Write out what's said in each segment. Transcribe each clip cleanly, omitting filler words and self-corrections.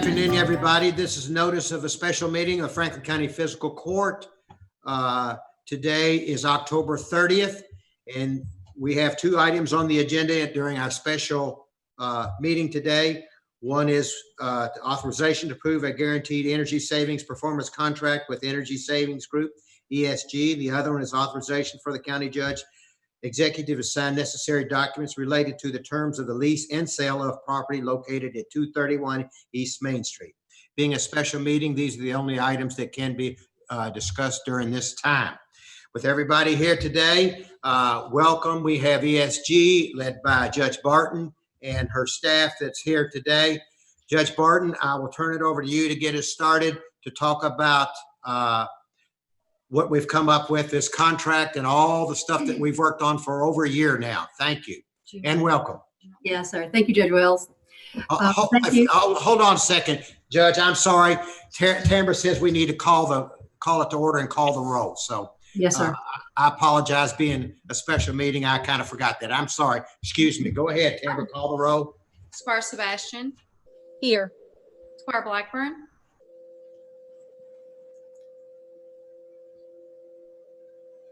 afternoon, everybody. This is notice of a special meeting of Franklin County Fiscal Court. Today is October 30th, and we have two items on the agenda during our special meeting today. One is the authorization to approve a guaranteed energy savings performance contract with Energy Savings Group, ESG. The other one is authorization for the county judge executive to sign necessary documents related to the terms of the lease and sale of property located at 231 East Main Street. Being a special meeting, these are the only items that can be discussed during this time. With everybody here today, welcome. We have ESG led by Judge Barton and her staff that's here today. Judge Barton, I will turn it over to you to get us started to talk about what we've come up with, this contract and all the stuff that we've worked on for over a year now. Thank you and welcome. Yes, sir. Thank you, Judge Wells. Hold on a second, Judge. I'm sorry. Tambra says we need to call it to order and call the roll. So yes, sir. I apologize. Being a special meeting, I kind of forgot that. I'm sorry. Excuse me. Go ahead, Tambra. Call the roll. Squire Sebastian. Here. Squire Blackburn.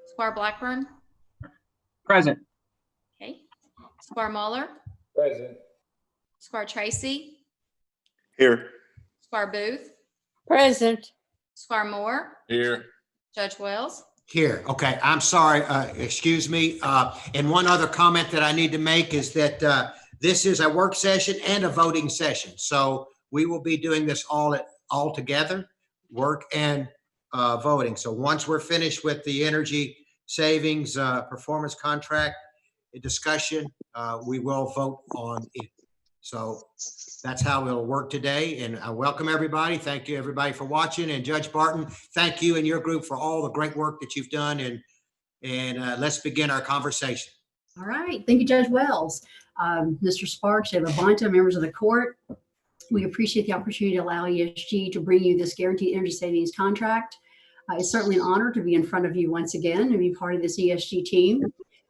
Squire Blackburn. Present. Okay. Squire Muller. Present. Squire Tracy. Here. Squire Booth. Present. Squire Moore. Here. Judge Wells. Here. Okay. I'm sorry. Excuse me. And one other comment that I need to make is that this is a work session and a voting session. So we will be doing this all together, work and voting. So once we're finished with the energy savings performance contract discussion, we will vote on it. So that's how it'll work today. And I welcome everybody. Thank you, everybody, for watching. And Judge Barton, thank you and your group for all the great work that you've done. And let's begin our conversation. All right. Thank you, Judge Wells. Mr. Sparks, Judge Labonta, members of the court, we appreciate the opportunity to allow ESG to bring you this guaranteed energy savings contract. It's certainly an honor to be in front of you once again and be part of this ESG team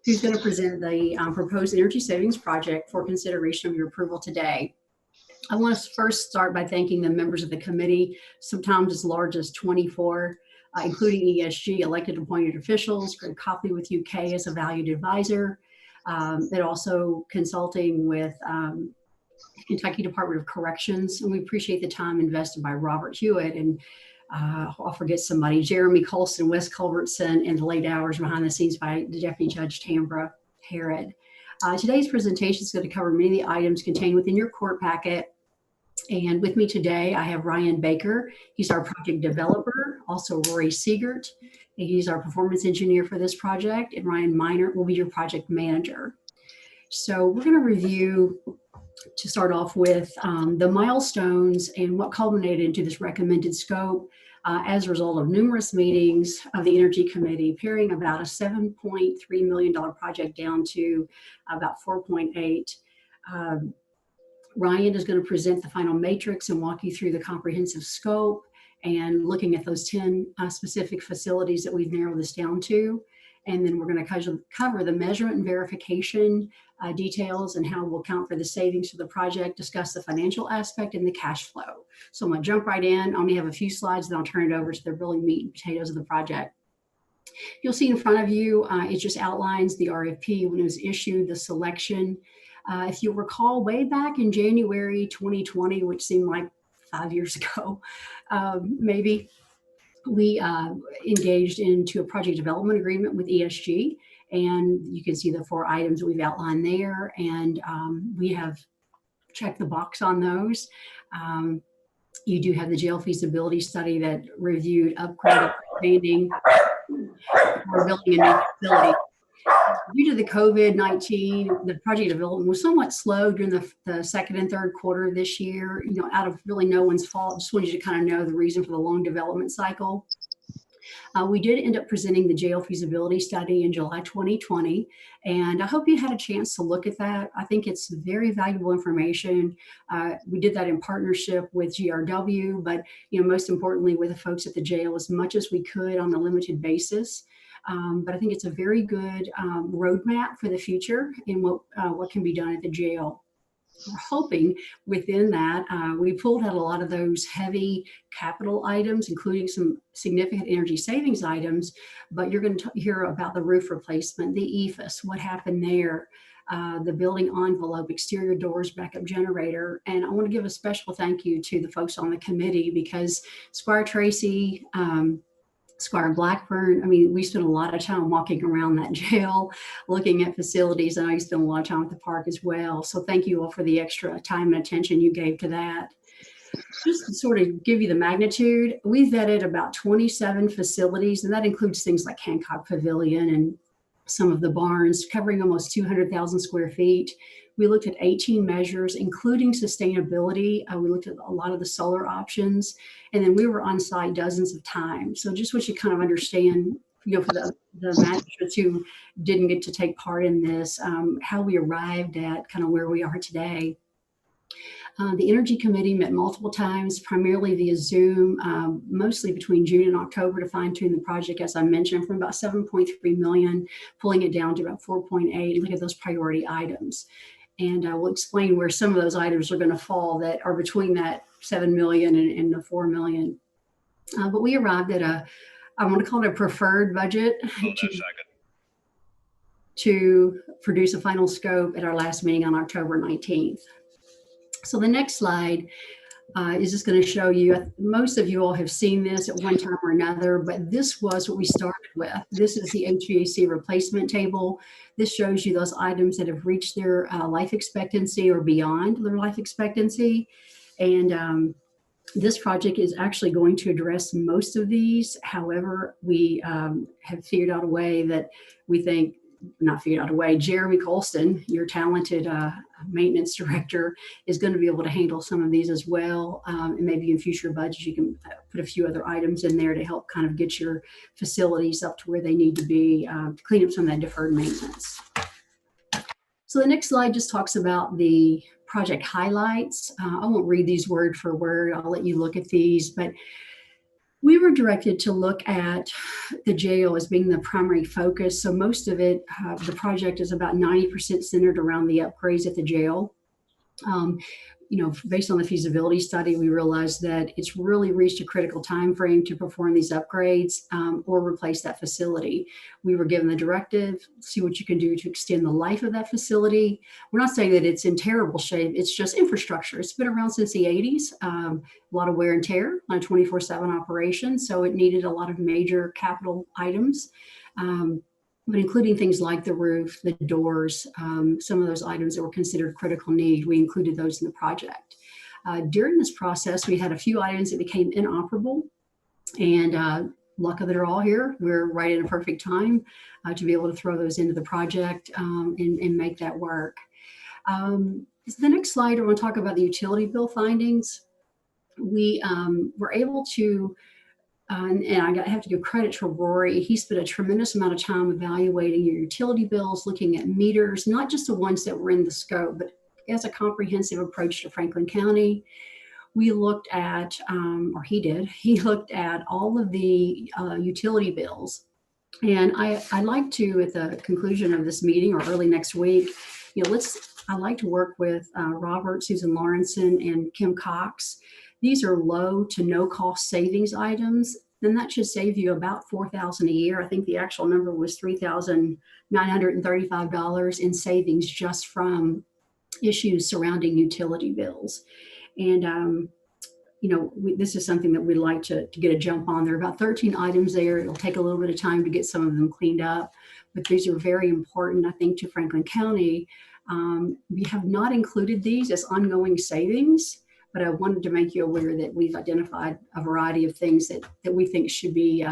who's going to present the proposed energy savings project for consideration of your approval today. I want to first start by thanking the members of the committee, sometimes as large as 24, including ESG elected appointed officials, Greg Copley with UK as a valued advisor, and also consulting with Kentucky Department of Corrections. And we appreciate the time invested by Robert Hewitt and I'll forget somebody, Jeremy Colston, Wes Culbertson, and the late hours behind the scenes by the Deputy Judge Tambra Herod. Today's presentation is going to cover many of the items contained within your court packet. And with me today, I have Ryan Baker. He's our project developer, also Rory Siegert. And he's our performance engineer for this project, and Ryan Miner will be your project manager. So we're going to review, to start off with, the milestones and what culminated into this recommended scope as a result of numerous meetings of the Energy Committee, paring about a $7.3 million project down to about 4.8. Ryan is going to present the final matrix and walk you through the comprehensive scope and looking at those 10 specific facilities that we've narrowed this down to. And then we're going to cover the measurement and verification details and how we'll account for the savings for the project, discuss the financial aspect and the cash flow. So I'm going to jump right in. I only have a few slides, then I'll turn it over to the really meat and potatoes of the project. You'll see in front of you, it just outlines the RFP when it was issued, the selection. If you recall, way back in January 2020, which seemed like 5 years ago, maybe, we engaged into a project development agreement with ESG, and you can see the 4 items that we've outlined there, and we have checked the box on those. You do have the jail feasibility study that reviewed upgrade, expanding, or building a new facility. Due to the COVID-19, the project development was somewhat slow during the second and third quarter of this year, out of really no one's fault. Just wanted you to kind of know the reason for the long development cycle. We did end up presenting the jail feasibility study in July 2020, and I hope you had a chance to look at that. I think it's very valuable information. We did that in partnership with GRW, but most importantly with the folks at the jail as much as we could on a limited basis. But I think it's a very good roadmap for the future in what can be done at the jail. we're hoping within that, we pulled out a lot of those heavy capital items, including some significant energy savings items, but you're going to hear about the roof replacement, the EFS, what happened there, the building envelope, exterior doors, backup generator. And I want to give a special thank you to the folks on the committee because Squire Tracy, Squire Blackburn, I mean, we spent a lot of time walking around that jail, looking at facilities, and I spent a lot of time at the park as well. So thank you all for the extra time and attention you gave to that. Just to sort of give you the magnitude, we vetted about 27 facilities, and that includes things like Hancock Pavilion and some of the barns, covering almost 200,000 square feet. We looked at 18 measures, including sustainability. We looked at a lot of the solar options, and then we were on site dozens of times. So just what you kind of understand, for the magistrates who didn't get to take part in this, how we arrived at kind of where we are today. The Energy Committee met multiple times, primarily via Zoom, mostly between June and October to fine tune the project, as I mentioned, from about 7.3 million, pulling it down to about 4.8. Look at those priority items. And we'll explain where some of those items are going to fall that are between that 7 million and the 4 million. But we arrived at I want to call it a preferred budget to produce a final scope at our last meeting on October 19th. So the next slide is just going to show you, most of you all have seen this at one time or another, but this was what we started with. This is the HVAC replacement table. This shows you those items that have reached their life expectancy or beyond their life expectancy. And this project is actually going to address most of these. However, we have figured out a way that we think, not figured out a way, Jeremy Colston, your talented maintenance director, is going to be able to handle some of these as well. And maybe in future budgets, you can put a few other items in there to help kind of get your facilities up to where they need to be to clean up some of that deferred maintenance. So the next slide just talks about the project highlights. I won't read these word for word. I'll let you look at these, but we were directed to look at the jail as being the primary focus. So most of it, the project is about 90% centered around the upgrades at the jail. Based on the feasibility study, we realized that it's really reached a critical time frame to perform these upgrades or replace that facility. We were given the directive, see what you can do to extend the life of that facility. We're not saying that it's in terrible shape, it's just infrastructure. It's been around since the 80s, a lot of wear and tear on a 24/7 operation, so it needed a lot of major capital items. But including things like the roof, the doors, some of those items that were considered critical need, we included those in the project. During this process, we had a few items that became inoperable, and luck of the draw here, we're right at a perfect time to be able to throw those into the project and make that work. The next slide, I want to talk about the utility bill findings. We were able to and I have to give credit to Rory. He spent a tremendous amount of time evaluating your utility bills, looking at meters, not just the ones that were in the scope, but as a comprehensive approach to Franklin County. We looked at, or he did, he looked at all of the utility bills. And I'd like to, at the conclusion of this meeting or early next week, I'd like to work with Robert, Susan Lawrenson, and Kim Cox. These are low to no cost savings items. Then that should save you about $4,000 a year. I think the actual number was $3,935 in savings just from issues surrounding utility bills. And this is something that we'd like to get a jump on. There are about 13 items there. It'll take a little bit of time to get some of them cleaned up, but these are very important, I think, to Franklin County. We have not included these as ongoing savings, but I wanted to make you aware that we've identified a variety of things that we think should be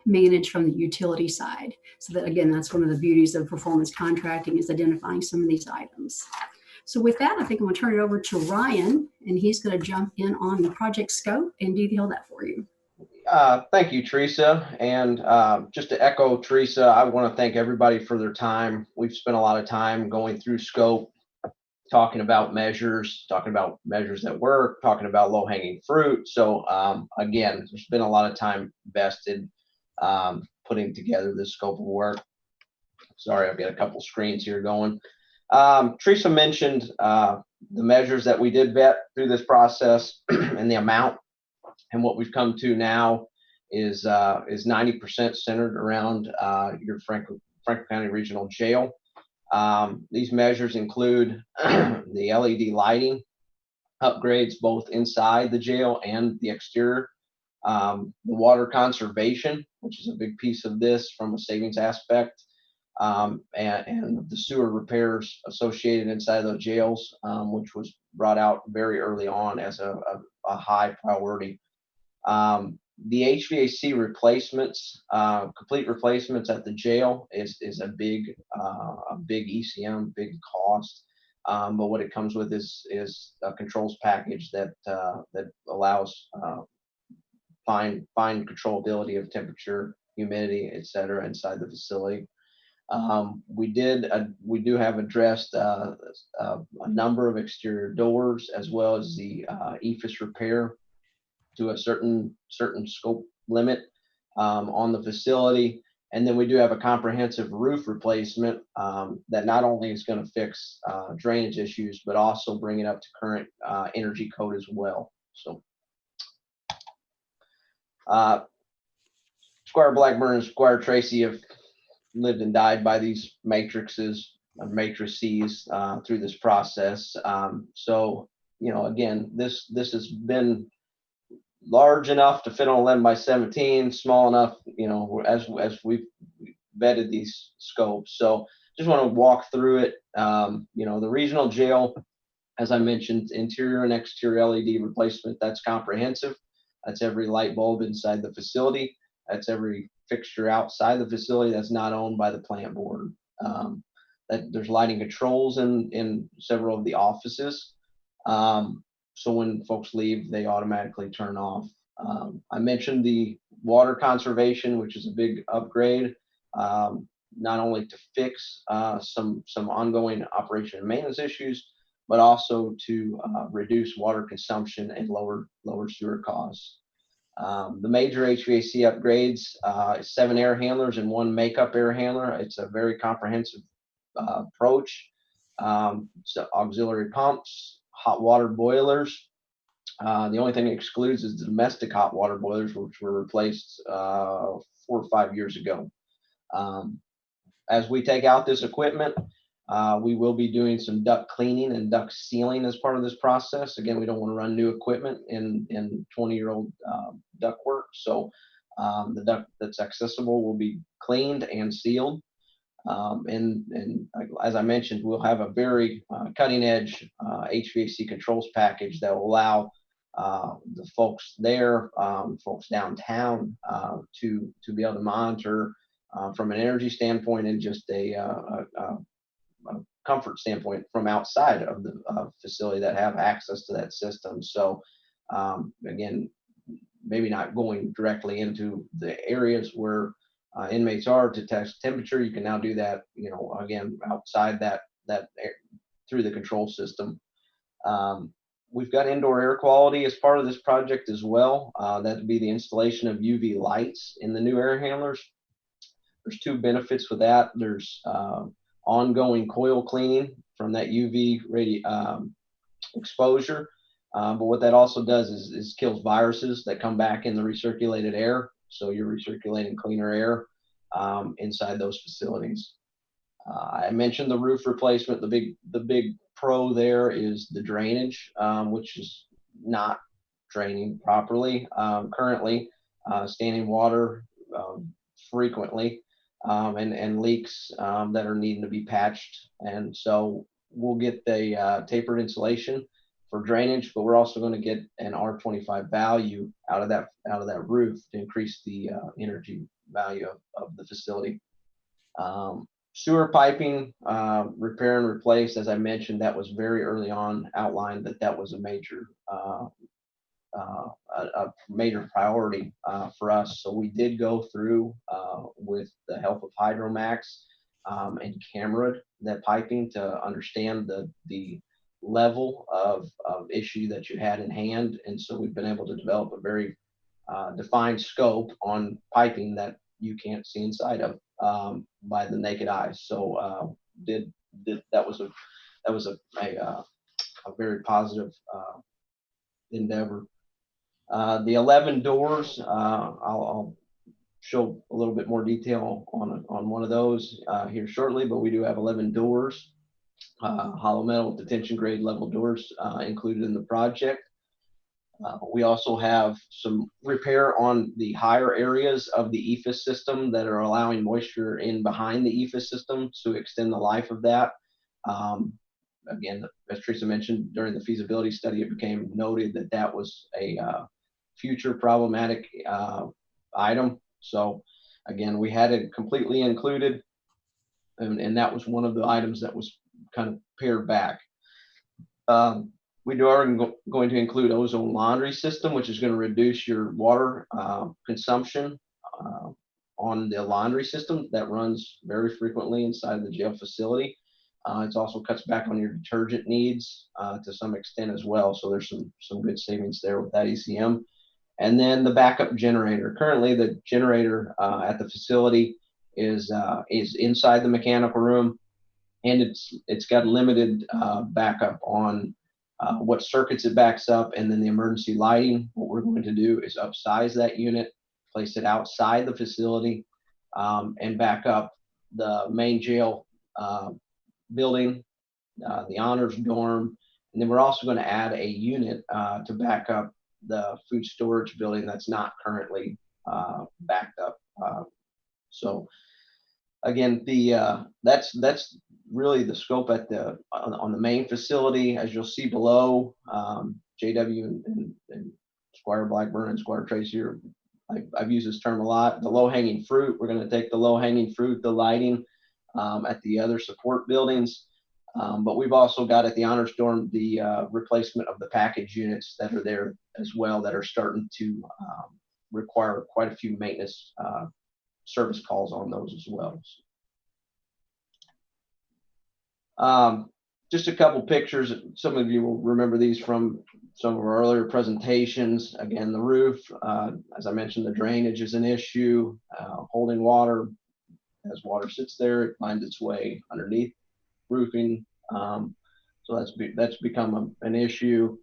managed from the utility side. So that, again, that's one of the beauties of performance contracting, is identifying some of these items. So with that, I think I'm going to turn it over to Ryan, and he's going to jump in on the project scope and detail that for you. Thank you, Teresa. And just to echo Teresa, I want to thank everybody for their time. We've spent a lot of time going through scope, talking about measures that work, talking about low-hanging fruit. So again, there's been a lot of time invested putting together this scope of work. Sorry, I've got a couple screens here going. Teresa mentioned the measures that we did vet through this process and the amount, and what we've come to now is 90% centered around your Franklin County Regional Jail. These measures include the LED lighting upgrades both inside the jail and the exterior, the water conservation, which is a big piece of this from a savings aspect, and the sewer repairs associated inside those jails, which was brought out very early on as a high priority. The HVAC replacements, complete replacements at the jail is a big ECM, big cost. But what it comes with is a controls package that allows fine controllability of temperature, humidity, et cetera, inside the facility. We do have addressed a number of exterior doors, as well as the EFIS repair to a certain scope limit on the facility. And then we do have a comprehensive roof replacement that not only is going to fix drainage issues, but also bring it up to current energy code as well. So Squire Blackburn and Squire Tracy have lived and died by these matrices or matrices through this process. So, you know, again, this has been large enough to fit on 11 by 17, small enough, you know, as we've vetted these scopes. So just want to walk through it. You know, the regional jail, as I mentioned, interior and exterior LED replacement, that's comprehensive. That's every light bulb inside the facility. That's every fixture outside the facility that's not owned by the plant board. That there's lighting controls in several of the offices. So when folks leave, they automatically turn off. I mentioned the water conservation, which is a big upgrade, not only to fix some ongoing operation and maintenance issues, but also to reduce water consumption and lower sewer costs. The major HVAC upgrades, 7 air handlers and 1 makeup air handler. It's a very comprehensive approach. So auxiliary pumps, hot water boilers. The only thing it excludes is the domestic hot water boilers, which were replaced 4 or 5 years ago. As we take out this equipment, we will be doing some duct cleaning and duct sealing as part of this process. Again, we don't want to run new equipment in 20-year-old duct work. So the duct that's accessible will be cleaned and sealed. And as I mentioned, we'll have a very cutting edge HVAC controls package that will allow the folks there, folks downtown, to be able to monitor from an energy standpoint and just a comfort standpoint from outside of the facility that have access to that system. So again, maybe not going directly into the areas where inmates are to test temperature. You can now do that, you know, again, outside that through the control system. We've got indoor air quality as part of this project as well. That would be the installation of UV lights in the new air handlers. There's 2 benefits with that. There's ongoing coil cleaning from that UV exposure. But what that also does is kills viruses that come back in the recirculated air. So you're recirculating cleaner air inside those facilities. I mentioned the roof replacement. The big pro there is the drainage, which is not draining properly currently. Standing water frequently, and leaks that are needing to be patched. And so we'll get the tapered insulation for drainage, but we're also going to get an R25 value out of that roof to increase the energy value of the facility. Sewer piping repair and replace, as I mentioned, that was very early on outlined that was a major priority for us. So we did go through with the help of Hydromax and camered that piping to understand the level of issue that you had in hand. And so we've been able to develop a very defined scope on piping that you can't see inside of by the naked eye. So did that was a very positive endeavor. The 11 doors, I'll show a little bit more detail on one of those here shortly, but we do have 11 doors, hollow metal detention grade level doors included in the project. We also have some repair on the higher areas of the EFIS system that are allowing moisture in behind the EFIS system to extend the life of that. Again, as Teresa mentioned, during the feasibility study, it became noted that that was a future problematic item. So again, we had it completely included, and that was one of the items that was kind of pared back. We are going to include ozone laundry system, which is going to reduce your water consumption on the laundry system that runs very frequently inside the jail facility. It also cuts back on your detergent needs to some extent as well. So there's some good savings there with that ECM. And then the backup generator. Currently, the generator at the facility is inside the mechanical room, and it's got limited backup on what circuits it backs up, and then the emergency lighting. What we're going to do is upsize that unit, place it outside the facility, and back up the main jail building, the honors dorm, and then we're also going to add a unit to back up the food storage building that's not currently backed up. So again, that's really the scope at on the main facility. As you'll see below, JW and Squire Blackburn and Squire Tracy are, I've used this term a lot, the low-hanging fruit. We're going to take the low-hanging fruit, the lighting at the other support buildings. But we've also got at the honors dorm the replacement of the package units that are there as well, that are starting to require quite a few maintenance service calls on those as well. Just a couple pictures. Some of you will remember these from some of our earlier presentations. Again, the roof, as I mentioned, the drainage is an issue. Holding water, as water sits there, it finds its way underneath roofing. So that's become an issue.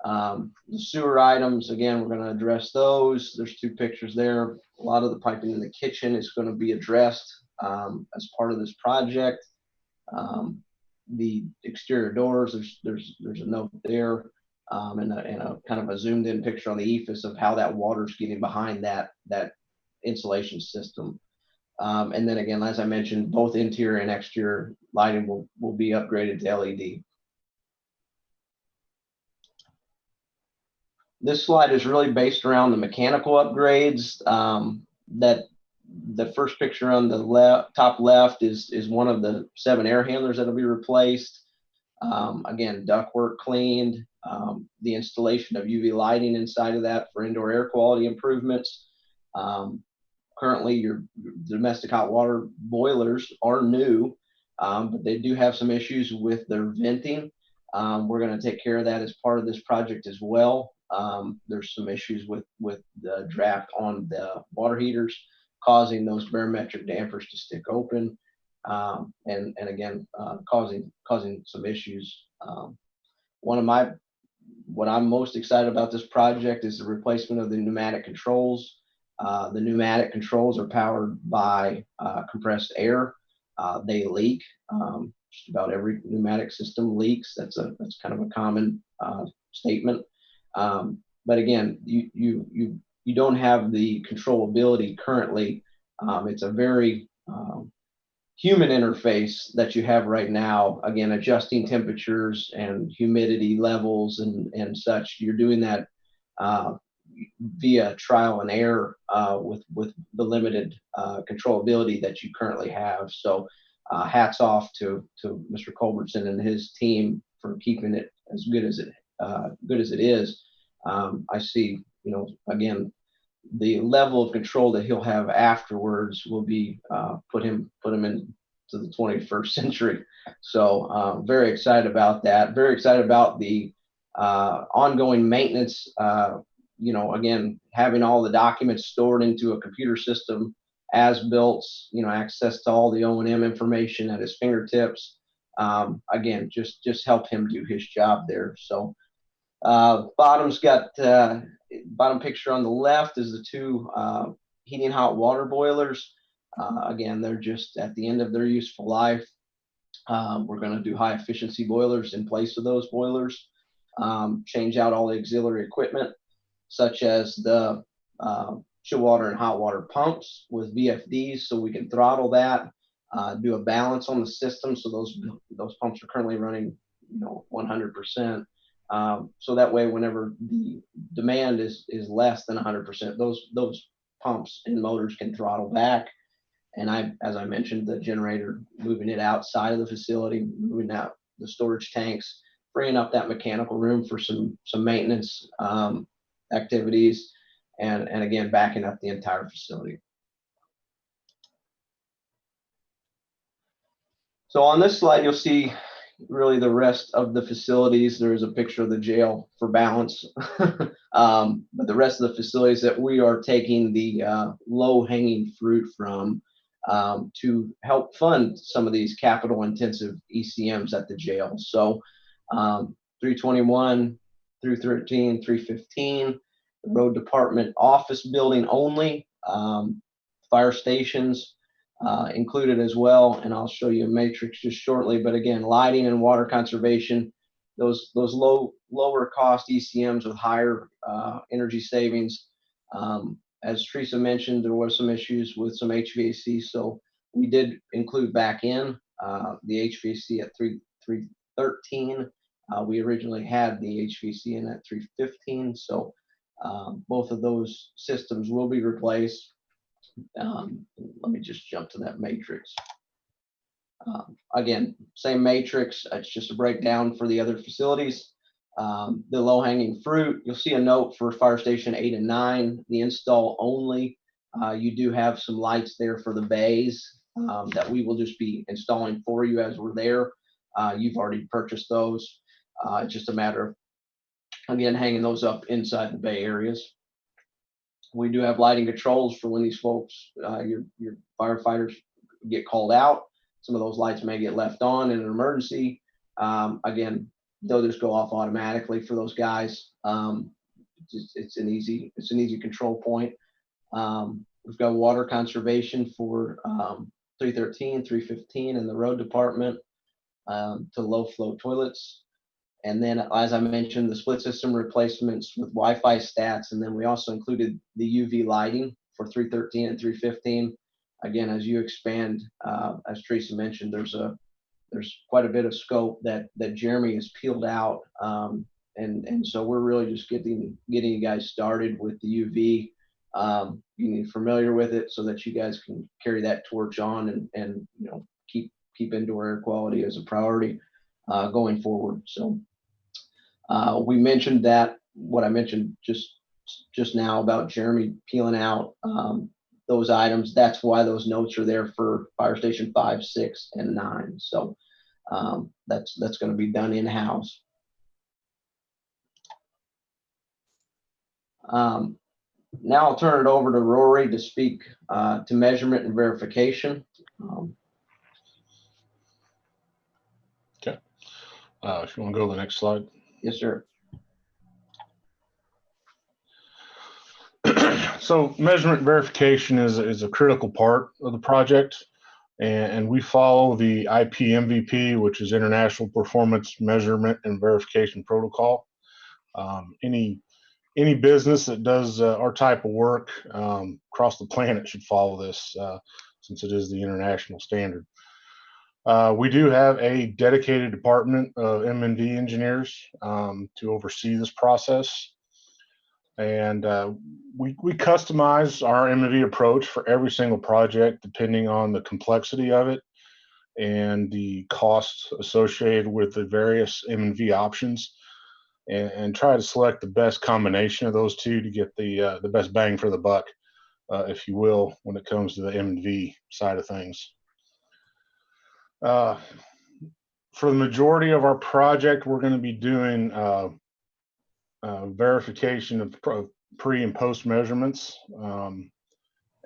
The sewer items, again, we're going to address those. There's two pictures there. A lot of the piping in the kitchen is going to be addressed as part of this project. The exterior doors, there's a note there, and a kind of a zoomed in picture on the EFIS of how that water's getting behind that insulation system. And then again, as I mentioned, both interior and exterior lighting will be upgraded to LED. This slide is really based around the mechanical upgrades. That the first picture on the top left is one of the 7 air handlers that'll be replaced. Again, ductwork cleaned, the installation of UV lighting inside of that for indoor air quality improvements. Currently, your domestic hot water boilers are new, but they do have some issues with their venting. We're going to take care of that as part of this project as well. There's some issues with the draft on the water heaters, causing those barometric dampers to stick open, and again, causing some issues. What I'm most excited about this project is the replacement of the pneumatic controls. The pneumatic controls are powered by compressed air. They leak. Just about every pneumatic system leaks. That's kind of a common statement. But again, you don't have the controllability currently. It's a very human interface that you have right now. Again, adjusting temperatures and humidity levels and such. You're doing that via trial and error with the limited controllability that you currently have. So hats off to Mr. Culbertson and his team for keeping it as good as it is. I see, again, the level of control that he'll have afterwards will be put him into the 21st century. So very excited about that. Very excited about the ongoing maintenance. Again, having all the documents stored into a computer system, as built, access to all the O&M information at his fingertips. again, just help him do his job there. So bottom's got bottom picture on the left is the two heating hot water boilers. Again, they're just at the end of their useful life. We're going to do high efficiency boilers in place of those boilers. Change out all the auxiliary equipment, such as the chill water and hot water pumps with VFDs, so we can throttle that, do a balance on the system. So those pumps are currently running, 100%. So that way, whenever the demand is less than 100%, those pumps and motors can throttle back. And as I mentioned, the generator, moving it outside of the facility, moving out the storage tanks, freeing up that mechanical room for some maintenance activities, and again, backing up the entire facility. So on this slide, you'll see really the rest of the facilities. There is a picture of the jail for balance. But the rest of the facilities that we are taking the low-hanging fruit from to help fund some of these capital-intensive ECMs at the jail. So 321, 313, 315, the road department office building only, fire stations included as well. And I'll show you a matrix just shortly. But again, lighting and water conservation, those lower cost ECMs with higher energy savings. As Teresa mentioned, there were some issues with some HVAC, so we did include back in the HVAC at 313. We originally had the HVAC in at 315, so both of those systems will be replaced. Let me just jump to that matrix. Again, same matrix. It's just a breakdown for the other facilities. The low-hanging fruit, you'll see a note for fire station 8 and 9, the install only. You do have some lights there for the bays that we will just be installing for you as we're there. You've already purchased those. It's just a matter of, again, hanging those up inside the bay areas. We do have lighting controls for when these folks, your firefighters get called out. Some of those lights may get left on in an emergency. Again, they'll just go off automatically for those guys. It's an easy control point. We've got water conservation for 313, 315 in the road department to low flow toilets. And then, as I mentioned, the split system replacements with Wi-Fi stats. And then we also included the UV lighting for 313 and 315. Again, as you expand, as Teresa mentioned, there's quite a bit of scope that Jeremy has peeled out. And so we're really just getting you guys started with the UV, getting familiar with it so that you guys can carry that torch on and keep indoor air quality as a priority going forward. So we mentioned what I mentioned just now about Jeremy peeling out those items. That's why those notes are there for fire station 5, 6, and 9. So that's going to be done in-house. Now I'll turn it over to Rory to speak to measurement and verification. Okay. If you want to go to the next slide. Yes, sir. So measurement verification is a critical part of the project, and we follow the IPMVP, which is International Performance Measurement and Verification Protocol. Any business that does our type of work across the planet should follow this, since it is the international standard. We do have a dedicated department of M&V engineers to oversee this process. And we customize our M&V approach for every single project depending on the complexity of it and the costs associated with the various M&V options, and try to select the best combination of those two to get the best bang for the buck, if you will, when it comes to the M&V side of things. For the majority of our project, we're going to be doing verification of pre and post measurements,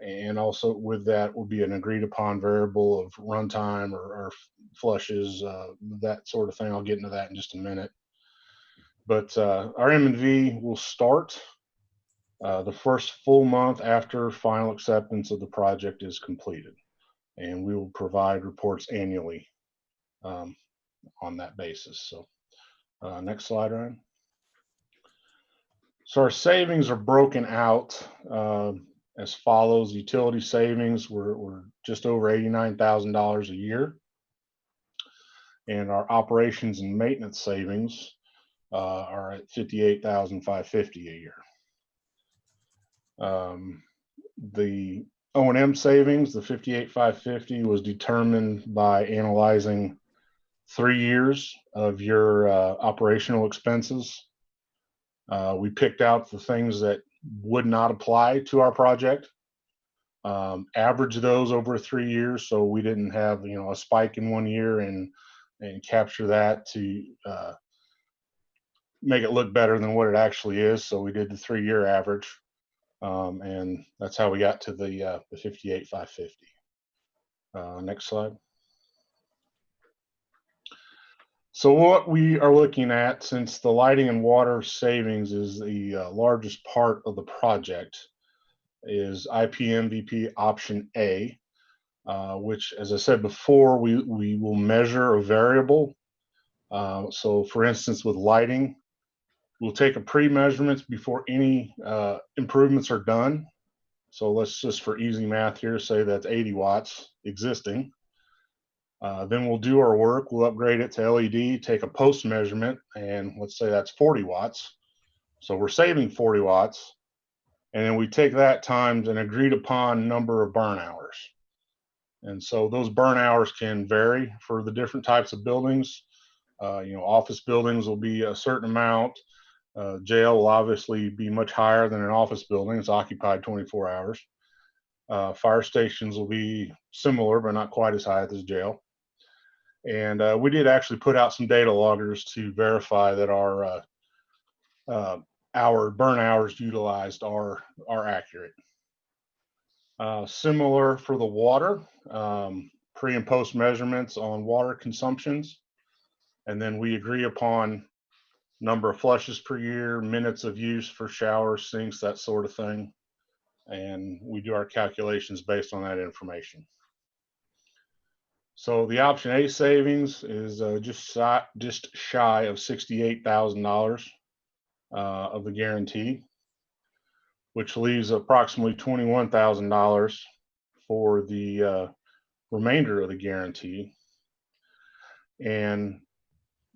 And also with that will be an agreed upon variable of runtime or flushes, that sort of thing. I'll get into that in just a minute. But our M&V will start the first full month after final acceptance of the project is completed. And we will provide reports annually on that basis. So next slide, Ryan. So our savings are broken out as follows. Utility savings were just over $89,000 a year. And our operations and maintenance savings are at $58,550 a year. The O&M savings, the $58,550, was determined by analyzing 3 years of your operational expenses. We picked out the things that would not apply to our project, average those over 3 years, so we didn't have a spike in 1 year and capture that to make it look better than what it actually is. So we did the 3-year average, and that's how we got to the $58,550. Next slide. So what we are looking at, since the lighting and water savings is the largest part of the project, is IPMVP option A, which, as I said before, we will measure a variable. So for instance, with lighting, we'll take a pre-measurements before any improvements are done. So let's just, for easy math here, say that's 80 watts existing. Then we'll do our work. We'll upgrade it to LED, take a post measurement, and let's say that's 40 watts. So we're saving 40 watts. And then we take that times an agreed upon number of burn hours. And so those burn hours can vary for the different types of buildings. Office buildings will be a certain amount. Jail will obviously be much higher than an office building. It's occupied 24 hours. Fire stations will be similar, but not quite as high as jail. And we did actually put out some data loggers to verify that our burn hours utilized are accurate. Similar for the water, pre and post measurements on water consumptions. And then we agree upon number of flushes per year, minutes of use for showers, sinks, that sort of thing. And we do our calculations based on that information. So the option A savings is just shy of $68,000 of the guarantee, which leaves approximately $21,000 for the remainder of the guarantee. And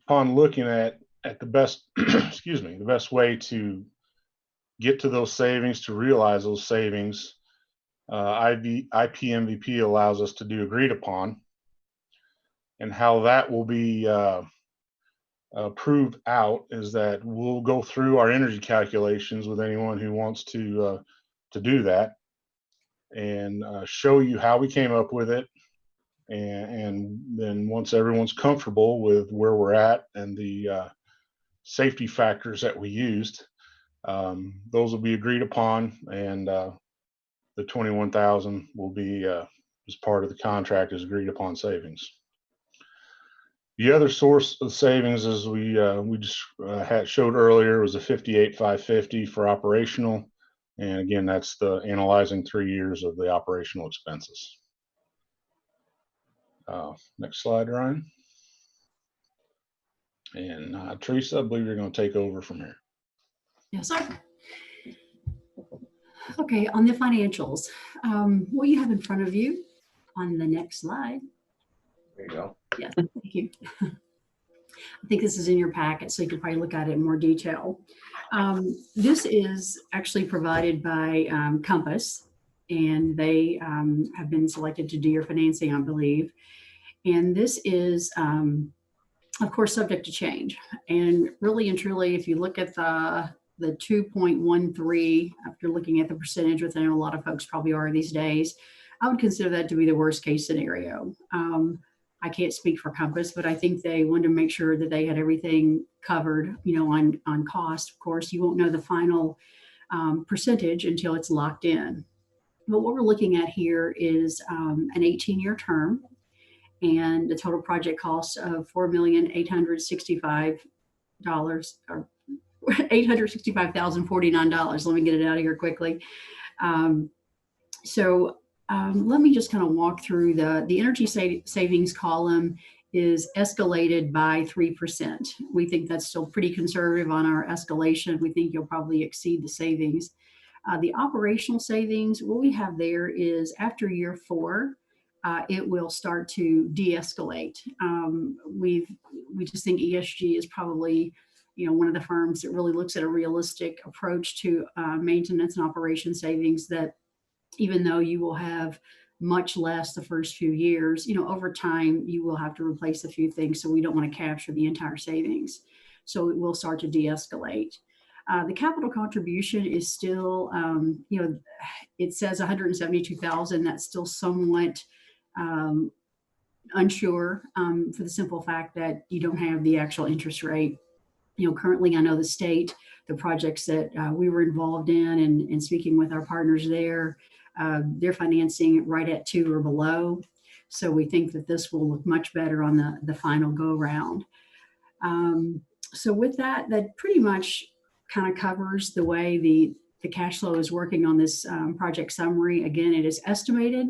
upon looking at the best, the best way to get to those savings, to realize those savings, IPMVP allows us to do agreed upon. And how that will be proved out is that we'll go through our energy calculations with anyone who wants to do that, and show you how we came up with it. And then once everyone's comfortable with where we're at and the safety factors that we used, those will be agreed upon, and the 21,000 will be as part of the contract as agreed upon savings. The other source of savings, as we just showed earlier, was a $58,550 for operational, and again, that's the analyzing 3 years of the operational expenses. Next slide, Ryan. And Teresa, I believe you're going to take over from here. Yes, sir. Okay, on the financials, what you have in front of you on the next slide. There you go. Yes, thank you. I think this is in your packet, so you can probably look at it in more detail. This is actually provided by Compass, and they have been selected to do your financing, I believe. And this is, of course, subject to change. And really and truly, if you look at the 2.13, after looking at the percentage, which I know a lot of folks probably are these days, I would consider that to be the worst case scenario. I can't speak for Compass, but I think they wanted to make sure that they had everything covered, on cost. Of course, you won't know the final percentage until it's locked in. But what we're looking at here is an 18-year term and a total project cost of $4,865 or $865,049. Let me get it out of here quickly. Um, let me just kind of walk through the energy savings column is escalated by 3%. We think that's still pretty conservative on our escalation. We think you'll probably exceed the savings. The operational savings, what we have there is after year 4, it will start to de-escalate. We just think ESG is probably, one of the firms that really looks at a realistic approach to maintenance and operation savings, that even though you will have much less the first few years, over time you will have to replace a few things. So we don't want to capture the entire savings. So it will start to de-escalate. The capital contribution is still, it says 172,000. That's still somewhat unsure for the simple fact that you don't have the actual interest rate. Currently I know the state, the projects that we were involved in and speaking with our partners there, they're financing right at 2 or below. So we think that this will look much better on the final go round. So with that pretty much kind of covers the way the cash flow is working on this project summary. Again, it is estimated,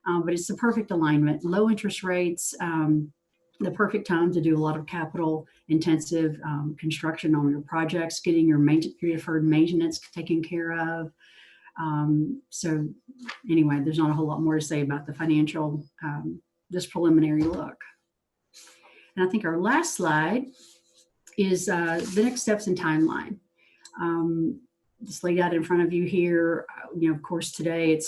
but it's the perfect alignment. Low interest rates, the perfect time to do a lot of capital intensive construction on your projects, getting your deferred maintenance taken care of. So anyway, there's not a whole lot more to say about the financial, this preliminary look. And I think our last slide is the next steps and timeline. Just laid out in front of you here. Of course, today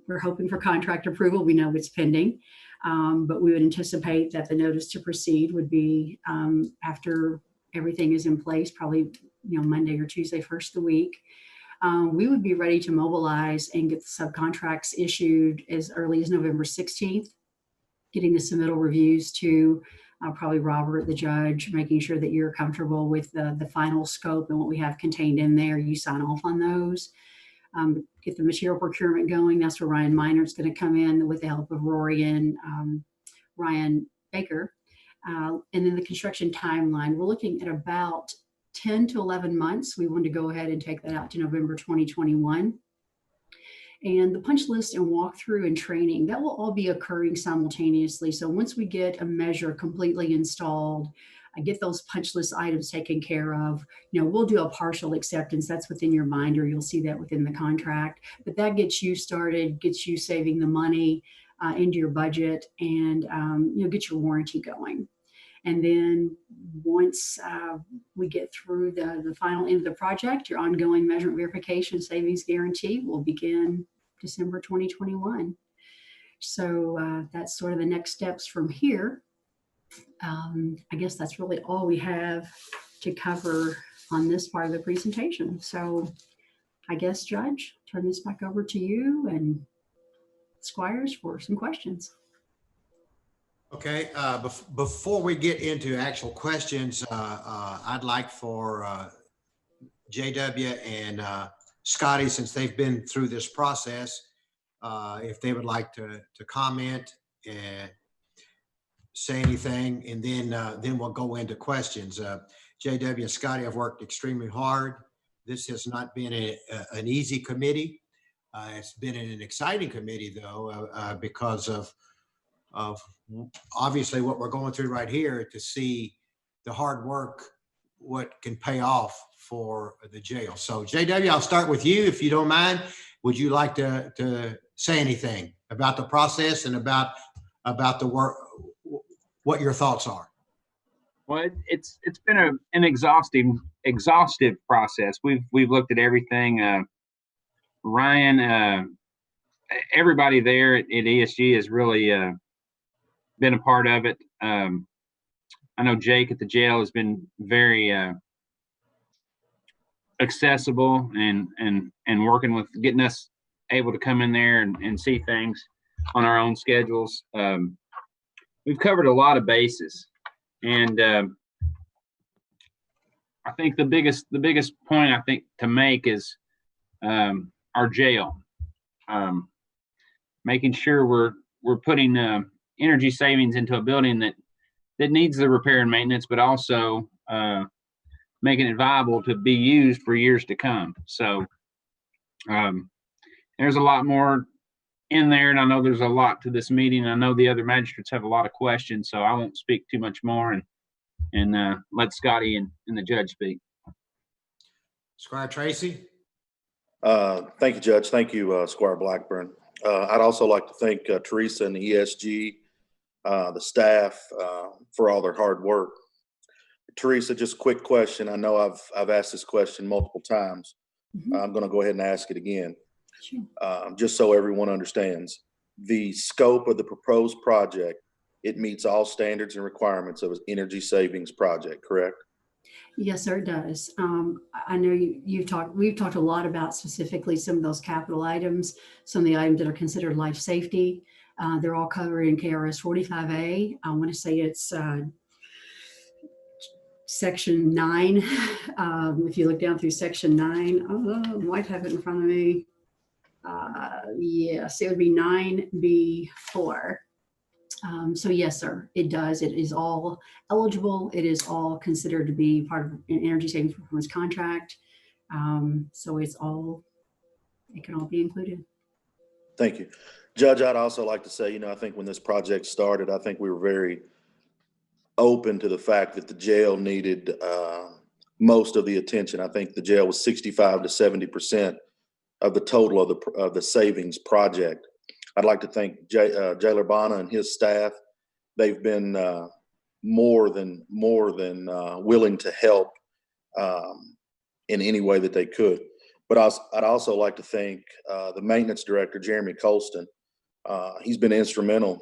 we're hoping for contract approval. We know it's pending, but we would anticipate that the notice to proceed would be after everything is in place, probably Monday or Tuesday, first of the week. We would be ready to mobilize and get the subcontracts issued as early as November 16th, getting the submittal reviews to probably Robert, the judge, making sure that you're comfortable with the final scope and what we have contained in there. You sign off on those. Get the material procurement going. That's where Ryan Miner is going to come in with the help of Rory and Ryan Baker. And then the construction timeline, we're looking at about 10 to 11 months. We want to go ahead and take that out to November 2021. And the punch list and walkthrough and training, that will all be occurring simultaneously. So once we get a measure completely installed, I get those punch list items taken care of, we'll do a partial acceptance. That's within your binder. You'll see that within the contract, but that gets you started, gets you saving the money into your budget, and get your warranty going. And then once we get through the final end of the project, your ongoing measurement verification savings guarantee will begin December 2021. So that's sort of the next steps from here. I guess that's really all we have to cover on this part of the presentation. So I guess, Judge, turn this back over to you and Squires for some questions. Okay, before we get into actual questions, I'd like for JW and Scotty, since they've been through this process, if they would like to comment and say anything, and then we'll go into questions. JW and Scotty have worked extremely hard. This has not been an easy committee. It's been an exciting committee, though, because of obviously what we're going through right here, to see the hard work, what can pay off for the jail. So JW, I'll start with you, if you don't mind. Would you like to say anything about the process and about the work, what your thoughts are? Well, it's been an exhaustive process. We've looked at everything. Ryan, everybody there at ESG has really been a part of it. I know Jake at the jail has been very accessible and working with getting us able to come in there and see things on our own schedules. We've covered a lot of bases, and I think the biggest point I think to make is our jail. making sure we're putting energy savings into a building that needs the repair and maintenance, but also making it viable to be used for years to come. So there's a lot more in there, and I know there's a lot to this meeting. I know the other magistrates have a lot of questions, so I won't speak too much more and let Scotty and the judge speak. Squire Tracy? Thank you, Judge. Thank you, Squire Blackburn. I'd also like to thank Teresa and the ESG, the staff, for all their hard work. Teresa, just a quick question. I know I've asked this question multiple times. Mhm. I'm going to go ahead and ask it again, Sure. just so everyone understands. The scope of the proposed project, it meets all standards and requirements of an energy savings project, correct? Yes, sir, it does. I know we've talked a lot about specifically some of those capital items, some of the items that are considered life safety. They're all covered in KRS 45A. I want to say it's section 9. If you look down through section 9, I might have it in front of me. Yes, it would be 9B4. So yes, sir, it does. It is all eligible. It is all considered to be part of an energy savings performance contract. So it can all be included. Thank you. Judge, I'd also like to say, I think when this project started, I think we were very open to the fact that the jail needed most of the attention. I think the jail was 65 to 70% of the total of the savings project. I'd like to thank Jailer Bana and his staff. They've been more than willing to help in any way that they could. But I'd also like to thank the maintenance director, Jeremy Colston. He's been instrumental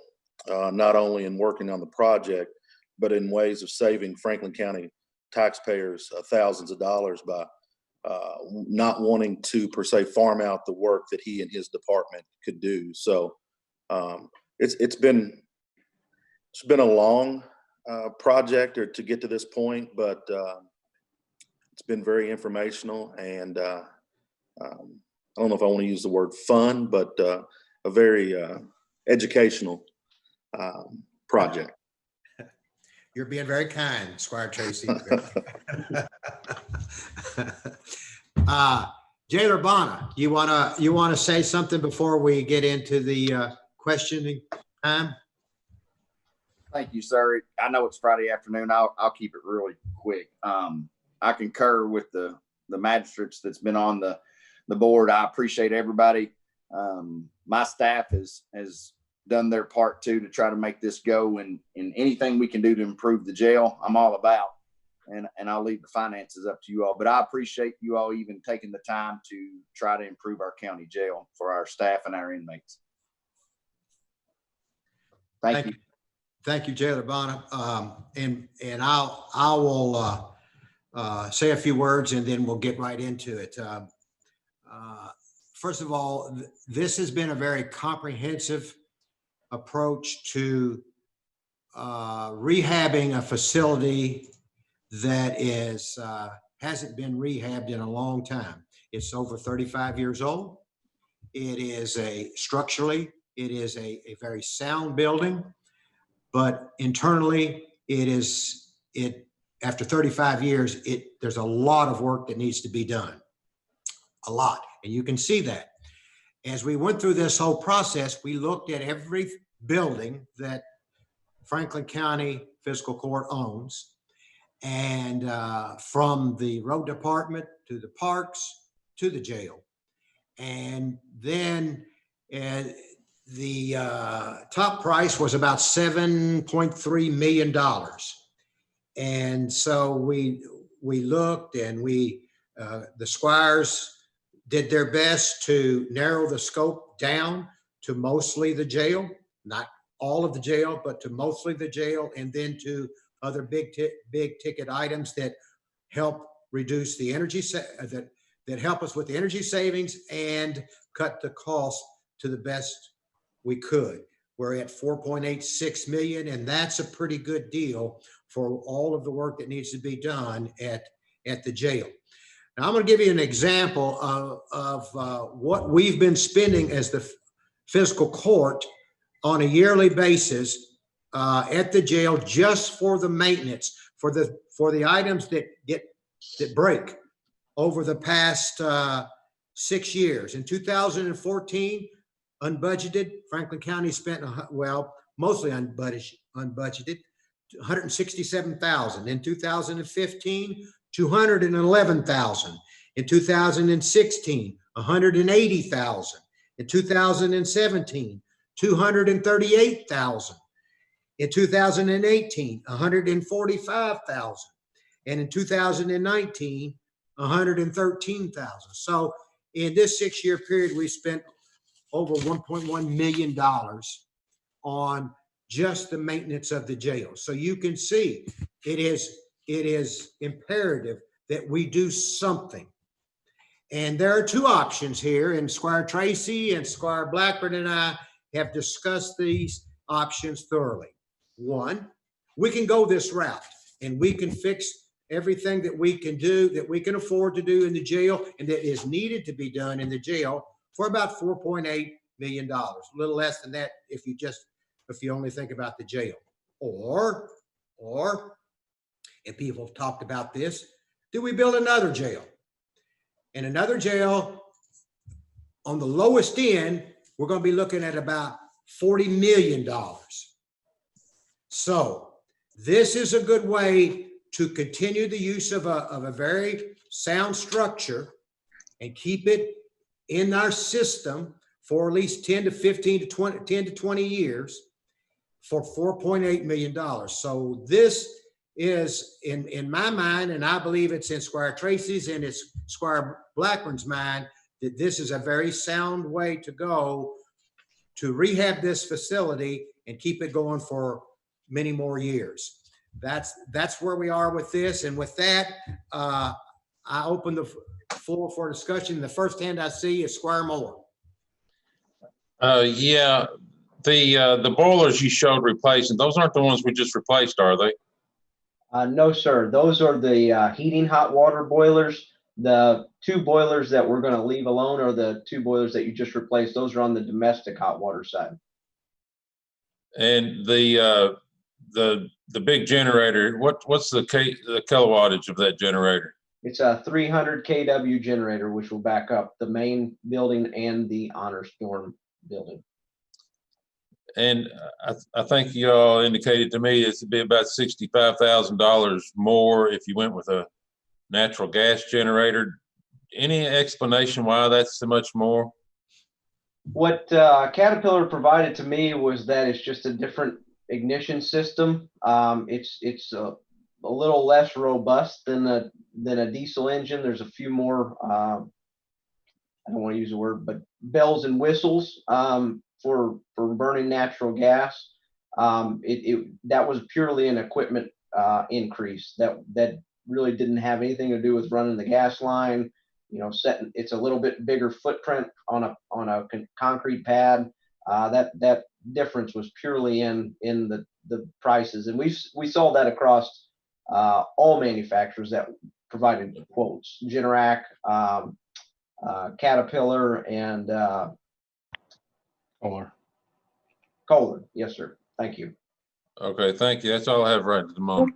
not only in working on the project, but in ways of saving Franklin County taxpayers thousands of dollars by not wanting to per se farm out the work that he and his department could do. So it's been a long project to get to this point, but it's been very informational and I don't know if I want to use the word fun, but a very educational project. You're being very kind, Squire Tracy. Jailer Bana, you wanna say something before we get into the questioning time? Thank you, sir. I know it's Friday afternoon. I'll keep it really quick. I concur with the magistrates that's been on the board. I appreciate everybody. My staff has done their part too to try to make this go, and anything we can do to improve the jail, I'm all about. And I'll leave the finances up to you all. But I appreciate you all even taking the time to try to improve our county jail for our staff and our inmates. Thank you. Thank you, Jailer Bana. And I will say a few words and then we'll get right into it. First of all, this has been a very comprehensive approach to rehabbing a facility that hasn't been rehabbed in a long time. It's over 35 years old. It is structurally, it is a very sound building, but internally after 35 years, there's a lot of work that needs to be done, a lot. And you can see that. As we went through this whole process, we looked at every building that Franklin County Fiscal Court owns, and from the road department to the parks to the jail. And then the top price was about $7.3 million. And so we looked and the Squires did their best to narrow the scope down to mostly the jail, not all of the jail, but to mostly the jail, and then to other big ticket items that help reduce the energy that help us with the energy savings and cut the cost to the best we could. We're at 4.86 million, and that's a pretty good deal for all of the work that needs to be done at the jail. Now, I'm going to give you an example of what we've been spending as the fiscal court on a yearly basis at the jail just for the maintenance, for the items that break over the past 6 years. In 2014, unbudgeted, Franklin County spent, well, mostly unbudgeted, $167,000. In 2015, $211,000. In 2016, $180,000. In 2017, $238,000. In 2018, $145,000. And in 2019, $113,000. So in this 6-year period, we spent over $1.1 million on just the maintenance of the jail. So you can see it is imperative that we do something. And there are two options here, and Squire Tracy and Squire Blackburn and I have discussed these options thoroughly. One, we can go this route and we can fix everything that we can do, that we can afford to do in the jail and that is needed to be done in the jail for about $4.8 million, a little less than that if you only think about the jail. Or, and people have talked about this, do we build another jail? And another jail on the lowest end, we're going to be looking at about $40 million. So this is a good way to continue the use of a very sound structure and keep it in our system for at least 10 to 20 years for $4.8 million. So this is in my mind, and I believe it's in Squire Tracy's and it's Squire Blackburn's mind, that this is a very sound way to go to rehab this facility and keep it going for many more years. That's where we are with this. And with that, I open the floor for discussion. The first hand I see is Squire Moore. Yeah, the boilers you showed replacing, those aren't the ones we just replaced, are they? No, sir. Those are the heating hot water boilers. The two boilers that we're going to leave alone are the two boilers that you just replaced. Those are on the domestic hot water side. And the big generator, what's the kilowattage of that generator? It's a 300 kW generator, which will back up the main building and the honor storm building. And I think you all indicated to me it'd be about $65,000 more if you went with a natural gas generator. Any explanation why that's so much more? What Caterpillar provided to me was that it's just a different ignition system. It's a little less robust than a diesel engine. There's a few more, I don't want to use the word, but bells and whistles for burning natural gas. That was purely an equipment increase that really didn't have anything to do with running the gas line. You know, it's a little bit bigger footprint on a concrete pad. That difference was purely in the prices, and we saw that across all manufacturers that provided quotes: Generac, Caterpillar, and Kohler. Yes, sir. Thank you. Okay, thank you. That's all I have right at the moment.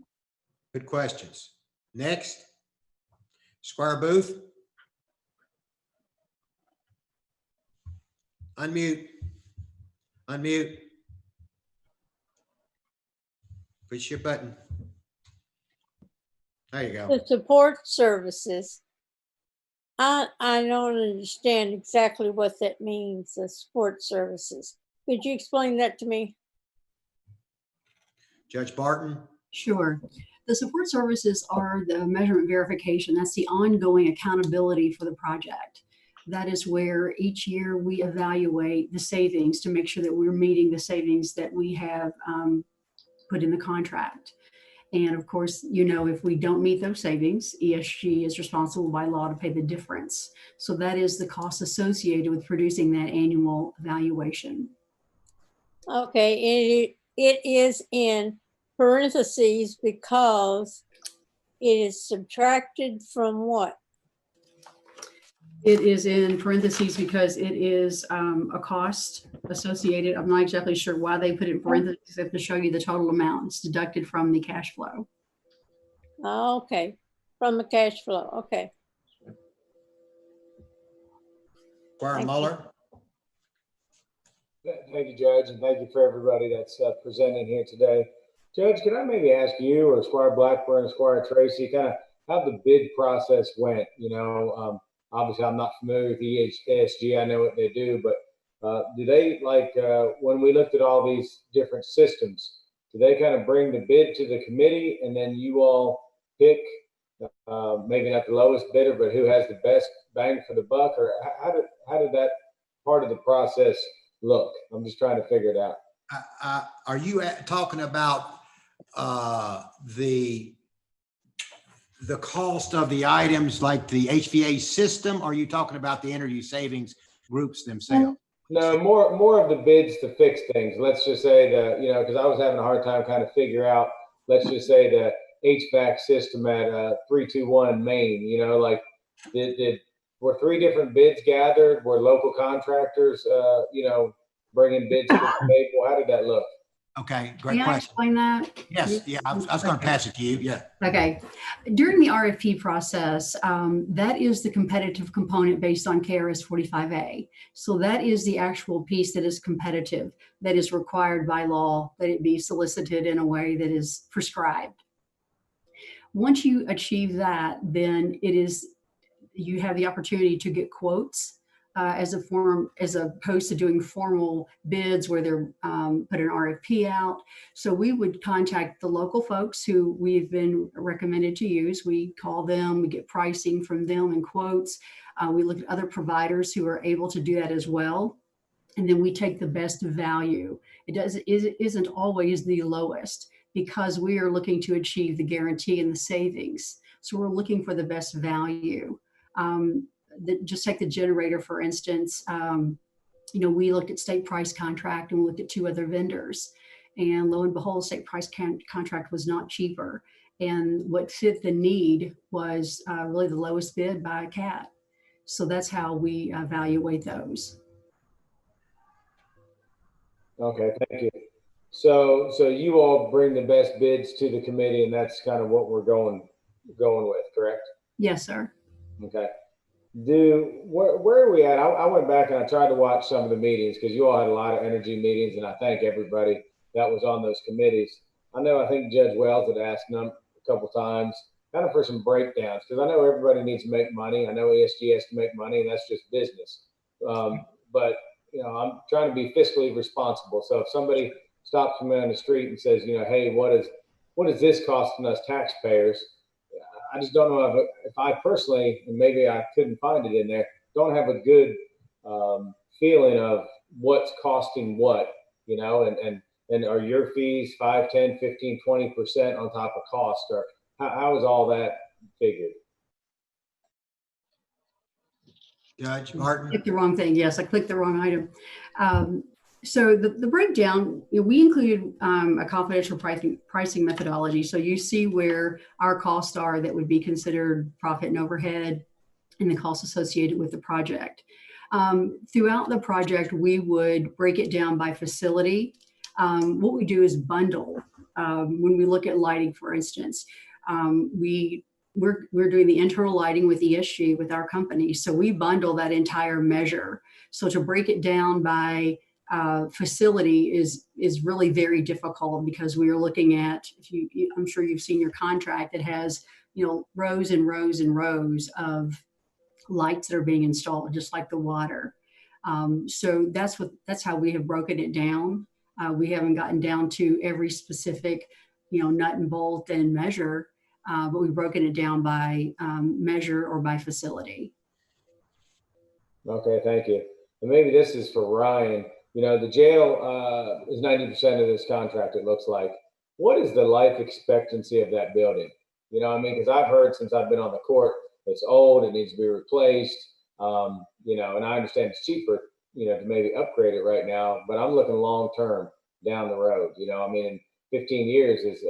Good questions. Next, Squire Booth. Unmute. Push your button. There you go. The support services. I don't understand exactly what that means, the support services. Could you explain that to me? Judge Barton. Sure. The support services are the measurement verification. That's the ongoing accountability for the project. That is where each year we evaluate the savings to make sure that we're meeting the savings that we have put in the contract. And of course, you know, if we don't meet those savings, ESG is responsible by law to pay the difference. So that is the cost associated with producing that annual evaluation. Okay, it is in parentheses because it is subtracted from what? It is in parentheses because it is a cost associated. I'm not exactly sure why they put it in parentheses, except to show you the total amount. It's deducted from the cash flow. Oh, okay, from the cash flow, okay. Squire Thank you. Muller? Thank you, Judge, and thank you for everybody that's presenting here today. Judge, can I maybe ask you or Squire Blackburn and Squire Tracy kind of how the bid process went? Obviously I'm not familiar with ESG. I know what they do, but do they when we looked at all these different systems, do they kind of bring the bid to the committee and then you all pick maybe not the lowest bidder, but who has the best bang for the buck, or how did that part of the process look? I'm just trying to figure it out. Are you talking about the cost of the items like the HVA system? Or are you talking about the energy savings groups themselves? No, more of the bids to fix things. Let's just say because I was having a hard time kind of figure out, let's just say the HVAC system at 321 Main, were 3 different bids gathered? Were local contractors, bringing bids to the table? How did that look? Okay, great Can I question. explain that? Yes, yeah, I was going to pass it to you. Yeah. Okay. During the RFP process, that is the competitive component based on KRS 45A. So that is the actual piece that is competitive, that is required by law, that it be solicited in a way that is prescribed. Once you achieve that, then you have the opportunity to get quotes as opposed to doing formal bids where they're put an RFP out. So we would contact the local folks who we've been recommended to use. We call them, we get pricing from them and quotes. We look at other providers who are able to do that as well. And then we take the best value. It isn't always the lowest, because we are looking to achieve the guarantee and the savings. So we're looking for the best value. Just take the generator, for instance. We looked at state price contract and we looked at 2 other vendors. And lo and behold, state price contract was not cheaper. And what fit the need was really the lowest bid by a CAT. So that's how we evaluate those. Okay, thank you. So you all bring the best bids to the committee, and that's kind of what we're going with, correct? Yes, sir. Okay. Where are we at? I went back and I tried to watch some of the meetings because you all had a lot of energy meetings, and I thank everybody that was on those committees. I think Judge Wells had asked them a couple times, kind of for some breakdowns, because I know everybody needs to make money. I know ESG has to make money, and that's just business. But I'm trying to be fiscally responsible. So if somebody stops me on the street and says, hey, what is this costing us taxpayers? I just don't know if I personally, and maybe I couldn't find it in there, don't have a good feeling of what's costing what, and are your fees 5, 10, 15, 20% on top of cost, or how is all that figured? Judge Martin? Clicked the wrong thing. Yes, I clicked the wrong item. So the breakdown, we included a confidential pricing methodology. So you see where our costs are that would be considered profit and overhead and the costs associated with the project. Throughout the project, we would break it down by facility. What we do is bundle. When we look at lighting, for instance, we're doing the internal lighting with ESG with our company. So we bundle that entire measure. So to break it down by facility is really very difficult, because we are looking at, I'm sure you've seen your contract that has, rows and rows and rows of lights that are being installed, just like the water. So that's how we have broken it down. We haven't gotten down to every specific, nut and bolt and measure, but we've broken it down by measure or by facility. Okay, thank you. And maybe this is for Ryan. The jail is 90% of this contract, it looks like. What is the life expectancy of that building? Because I've heard since I've been on the court, it's old, it needs to be replaced. And I understand it's cheaper, to maybe upgrade it right now, but I'm looking long term down the road. In 15 years is,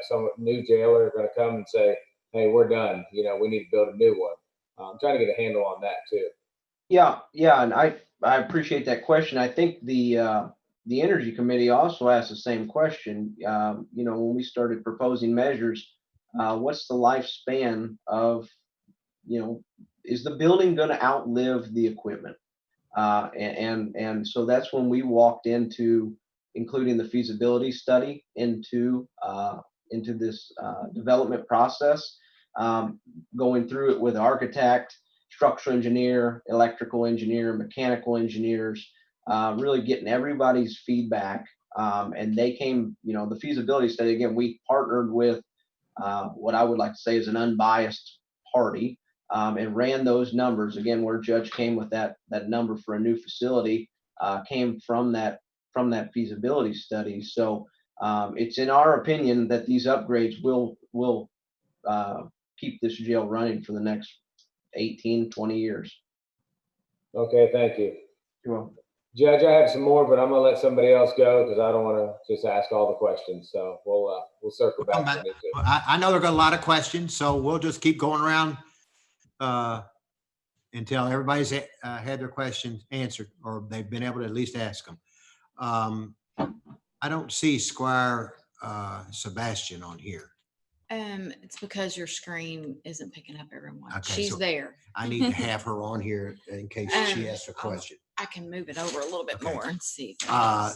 some new jailer going to come and say, hey, we're done. We need to build a new one. I'm trying to get a handle on that too. Yeah, and I appreciate that question. I think the Energy Committee also asked the same question. When we started proposing measures, what's the lifespan of, is the building going to outlive the equipment? And so that's when we walked into including the feasibility study into this development process, going through it with architect, structural engineer, electrical engineer, mechanical engineers, really getting everybody's feedback. And they came, the feasibility study, again, we partnered with what I would like to say is an unbiased party, and ran those numbers. Again, where Judge came with that number for a new facility came from that feasibility study. So it's in our opinion that these upgrades will keep this jail running for the next 18, 20 years. Okay, thank you. You're welcome. Judge, I have some more, but I'm gonna let somebody else go because I don't want to just ask all the questions. So we'll circle back. Come if back. I need to. I know there are a lot of questions, so we'll just keep going around until everybody's had their questions answered, or they've been able to at least ask them. I don't see Squire Sebastian on here. It's because your screen isn't picking up everyone. Okay, She's so there. I need to have her on here in case she asks a question. I can move it over a little bit Okay. more and see.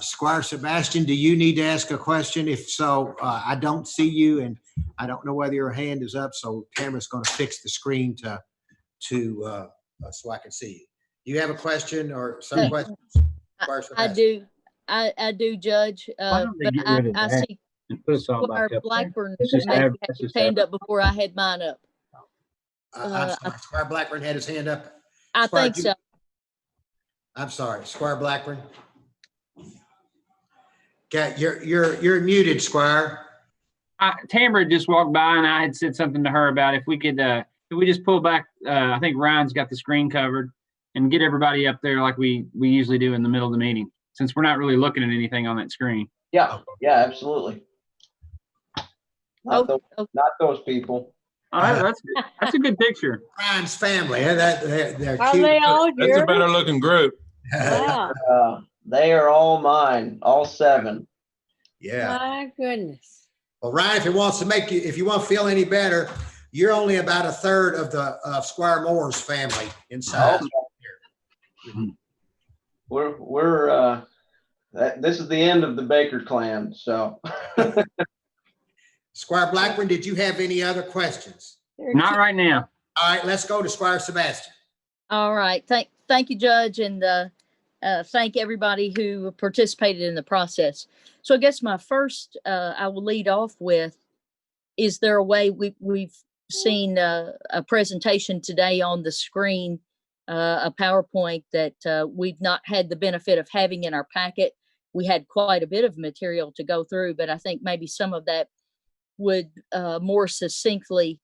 Squire Sebastian, do you need to ask a question? If so, I don't see you, and I don't know whether your hand is up, so Tamara's going to fix the screen to so I can see you. Do you have a question or some questions? Squire I Sebastian? do. I do, Judge. Why don't they But get rid of I that see and put us all Squire back up there? Blackburn It's just maybe had it's his just hand up before I had mine up. I'm sorry, Squire Blackburn had his hand up. I Squire, think so. I'm sorry, Squire Blackburn. Okay, you're muted, Squire. Tamara just walked by and I had said something to her about if we just pull back, I think Ryan's got the screen covered, and get everybody up there like we usually do in the middle of the meeting, since we're not really looking at anything on that screen. Yeah, absolutely. Not those people. Oh, that's a good picture. Ryan's family. They're Are cute. they all That's a yours? better looking group. Wow. They are all mine, all 7. Yeah. My goodness. Well, Ryan, if you want to feel any better, you're only about a third of the Squire Moore's family inside. We're this is the end of the Baker clan. So, Squire Blackburn, did you have any other questions? Not right now. All right, let's go to Squire Sebastian. All right. Thank you, Judge, and thank everybody who participated in the process. So I guess my first I will lead off with, is there a way we've seen a presentation today on the screen, a PowerPoint that we've not had the benefit of having in our packet. We had quite a bit of material to go through, but I think maybe some of that would more succinctly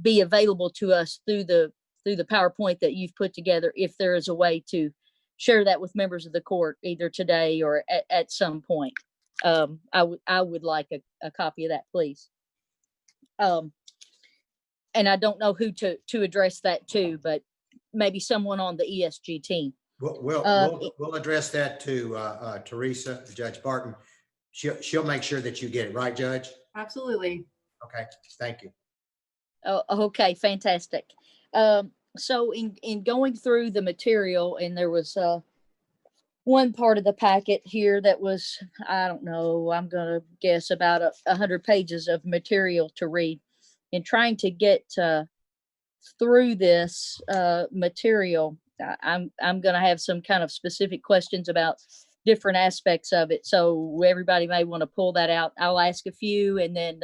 be available to us through the PowerPoint that you've put together, if there is a way to share that with members of the court either today or at some point. I would like a copy of that, please. And I don't know who to address that to, but maybe someone on the ESG team. We'll address that to Teresa, Judge Barton. She'll make sure that you get it, right, Judge? Absolutely. Okay, thank you. Oh, okay, fantastic. So in going through the material, and there was one part of the packet here that was, I don't know, I'm gonna guess about 100 pages of material to read, and trying to get through this material. I'm gonna have some kind of specific questions about different aspects of it, so everybody may want to pull that out. I'll ask a few, and then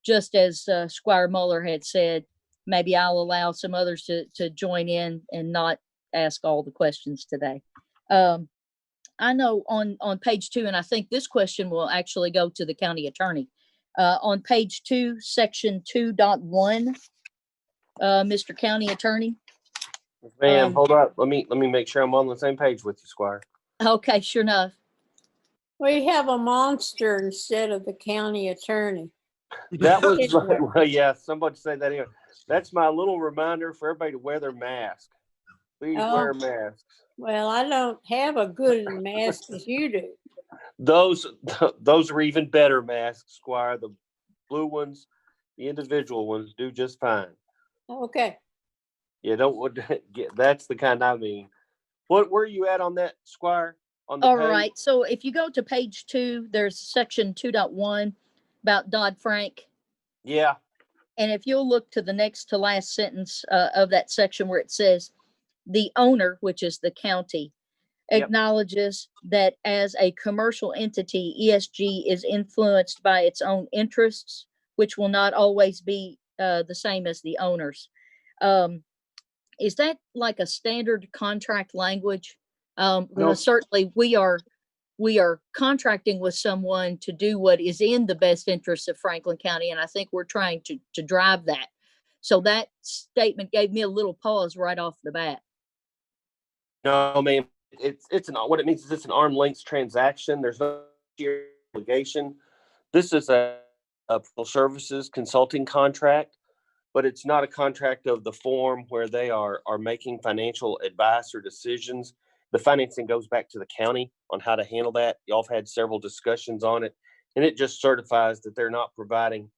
just as Squire Muller had said, maybe I'll allow some others to join in and not ask all the questions today. I know on page 2, and I think this question will actually go to the county attorney. On page 2, section 2.1, Mr. County Attorney. Ma'am, hold up. Let me make sure I'm on the same page with you, Squire. Okay, sure enough. We have a monster instead of the county attorney. That was, well, yeah, somebody said that here. That's my little reminder for everybody to wear their mask. Please wear masks. Well, I don't have a good mask as you do. Those are even better masks, Squire. The blue ones, the individual ones do just fine. Okay. Yeah, don't that's the kind I mean. Where are you at on that, Squire? On the All page? right. So if you go to page 2, there's section 2.1 about Dodd-Frank. Yeah. And if you'll look to the next to last sentence of that section where it says, the owner, which is the county, acknowledges that as a commercial entity, ESG is influenced by its own interests, which will not always be the same as the owners. Is that like a standard contract language? Because certainly we are contracting with someone to do what is in the best interest of Franklin County, and I think we're trying to drive that. So that statement gave me a little pause right off the bat. No, ma'am. It's what it means is it's an arm's length transaction. There's no obligation. This is a full services consulting contract, but it's not a contract of the form where they are making financial advice or decisions. The financing goes back to the county on how to handle that. Y'all have had several discussions on it, and it just certifies that they're not providing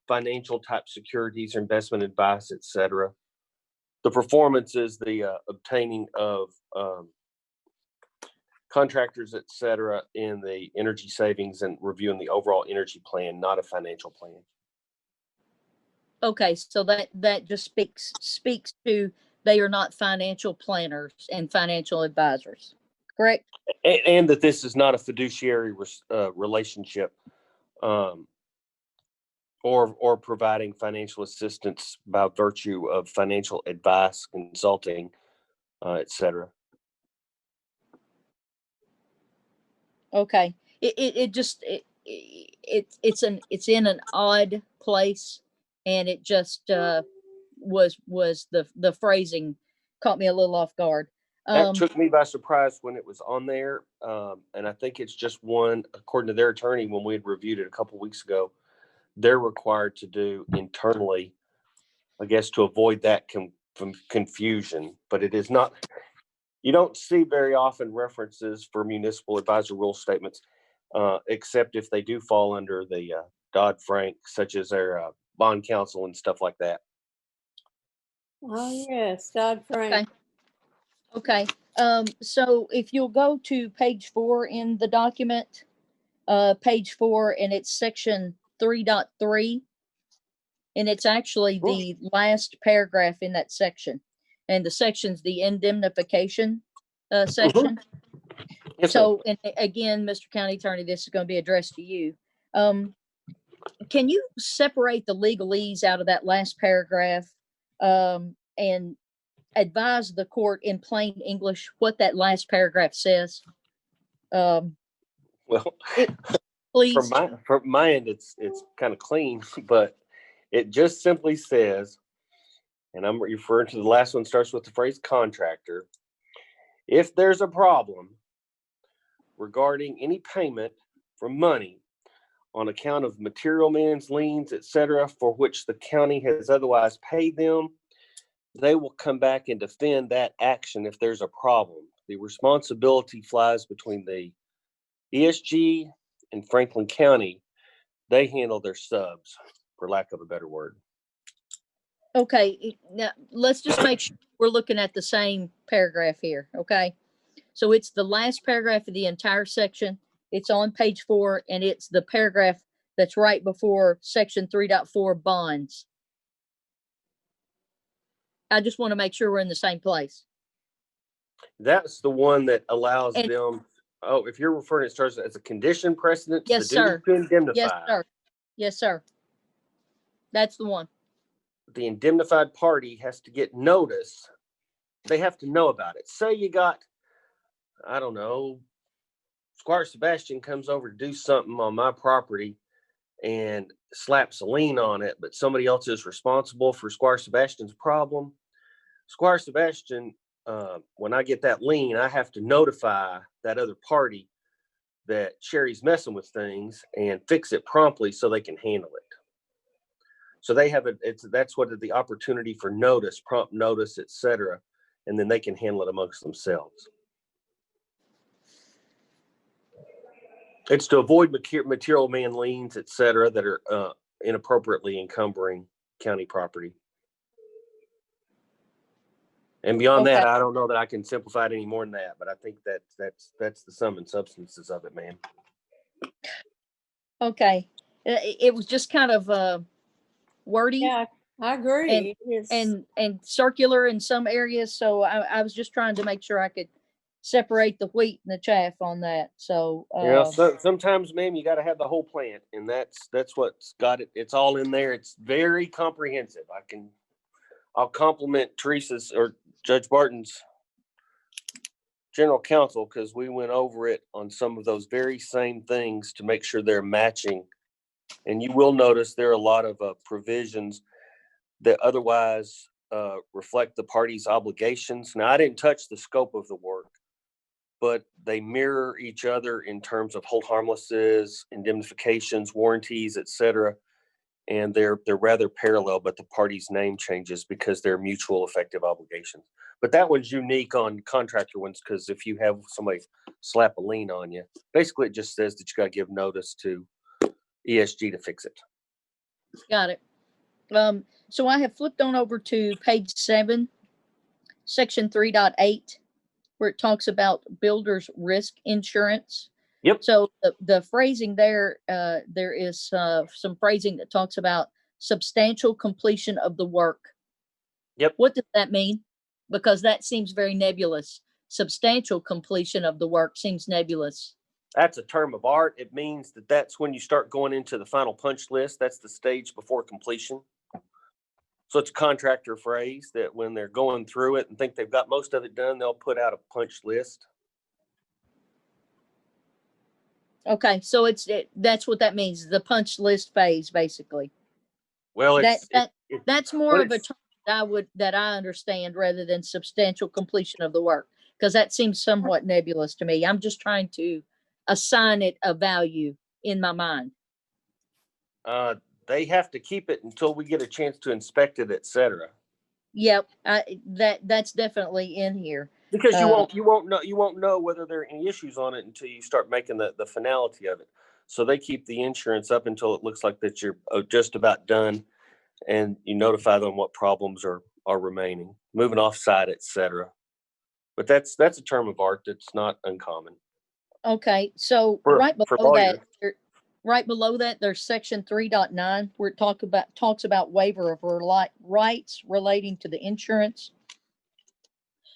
financial type securities or investment advice, et cetera. The performance is the obtaining of contractors, et cetera, in the energy savings and reviewing the overall energy plan, not a financial plan. Okay, so that just speaks to they are not financial planners and financial advisors, correct? And that this is not a fiduciary relationship, or providing financial assistance by virtue of financial advice, consulting, et cetera. Okay, it's in an odd place, and it just was the phrasing caught me a little off guard. That took me by surprise when it was on there, and I think it's just one, according to their attorney, when we had reviewed it a couple weeks ago, they're required to do internally, I guess, to avoid that confusion. But it is not. You don't see very often references for municipal advisor rule statements, except if they do fall under the Dodd-Frank, such as their bond counsel and stuff like that. Oh, yes, Dodd-Frank. Okay. So if you'll go to page 4 in the document, page 4, and it's section 3.3, and it's actually the last paragraph in that section, and the section's the indemnification section. Yes, So, and again, Mr. County Attorney, this is going to be addressed to you. Can you separate the legalese out of that last paragraph and advise the court in plain English what that last paragraph says? well, Please. From my end, it's kind of clean, but it just simply says, and I'm referring to the last one, starts with the phrase contractor. If there's a problem regarding any payment for money on account of material man's liens, et cetera, for which the county has otherwise paid them, they will come back and defend that action if there's a problem. The responsibility flies between the ESG and Franklin County. They handle their subs, for lack of a better word. Okay, now let's just make sure we're looking at the same paragraph here, okay? So it's the last paragraph of the entire section. It's on page 4, and it's the paragraph that's right before section 3.4 bonds. I just want to make sure we're in the same place. That's the one that allows them. Oh, if you're referring, it starts as a condition precedent to Yes, the duty sir. to indemnify. Yes, sir. Yes, sir. That's the one. The indemnified party has to get notice. They have to know about it. Say you got, I don't know, Squire Sebastian comes over to do something on my property and slaps a lien on it, but somebody else is responsible for Squire Sebastian's problem. Squire Sebastian, when I get that lien, I have to notify that other party that Sherry's messing with things and fix it promptly so they can handle it. So they have that's what the opportunity for notice, prompt notice, et cetera, and then they can handle it amongst themselves. It's to avoid material man liens, et cetera, that are inappropriately encumbering county property. And beyond that, I don't know that I can simplify it any more than that, but I think that's the sum and substances of it, man. Okay. It was just kind of wordy. Yeah, I agree. And circular in some areas. So I was just trying to make sure I could separate the wheat and the chaff on that. So sometimes, ma'am, you got to have the whole plant, and that's what's got it. It's all in there. It's very comprehensive. I'll compliment Teresa's or Judge Barton's general counsel, because we went over it on some of those very same things to make sure they're matching. And you will notice there are a lot of provisions that otherwise reflect the parties' obligations. Now, I didn't touch the scope of the work, but they mirror each other in terms of hold harmlesses, indemnifications, warranties, et cetera. And they're rather parallel, but the party's name changes because they're mutual effective obligations. But that one's unique on contractor ones, because if you have somebody slap a lien on you, basically it just says that you got to give notice to ESG to fix it. Got it. So I have flipped on over to page 7, section 3.8, where it talks about builder's risk insurance. Yep. So the phrasing there, there is some phrasing that talks about substantial completion of the work. Yep. What does that mean? Because that seems very nebulous. Substantial completion of the work seems nebulous. That's a term of art. It means that's when you start going into the final punch list. That's the stage before completion. So it's a contractor phrase that when they're going through it and think they've got most of it done, they'll put out a punch list. Okay, so that's what that means, the punch list phase, basically. Well, that's more of a term that I understand rather than substantial completion of the work, because that seems somewhat nebulous to me. I'm just trying to assign it a value in my mind. They have to keep it until we get a chance to inspect it, et cetera. Yep, that's definitely in here. Because you won't know whether there are any issues on it until you start making the finality of it. So they keep the insurance up until it looks like that you're just about done, and you notify them what problems are remaining, moving off site, et cetera. But that's a term of art that's not uncommon. Okay, so right below that, there's section 3.9 where it talks about waiver of rights relating to the insurance.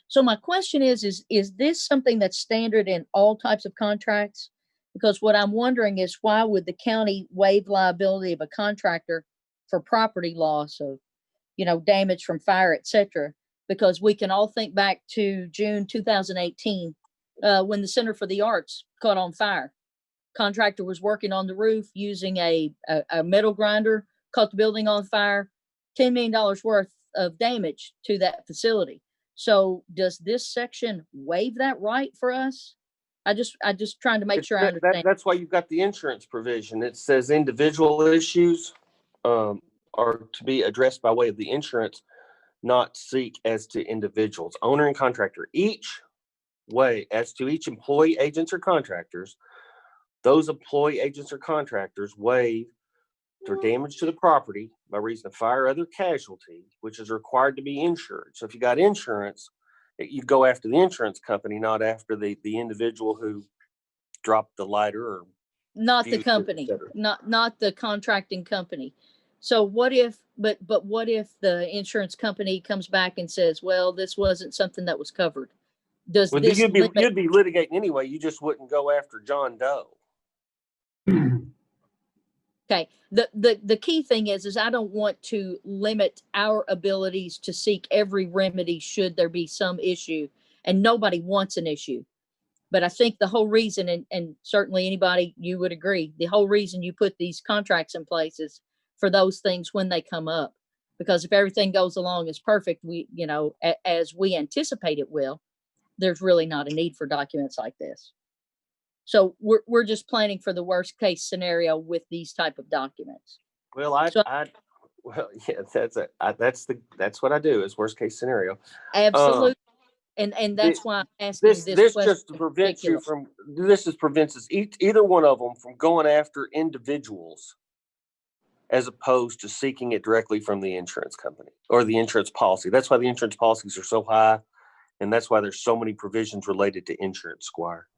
So my question is this something that's standard in all types of contracts? Because what I'm wondering is, why would the county waive liability of a contractor for property loss of, damage from fire, et cetera? Because we can all think back to June 2018, when the Center for the Arts caught on fire. Contractor was working on the roof using a metal grinder, caught the building on fire, $10 million worth of damage to that facility. So does this section waive that right for us? I just trying to make sure I understand. That's why you've got the insurance provision. It says individual issues are to be addressed by way of the insurance, not seek as to individuals. Owner and contractor, each way as to each employee, agents, or contractors, those employee, agents, or contractors waive for damage to the property by reason of fire or other casualty, which is required to be insured. So if you got insurance, you go after the insurance company, not after the individual who dropped the lighter or not the company, not the contracting company. So what if the insurance company comes back and says, well, this wasn't something that was covered? You'd be litigating anyway. You just wouldn't go after John Doe. Okay. The key thing is I don't want to limit our abilities to seek every remedy should there be some issue, and nobody wants an issue. But I think the whole reason, and certainly anybody, you would agree, the whole reason you put these contracts in place is for those things when they come up. Because if everything goes along as perfect, as we anticipate it will, there's really not a need for documents like this. So we're just planning for the worst case scenario with these type of documents. Well, Well, yeah, that's what I do is worst case scenario. Absolutely. And that's why I'm asking this This question just in prevents you particular. this just prevents us either one of them from going after individuals as opposed to seeking it directly from the insurance company or the insurance policy. That's why the insurance policies are so high, and that's why there's so many provisions related to insurance, Squire.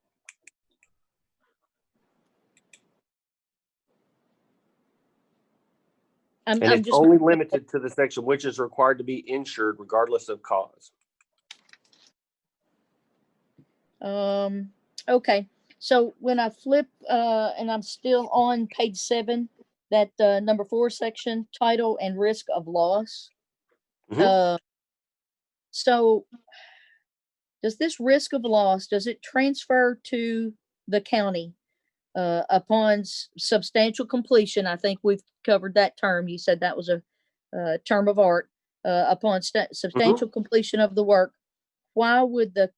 And I'm it's just only limited to the section which is required to be insured regardless of cause. Okay. So when I flip, and I'm still on page 7, that number 4 section, title and risk of loss. Mhm. So does this risk of loss, does it transfer to the county upon substantial completion? I think we've covered that term. You said that was a term of art. Upon substantial completion of the work, why would the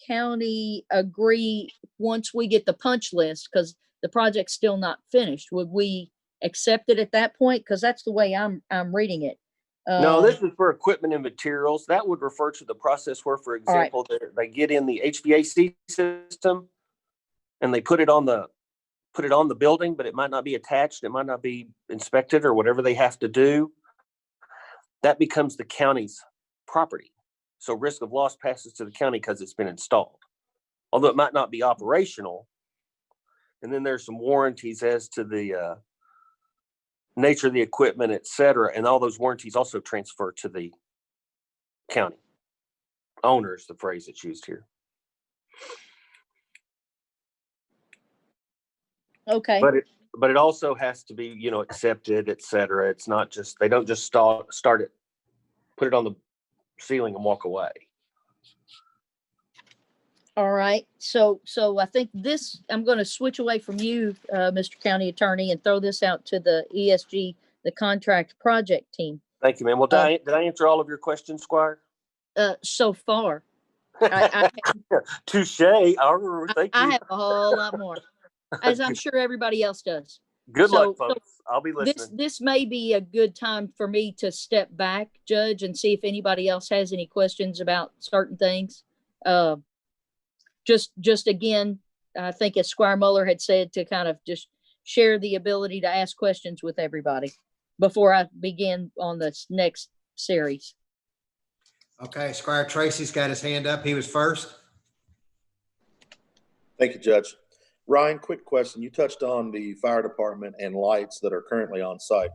county agree once we get the punch list? Because the project's still not finished. Would we accept it at that point? Because that's the way I'm reading it. No, this is for equipment and materials. That would refer to the process where, for All right. example, they get in the HVAC system and they put it on the building, but it might not be attached. It might not be inspected or whatever they have to do. That becomes the county's property. So risk of loss passes to the county because it's been installed. Although it might not be operational. And then there's some warranties as to the nature of the equipment, et cetera. And all those warranties also transfer to the county. Owner is the phrase that's used here. Okay. But it also has to be, accepted, et cetera. It's not just, they don't just start it, put it on the ceiling and walk away. All right. So I think I'm going to switch away from you, Mr. County Attorney, and throw this out to the ESG, the contract project team. Thank you, man. Well, did I answer all of your questions, Squire? So far, I Touche. Thank you. I have a whole lot more, as I'm sure everybody else does. Good luck, folks. I'll be listening. This may be a good time for me to step back, Judge, and see if anybody else has any questions about certain things. Just again, I think as Squire Muller had said, to kind of just share the ability to ask questions with everybody before I begin on this next series. Okay, Squire Tracy's got his hand up. He was first. Thank you, Judge. Ryan, quick question. You touched on the fire department and lights that are currently on site.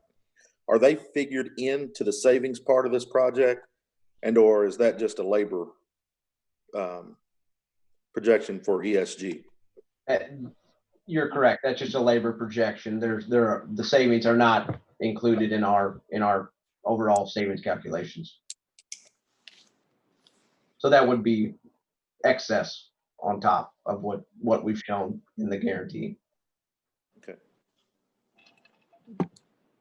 Are they figured into the savings part of this project? Or is that just a labor projection for ESG? You're correct. That's just a labor projection. The savings are not included in our overall savings calculations. So that would be excess on top of what we've shown in the guarantee. Okay.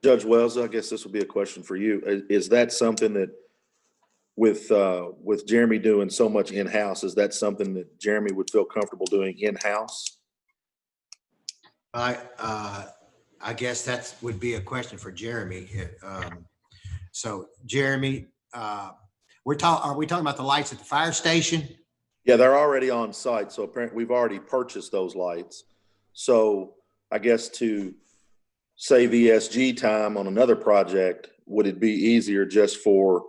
Judge Wells, I guess this will be a question for you. Is that something that with Jeremy doing so much in-house, is that something that Jeremy would feel comfortable doing in-house? I guess that would be a question for Jeremy. So Jeremy, are we talking about the lights at the fire station? Yeah, they're already on site. So apparently we've already purchased those lights. So I guess to save ESG time on another project, would it be easier just for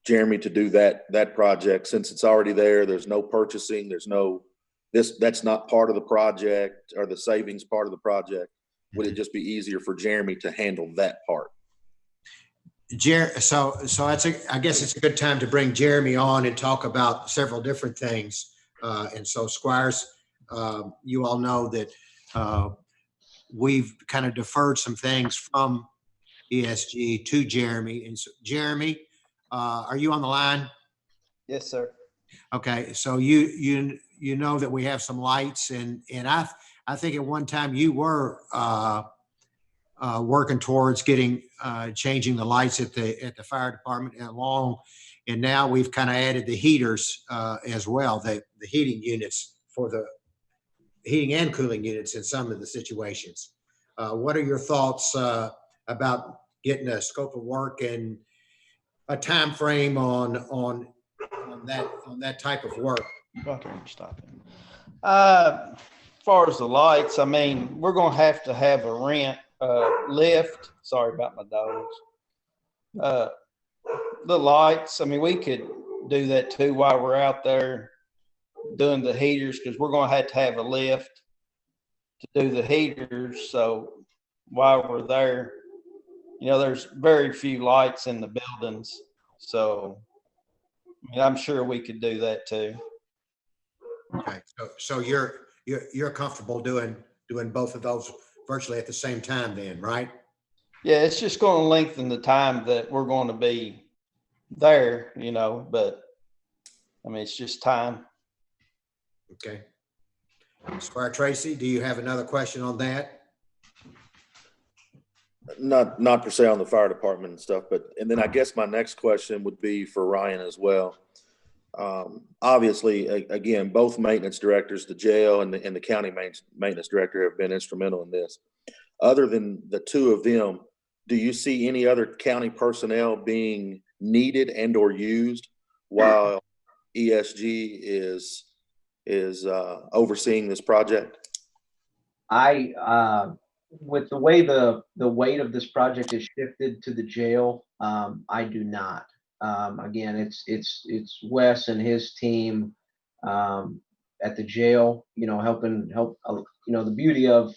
Jeremy to do that project since it's already there? There's no purchasing. There's no, that's not part of the project or the savings part of the project. Would it just be easier for Jeremy to handle that part? So I guess it's a good time to bring Jeremy on and talk about several different things. And so Squires, you all know that we've kind of deferred some things from ESG to Jeremy. And so Jeremy, are you on the line? Yes, sir. Okay, so you know that we have some lights, and I think at one time you were working towards getting changing the lights at the fire department and now we've kind of added the heaters as well, the heating units for the heating and cooling units in some of the situations. What are your thoughts about getting a scope of work and a time frame on that type of work? As far as the lights, I mean, we're gonna have to have a rent lift. Sorry about my dogs. The lights, I mean, we could do that too while we're out there doing the heaters, because we're gonna have to have a lift to do the heaters. So while we're there, you know, there's very few lights in the buildings. So I mean, I'm sure we could do that too. Okay, so you're comfortable doing both of those virtually at the same time then, right? Yeah, it's just going to lengthen the time that we're going to be there, you know, but I mean, it's just time. Okay. Squire Tracy, do you have another question on that? Not per se on the fire department and stuff, but, and then I guess my next question would be for Ryan as well. Obviously, again, both maintenance directors, the jail and the county maintenance director, have been instrumental in this. Other than the two of them, do you see any other county personnel being needed and or used while ESG is overseeing this project? With the way the weight of this project is shifted to the jail, I do not. Again, it's Wes and his team at the jail, you know, help, you know, the beauty of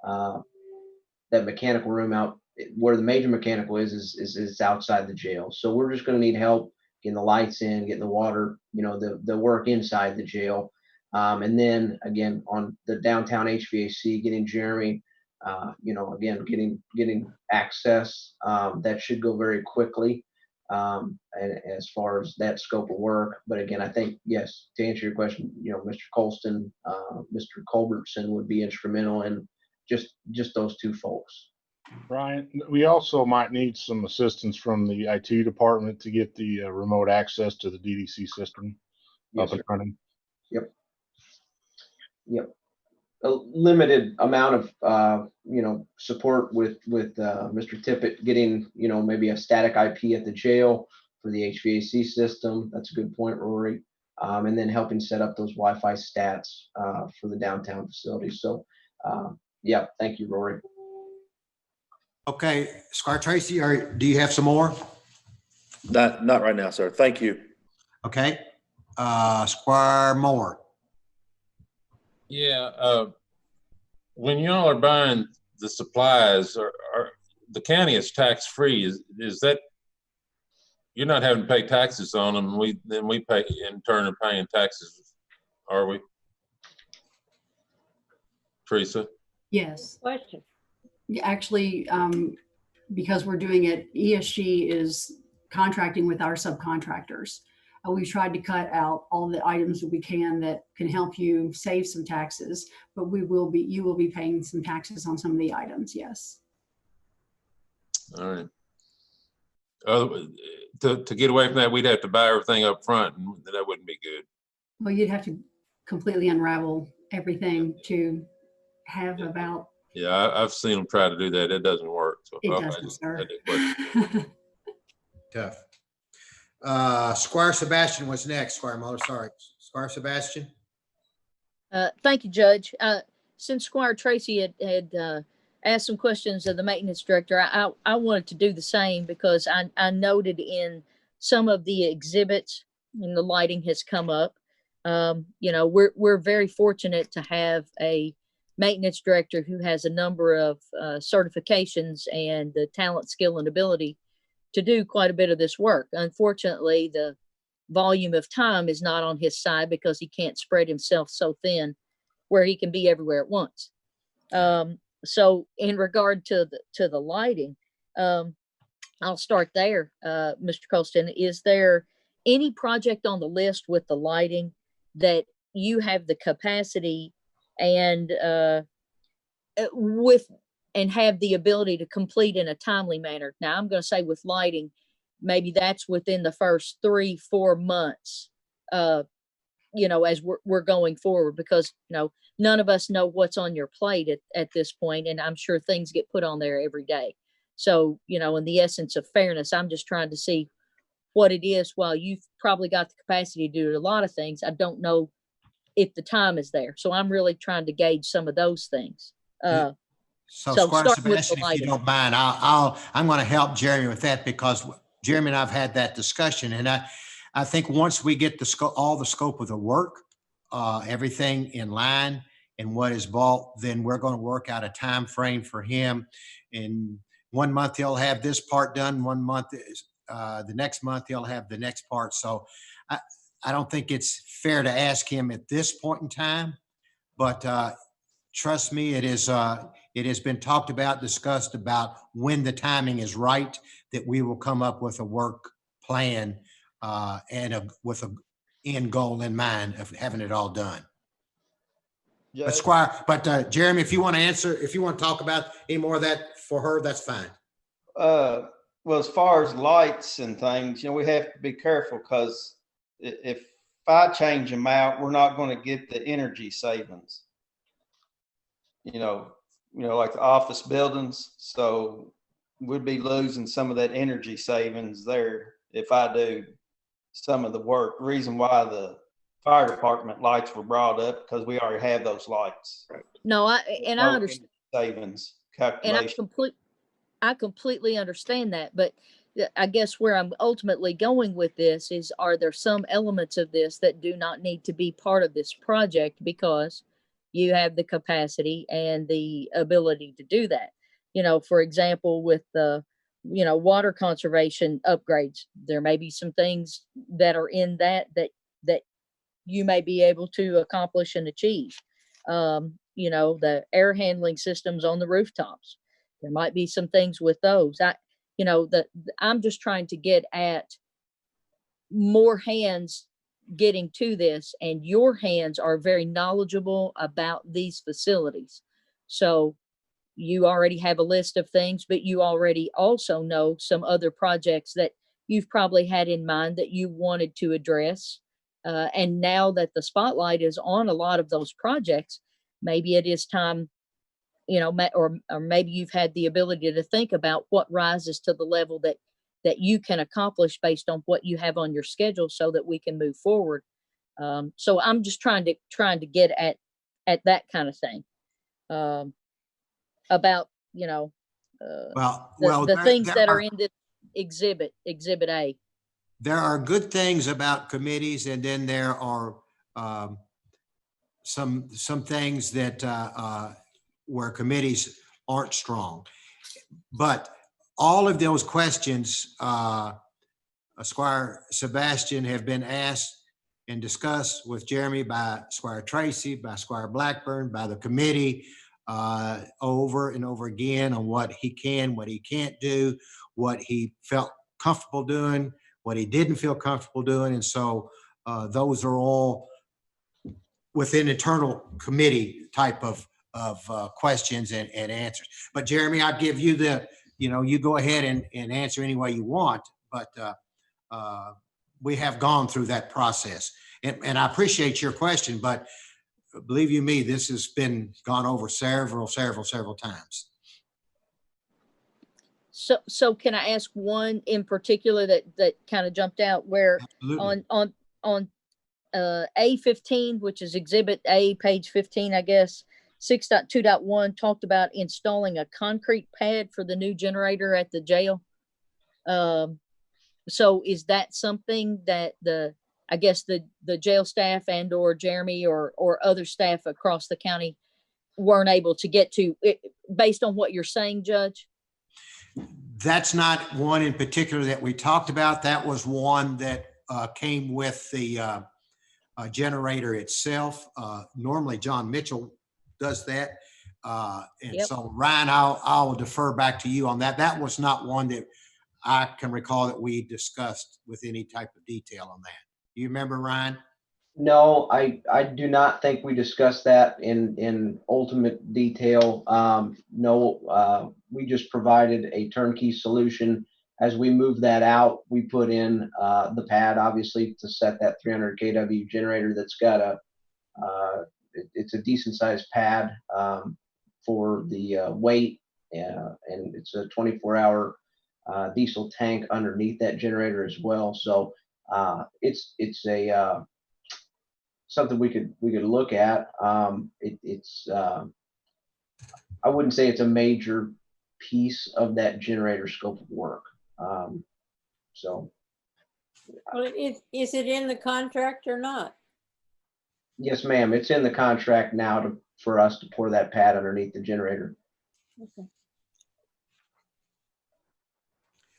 that mechanical room out where the major mechanical is outside the jail. So we're just going to need help getting the lights in, getting the water, you know, the work inside the jail. And then again, on the downtown HVAC, getting Jeremy, you know, again, getting access, that should go very quickly. And as far as that scope of work, but again, I think, yes, to answer your question, you know, Mr. Colston, Mr. Culbertson would be instrumental in just those two folks. Brian, we also might need some assistance from the IT department to get the remote access to the DDC system up and running. Yep. A limited amount of you know, support with Mr. Tippett getting, you know, maybe a static IP at the jail for the HVAC system. That's a good point, Rory. And then helping set up those Wi-Fi stats for the downtown facilities. So yeah, thank you, Rory. Okay, Squire Tracy, do you have some more? Not right now, sir. Thank you. Okay, Squire Moore. Yeah, when y'all are buying the supplies, are the county is tax free? Is that you're not having to pay taxes on them? Then we pay in turn of paying taxes, are we, Teresa? Yes. Question. Actually, because we're doing it, ESG is contracting with our subcontractors. We've tried to cut out all the items that we can help you save some taxes, but you will be paying some taxes on some of the items. Yes. All right. To get away from that, we'd have to buy everything up front, and that wouldn't be good. Well, you'd have to completely unravel everything to have about. Yeah, I've seen them try to do that. It doesn't work. So it doesn't, sir. Tough. Squire Sebastian was next. Squire Muller, sorry. Squire Sebastian. Thank you, Judge. Since Squire Tracy had asked some questions of the maintenance director, I wanted to do the same because I noted in some of the exhibits and the lighting has come up. You know, we're very fortunate to have a maintenance director who has a number of certifications and the talent, skill, and ability to do quite a bit of this work. Unfortunately, the volume of time is not on his side because he can't spread himself so thin where he can be everywhere at once. So in regard to the lighting, I'll start there. Mr. Colston, is there any project on the list with the lighting that you have the capacity and have the ability to complete in a timely manner? Now, I'm going to say with lighting, maybe that's within the first 3-4 months, you know, as we're going forward, because, you know, none of us know what's on your plate at this point, and I'm sure things get put on there every day. So, in the essence of fairness, I'm just trying to see what it is. While you've probably got the capacity to do a lot of things, I don't know if the time is there. So I'm really trying to gauge some of those things. So So Squire starting with the Sebastian, if you lighting. don't mind, I'm going to help Jeremy with that, because Jeremy and I've had that discussion, and I think once we get all the scope of the work, everything in line and what is bought, then we're going to work out a time frame for him. In 1 month he'll have this part done. 1 month the next month he'll have the next part. So I don't think it's fair to ask him at this point in time, but trust me, it has been talked about, discussed about when the timing is right, that we will come up with a work plan and with a end goal in mind of having it all done. Judge? But Jeremy, if you want to talk about any more of that for her, that's fine. Well, as far as lights and things, we have to be careful, because if I change them out, we're not going to get the energy savings. Like the office buildings. So we'd be losing some of that energy savings there if I do some of the work. The reason why the fire department lights were brought up, because we already have those lights. No, I understand. Savings And calculation. I completely understand that, but I guess where I'm ultimately going with this is, are there some elements of this that do not need to be part of this project because you have the capacity and the ability to do that? For example, with the, water conservation upgrades, there may be some things that are in that you may be able to accomplish and achieve. The air handling systems on the rooftops. There might be some things with those. I'm just trying to get at more hands getting to this, and your hands are very knowledgeable about these facilities. So you already have a list of things, but you already also know some other projects that you've probably had in mind that you wanted to address. And now that the spotlight is on a lot of those projects, maybe it is time, or maybe you've had the ability to think about what rises to the level that you can accomplish based on what you have on your schedule, so that we can move forward. So I'm just trying to get at that kind of thing, about the things that are in this exhibit A. There are good things about committees, and then there are some things that where committees aren't strong. But all of those questions, Squire Sebastian, have been asked and discussed with Jeremy by Squire Tracy, by Squire Blackburn, by the committee over and over again, on what he can, what he can't do, what he felt comfortable doing, what he didn't feel comfortable doing. And so those are all within internal committee type of questions and answers. But Jeremy, I'll give you you go ahead and answer any way you want, but we have gone through that process. And I appreciate your question, but believe you me, this has been gone over several times. So can I ask one in particular that kind of jumped out, where Absolutely. on A15, which is Exhibit A, page 15, I guess, 6.2.1 talked about installing a concrete pad for the new generator at the jail. So is that something that I guess the jail staff and or Jeremy or other staff across the county weren't able to get to, based on what you're saying, Judge? That's not one in particular that we talked about. That was one that came with the generator itself. Normally John Mitchell does that. And Yep. so Ryan, I'll defer back to you on that. That was not one that I can recall that we discussed with any type of detail on that. You remember, Ryan? No, I do not think we discussed that in ultimate detail. No, we just provided a turnkey solution. As we move that out, we put in the pad, obviously, to set that 300 kW generator that's got it's a decent sized pad for the weight and it's a 24-hour diesel tank underneath that generator as well. So it's a something we could look at. It's I wouldn't say it's a major piece of that generator scope of work. So Well, is it in the contract or not? yes, ma'am, it's in the contract now for us to pour that pad underneath the generator. Okay.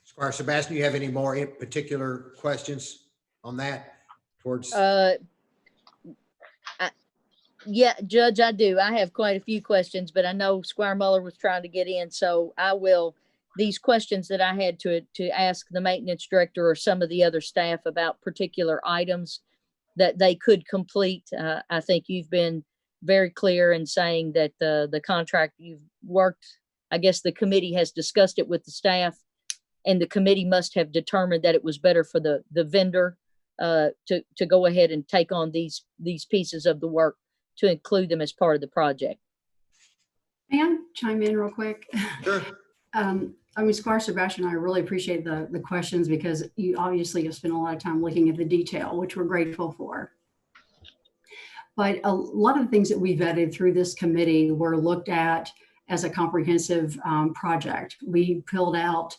Squire Sebastian, you have any more in particular questions on that towards? Yeah, Judge, I do. I have quite a few questions, but I know Squire Muller was trying to get in, so I will. These questions that I had to ask the maintenance director or some of the other staff about particular items that they could complete. I think you've been very clear in saying that the contract you've worked, I guess the committee has discussed it with the staff, and the committee must have determined that it was better for the vendor to go ahead and take on these pieces of the work to include them as part of the project. May I chime in real quick? Sure. I mean, Squire Sebastian, I really appreciate the questions because you obviously have spent a lot of time looking at the detail, which we're grateful for. But a lot of the things that we vetted through this committee were looked at as a comprehensive project. We pulled out,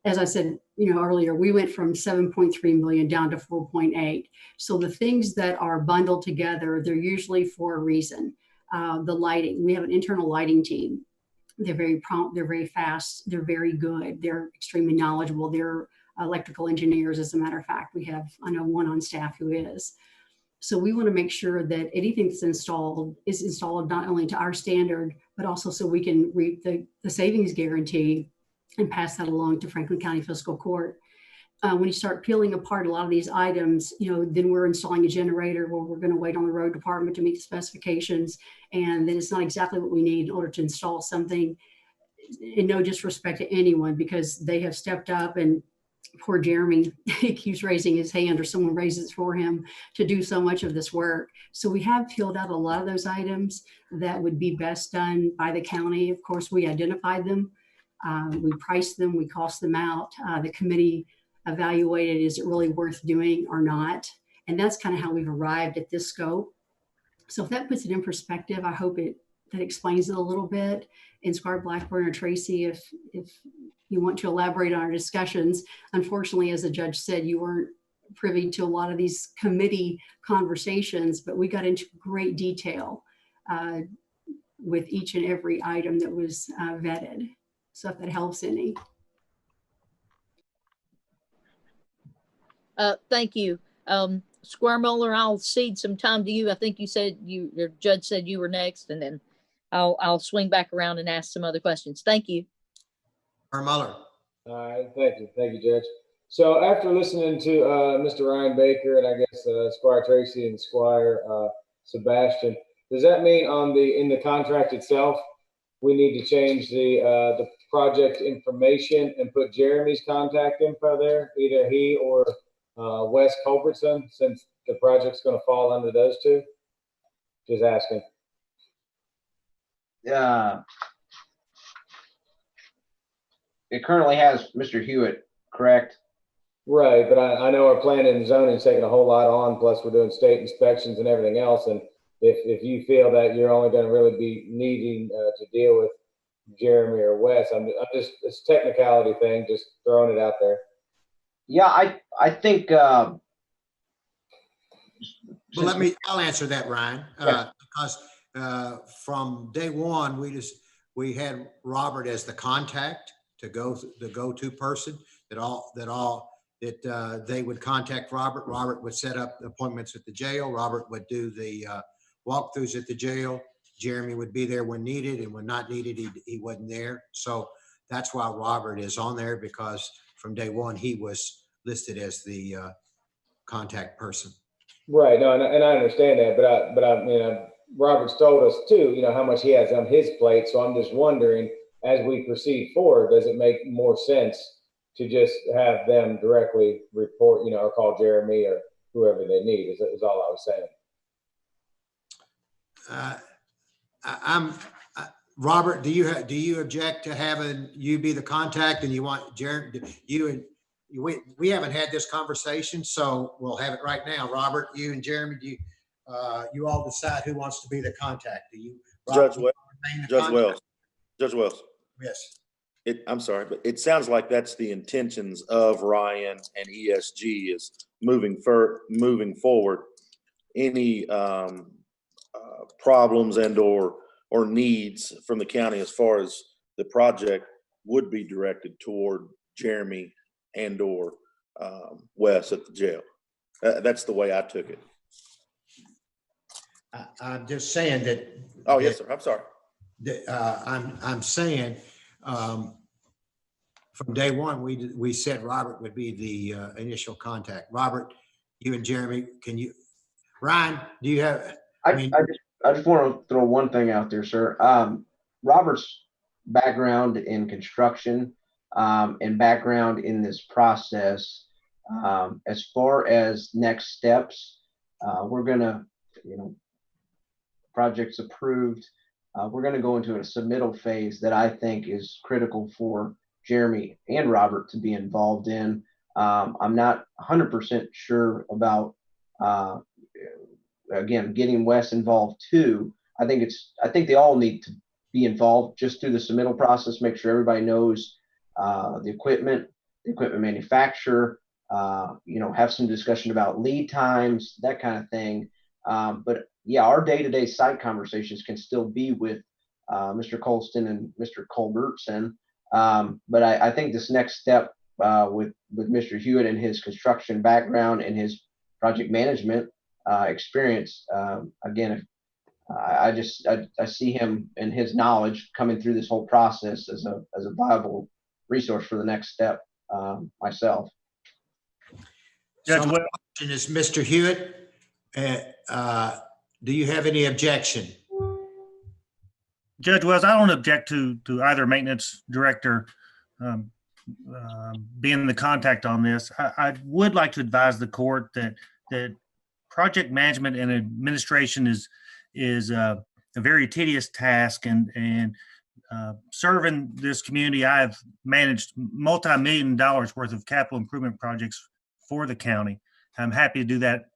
as I said, earlier, we went from 7.3 million down to 4.8. So the things that are bundled together, they're usually for a reason. The lighting, we have an internal lighting team. They're very prompt, they're very fast, they're very good, they're extremely knowledgeable. They're electrical engineers, as a matter of fact. I know one on staff who is. So we want to make sure that anything that's installed is installed not only to our standard, but also so we can reap the savings guarantee and pass that along to Franklin County Fiscal Court. When you start peeling apart a lot of these items, then we're installing a generator where we're going to wait on the road department to meet the specifications. And then it's not exactly what we need in order to install something. In no disrespect to anyone, because they have stepped up, and poor Jeremy, he keeps raising his hand or someone raises it for him to do so much of this work. So we have peeled out a lot of those items that would be best done by the county. Of course, we identified them. We priced them, we cost them out. The committee evaluated, is it really worth doing or not? And that's kind of how we've arrived at this scope. So if that puts it in perspective, I hope that explains it a little bit. And Squire Blackburn or Tracy, if you want to elaborate on our discussions, unfortunately, as the judge said, you weren't privy to a lot of these committee conversations, but we got into great detail with each and every item that was vetted. So if that helps any. Thank you. Squire Muller, I'll cede some time to you. I think you said your judge said you were next, and then I'll swing back around and ask some other questions. Thank you. Squire Muller. All right, thank you, Judge. So after listening to Mr. Ryan Baker and I guess Squire Tracy and Squire Sebastian, does that mean in the contract itself we need to change the project information and put Jeremy's contact info there, either he or Wes Culbertson, since the project's going to fall under those two? Just asking. It currently has Mr. Hewitt, correct? Right, but I know our planning and zoning is taking a whole lot on, plus we're doing state inspections and everything else. And if you feel that you're only going to really be needing to deal with Jeremy or Wes, I'm just, it's a technicality thing, just throwing it out there. Yeah, I think. Well, I'll answer that, Ryan, because from day one, we had Robert as the contact the go-to person that they would contact Robert. Robert would set up appointments at the jail. Robert would do the walkthroughs at the jail. Jeremy would be there when needed, and when not needed, he wasn't there. So that's why Robert is on there, because from day one, he was listed as the contact person. Right. No, and I understand that, but I Robert's told us too, how much he has on his plate. So I'm just wondering, as we proceed forward, does it make more sense to just have them directly report, or call Jeremy or whoever they need? Is all I was saying. Robert, do you object to having you be the contact, and you want Jeremy, we haven't had this conversation, so we'll have it right now. Robert, you and Jeremy, you all decide who wants to be the contact. Do you? Robert, Judge Wells, Judge Wells. Yes. I'm sorry, but it sounds like that's the intentions of Ryan and ESG is moving forward. Any problems and or needs from the county as far as the project would be directed toward Jeremy and or Wes at the jail. That's the way I took it. I'm just saying that. Oh, yes, sir. I'm sorry. I'm saying from day one, we said Robert would be the initial contact. Robert, you and Jeremy, Ryan, do you have? I just want to throw one thing out there, sir. Robert's background in construction and background in this process, as far as next steps, we're gonna, projects approved. We're going to go into a submittal phase that I think is critical for Jeremy and Robert to be involved in. I'm not 100% sure about, again, getting Wes involved too. I think they all need to be involved just through the submittal process, make sure everybody knows the equipment manufacturer, have some discussion about lead times, that kind of thing. But yeah, our day-to-day site conversations can still be with Mr. Colston and Mr. Culbertson. But I think this next step with Mr. Hewitt and his construction background and his project management experience, again, I see him and his knowledge coming through this whole process as a viable resource for the next step myself. Judge, so my question is, Mr. Hewitt, do you have any objection? Judge Wells, I don't object to either maintenance director being the contact on this. I would like to advise the court that project management and administration is a very tedious task, and serving this community, I've managed multi-million dollars worth of capital improvement projects for the county. I'm happy to do that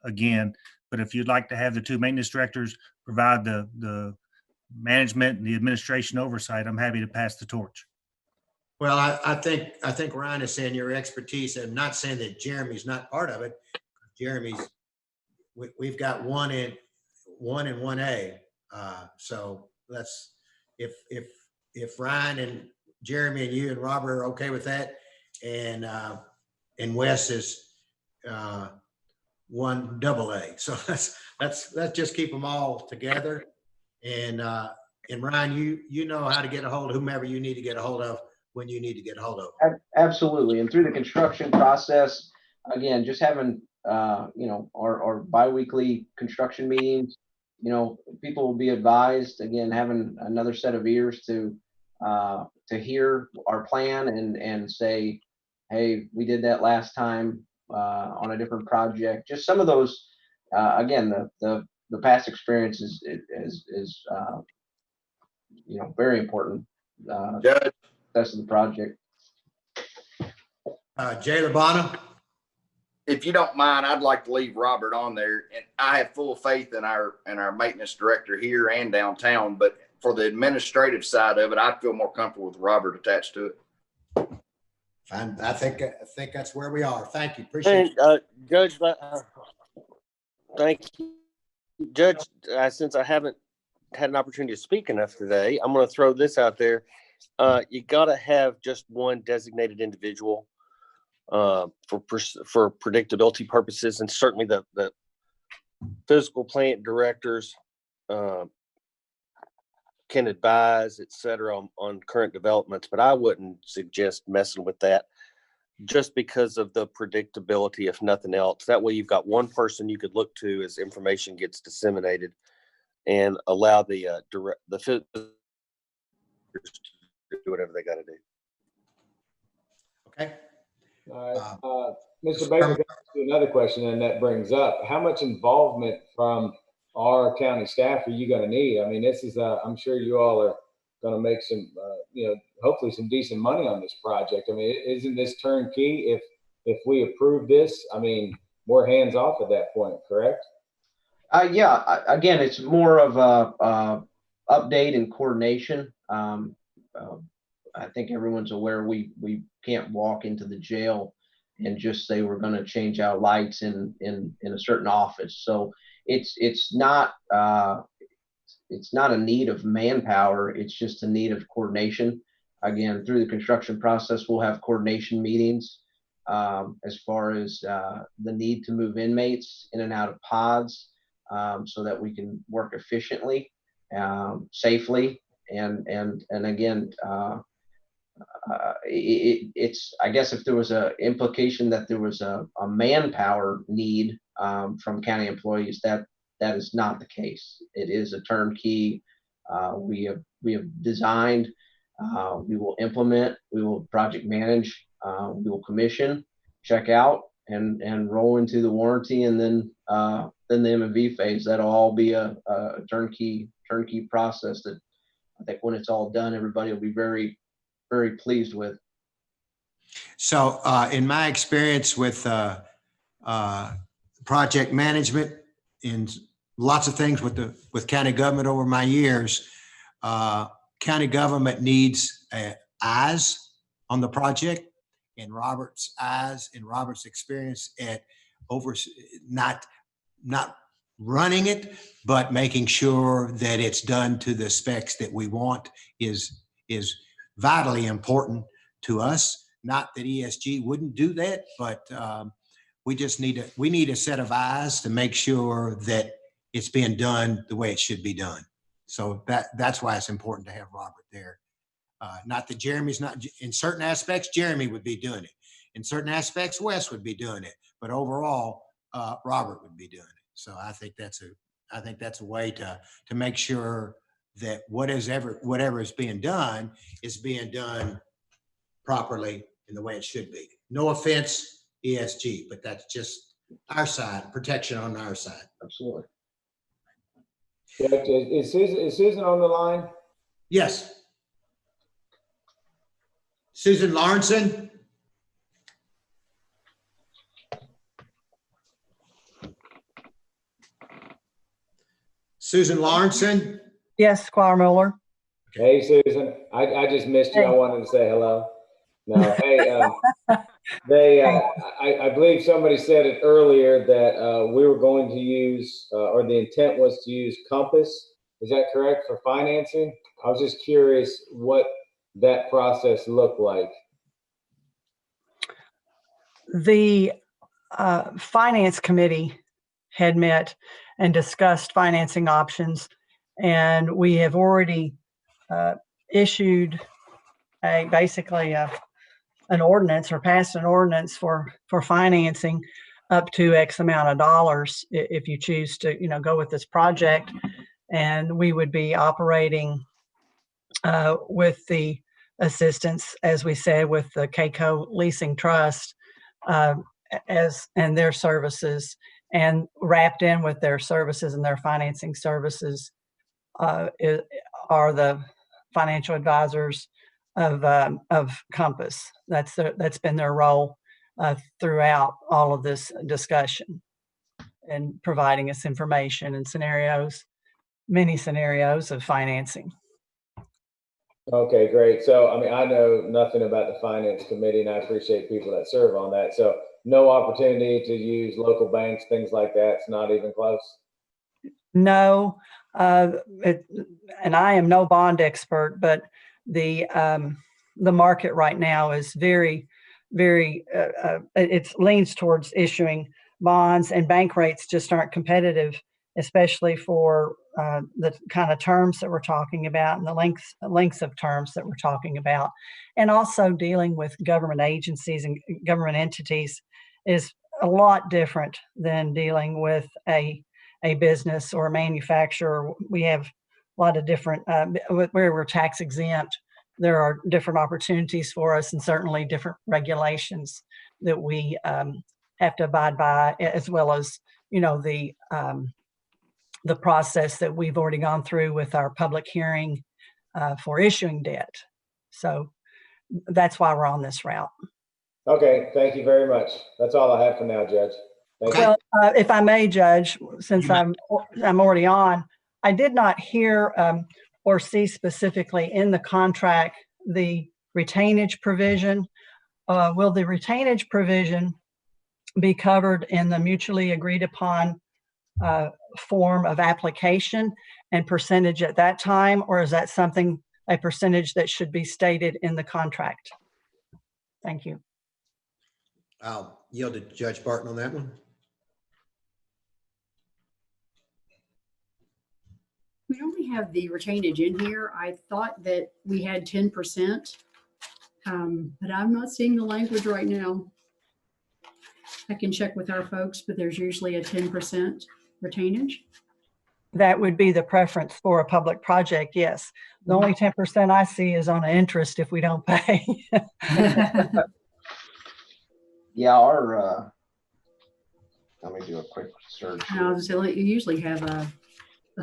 again. But if you'd like to have the two maintenance directors provide the management and the administration oversight, I'm happy to pass the torch. Well, I think Ryan is saying your expertise. I'm not saying that Jeremy's not part of it. We've got one and 1A. So let's, if Ryan and Jeremy and you and Robert are okay with that, and Wes is 1AA. So let's just keep them all together. And Ryan, you know how to get a hold of whomever you need to get a hold of when you need to get a hold of. Absolutely. And through the construction process, again, just having our biweekly construction meetings, people will be advised, again, having another set of ears to hear our plan and say, hey, we did that last time on a different project. Just some of those, again, the past experience is very important. That's the project. Jay Labana. If you don't mind, I'd like to leave Robert on there, and I have full faith in our maintenance director here and downtown. But for the administrative side of it, I feel more comfortable with Robert attached to it. Fine. I think that's where we are. Thank you. Appreciate it. Judge, thank you. Judge, since I haven't had an opportunity to speak enough today, I'm going to throw this out there. You got to have just one designated individual for predictability purposes, and certainly the physical plant directors can advise, et cetera, on current developments. But I wouldn't suggest messing with that just because of the predictability, if nothing else. That way you've got one person you could look to as information gets disseminated, and allow the to do whatever they got to do. Okay. All right. Mr. Baker, another question, and that brings up, how much involvement from our county staff are you going to need? I mean, this is, I'm sure you all are going to make some, hopefully some decent money on this project. I mean, isn't this turnkey? If we approve this, I mean, we're hands off at that point, correct? Again, it's more of a update and coordination. I think everyone's aware we can't walk into the jail and just say we're going to change out lights in a certain office. So it's not a need of manpower. It's just a need of coordination. Again, through the construction process, we'll have coordination meetings as far as the need to move inmates in and out of pods so that we can work efficiently, safely, and again, it's, I guess, if there was a implication that there was a manpower need from county employees, that is not the case. It is a turnkey. We have designed, we will implement, we will project manage, we will commission, check out, and roll into the warranty, and then the M&V phase. That'll all be a turnkey process that I think when it's all done, everybody will be very, very pleased with. So in my experience with project management and lots of things with county government over my years, county government needs eyes on the project, and Robert's eyes and Robert's experience at not running it, but making sure that it's done to the specs that we want is vitally important to us. Not that ESG wouldn't do that, but we just need a set of eyes to make sure that it's being done the way it should be done. So that's why it's important to have Robert there. Not that Jeremy's not, in certain aspects, Jeremy would be doing it. In certain aspects, Wes would be doing it. But overall, Robert would be doing it. So I think that's a way to make sure that whatever is being done properly in the way it should be. No offense, ESG, but that's just our side, protection on our side. Absolutely. Is Susan on the line? Yes. Susan Lawrenson. Susan Lawrenson. Yes, Squire Miller. Hey, Susan. I just missed you. I wanted to say hello. No, hey, I believe somebody said it earlier that we were going to use, or the intent was to use Compass. Is that correct for financing? I was just curious what that process looked like. The finance committee had met and discussed financing options, and we have already issued basically an ordinance, or passed an ordinance for financing up to X amount of dollars if you choose to go with this project. And we would be operating with the assistance, as we said, with the KCO Leasing Trust and their services, and wrapped in with their services and their financing services are the financial advisors of Compass. That's been their role throughout all of this discussion, and providing us information and many scenarios of financing. Okay, great. So, I mean, I know nothing about the finance committee, and I appreciate people that serve on that. So no opportunity to use local banks, things like that. It's not even close. No, and I am no bond expert, but the market right now is very, very, it leans towards issuing bonds, and bank rates just aren't competitive, especially for the kind of terms that we're talking about, and the lengths of terms that we're talking about. And also dealing with government agencies and government entities is a lot different than dealing with a business or a manufacturer. We have a lot of different, where we're tax exempt, there are different opportunities for us, and certainly different regulations that we have to abide by, as well as, the process that we've already gone through with our public hearing for issuing debt. So that's why we're on this route. Okay, thank you very much. That's all I have for now, Judge. Thank you. Well, if I may, Judge, since I'm already on, I did not hear or see specifically in the contract the retainage provision. Will the retainage provision be covered in the mutually agreed upon form of application and percentage at that time, or is that something, a percentage that should be stated in the contract? Thank you. I'll yield to Judge Barton on that one. We only have the retainage in here. I thought that we had 10%, but I'm not seeing the language right now. I can check with our folks, but there's usually a 10% retainage. That would be the preference for a public project, yes. The only 10% I see is on interest if we don't pay. Yeah, our, let me do a quick search. I was gonna say, you usually have a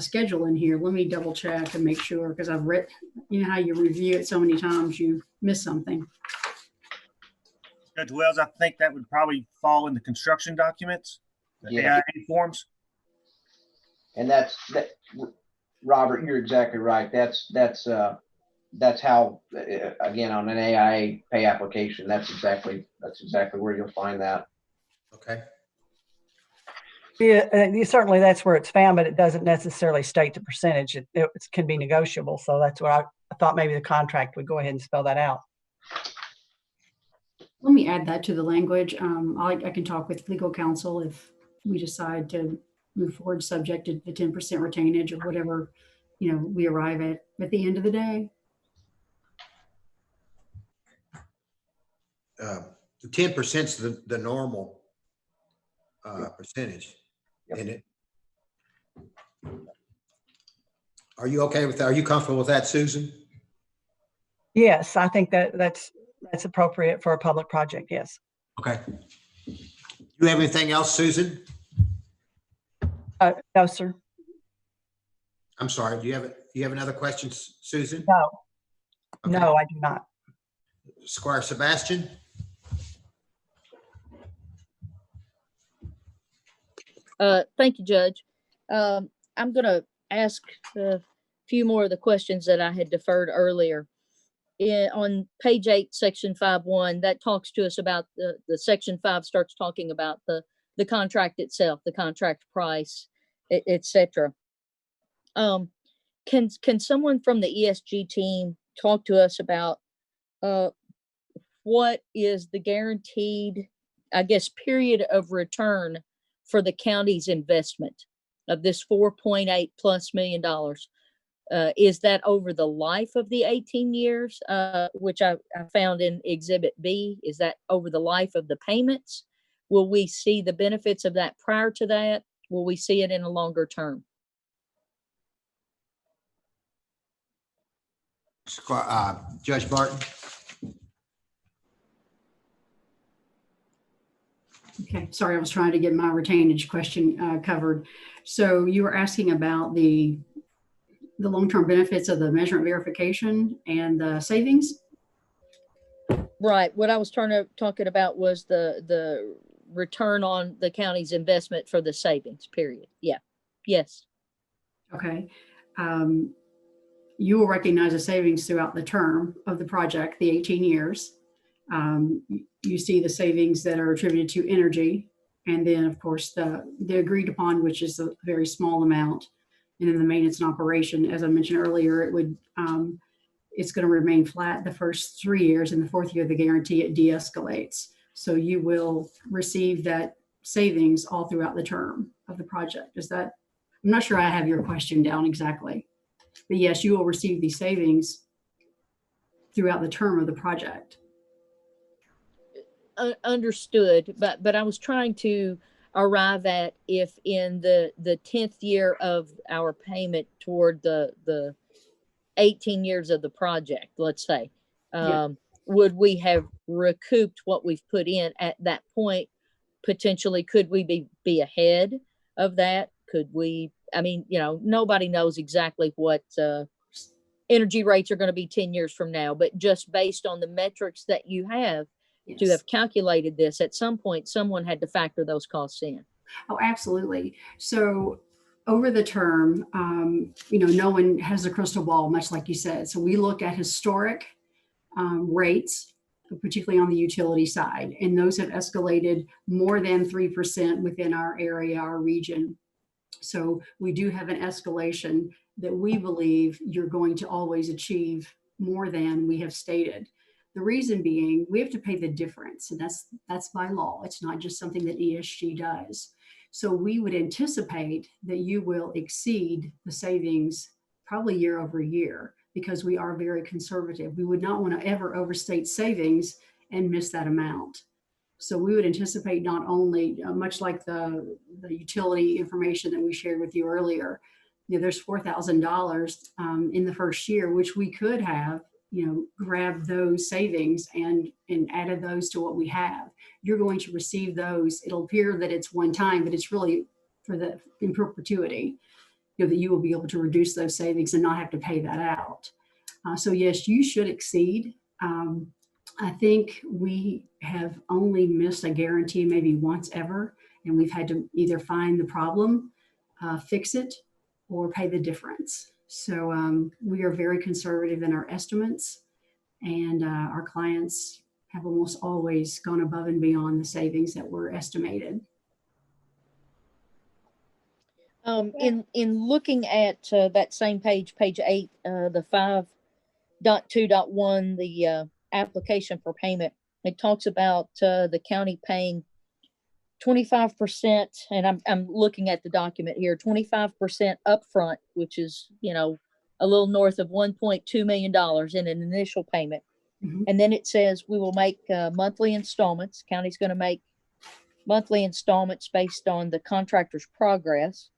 schedule in here. Let me double check and make sure, because I've read, you know how you review it so many times, you miss something. Judge Wells, I think that would probably fall in the construction documents, the Yeah. AIA forms. And that, Robert, you're exactly right. That's how, again, on an AIA pay application, that's exactly where you'll find that. Okay. Yeah, certainly that's where it's found, but it doesn't necessarily state the percentage. It can be negotiable. So that's what I thought maybe the contract would go ahead and spell that out. Let me add that to the language. I can talk with legal counsel if we decide to move forward subject to the 10% retainage or whatever, you know, we arrive at the end of the day. 10% is the normal percentage in it. Are you okay with that? Are you comfortable with that, Susan? Yes, I think that's appropriate for a public project. Yes. Okay. Do you have anything else, Susan? No, sir. I'm sorry. Do you have another question, Susan? No. Okay. No, I do not. Squire Sebastian? Thank you, Judge. I'm going to ask a few more of the questions that I had deferred earlier. On page 8, section 5.1, that talks to us about the section 5 starts talking about the contract itself, the contract price, etc. Can someone from the ESG team talk to us about what is the guaranteed, I guess, period of return for the county's investment of this $4.8+ million? Is that over the life of the 18 years, which I found in Exhibit B? Is that over the life of the payments? Will we see the benefits of that prior to that? Will we see it in a longer term? Judge Barton? Okay, sorry, I was trying to get my retainage question covered. So you were asking about the long-term benefits of the measurement verification and the savings? Right. What I was talking about was the return on the county's investment for the savings period. Yeah. Yes. Okay. You will recognize the savings throughout the term of the project, the 18 years. You see the savings that are attributed to energy. And then, of course, the agreed upon, which is a very small amount. And then the maintenance and operation, as I mentioned earlier, it's going to remain flat the first 3 years. In the fourth year, the guarantee, it de-escalates. So you will receive that savings all throughout the term of the project. I'm not sure I have your question down exactly, but yes, you will receive these savings throughout the term of the project. Understood, but I was trying to arrive at if in the 10th year of our payment toward the 18 years of the project, let's say, would we have recouped what we've put in at that point? Potentially, could we be ahead of that? Could we, I mean, you know, nobody knows exactly what energy rates are going to be 10 years from now, but just based on the metrics that you have to Yes. have calculated this, at some point, someone had to factor those costs in. Oh, absolutely. So over the term, no one has a crystal ball, much like you said. So we look at historic rates, particularly on the utility side, and those have escalated more than 3% within our area, our region. So we do have an escalation that we believe you're going to always achieve more than we have stated. The reason being, we have to pay the difference, and that's by law. It's not just something that ESG does. So we would anticipate that you will exceed the savings probably year over year, because we are very conservative. We would not want to ever overstate savings and miss that amount. So we would anticipate not only, much like the utility information that we shared with you earlier, there's $4,000 in the first year, which we could have, grabbed those savings and added those to what we have. You're going to receive those. It'll appear that it's one time, but it's really in perpetuity, that you will be able to reduce those savings and not have to pay that out. So yes, you should exceed. I think we have only missed a guarantee maybe once ever, and we've had to either find the problem, fix it, or pay the difference. So we are very conservative in our estimates, and our clients have almost always gone above and beyond the savings that were estimated. In looking at that same page, page 8, the 5.2.1, the application for payment, it talks about the county paying 25%, and I'm looking at the document here, 25% upfront, which is, a little north of $1.2 million in an initial payment. Mhm. And then it says we will make monthly installments. County's going to make monthly installments based on the contractor's progress.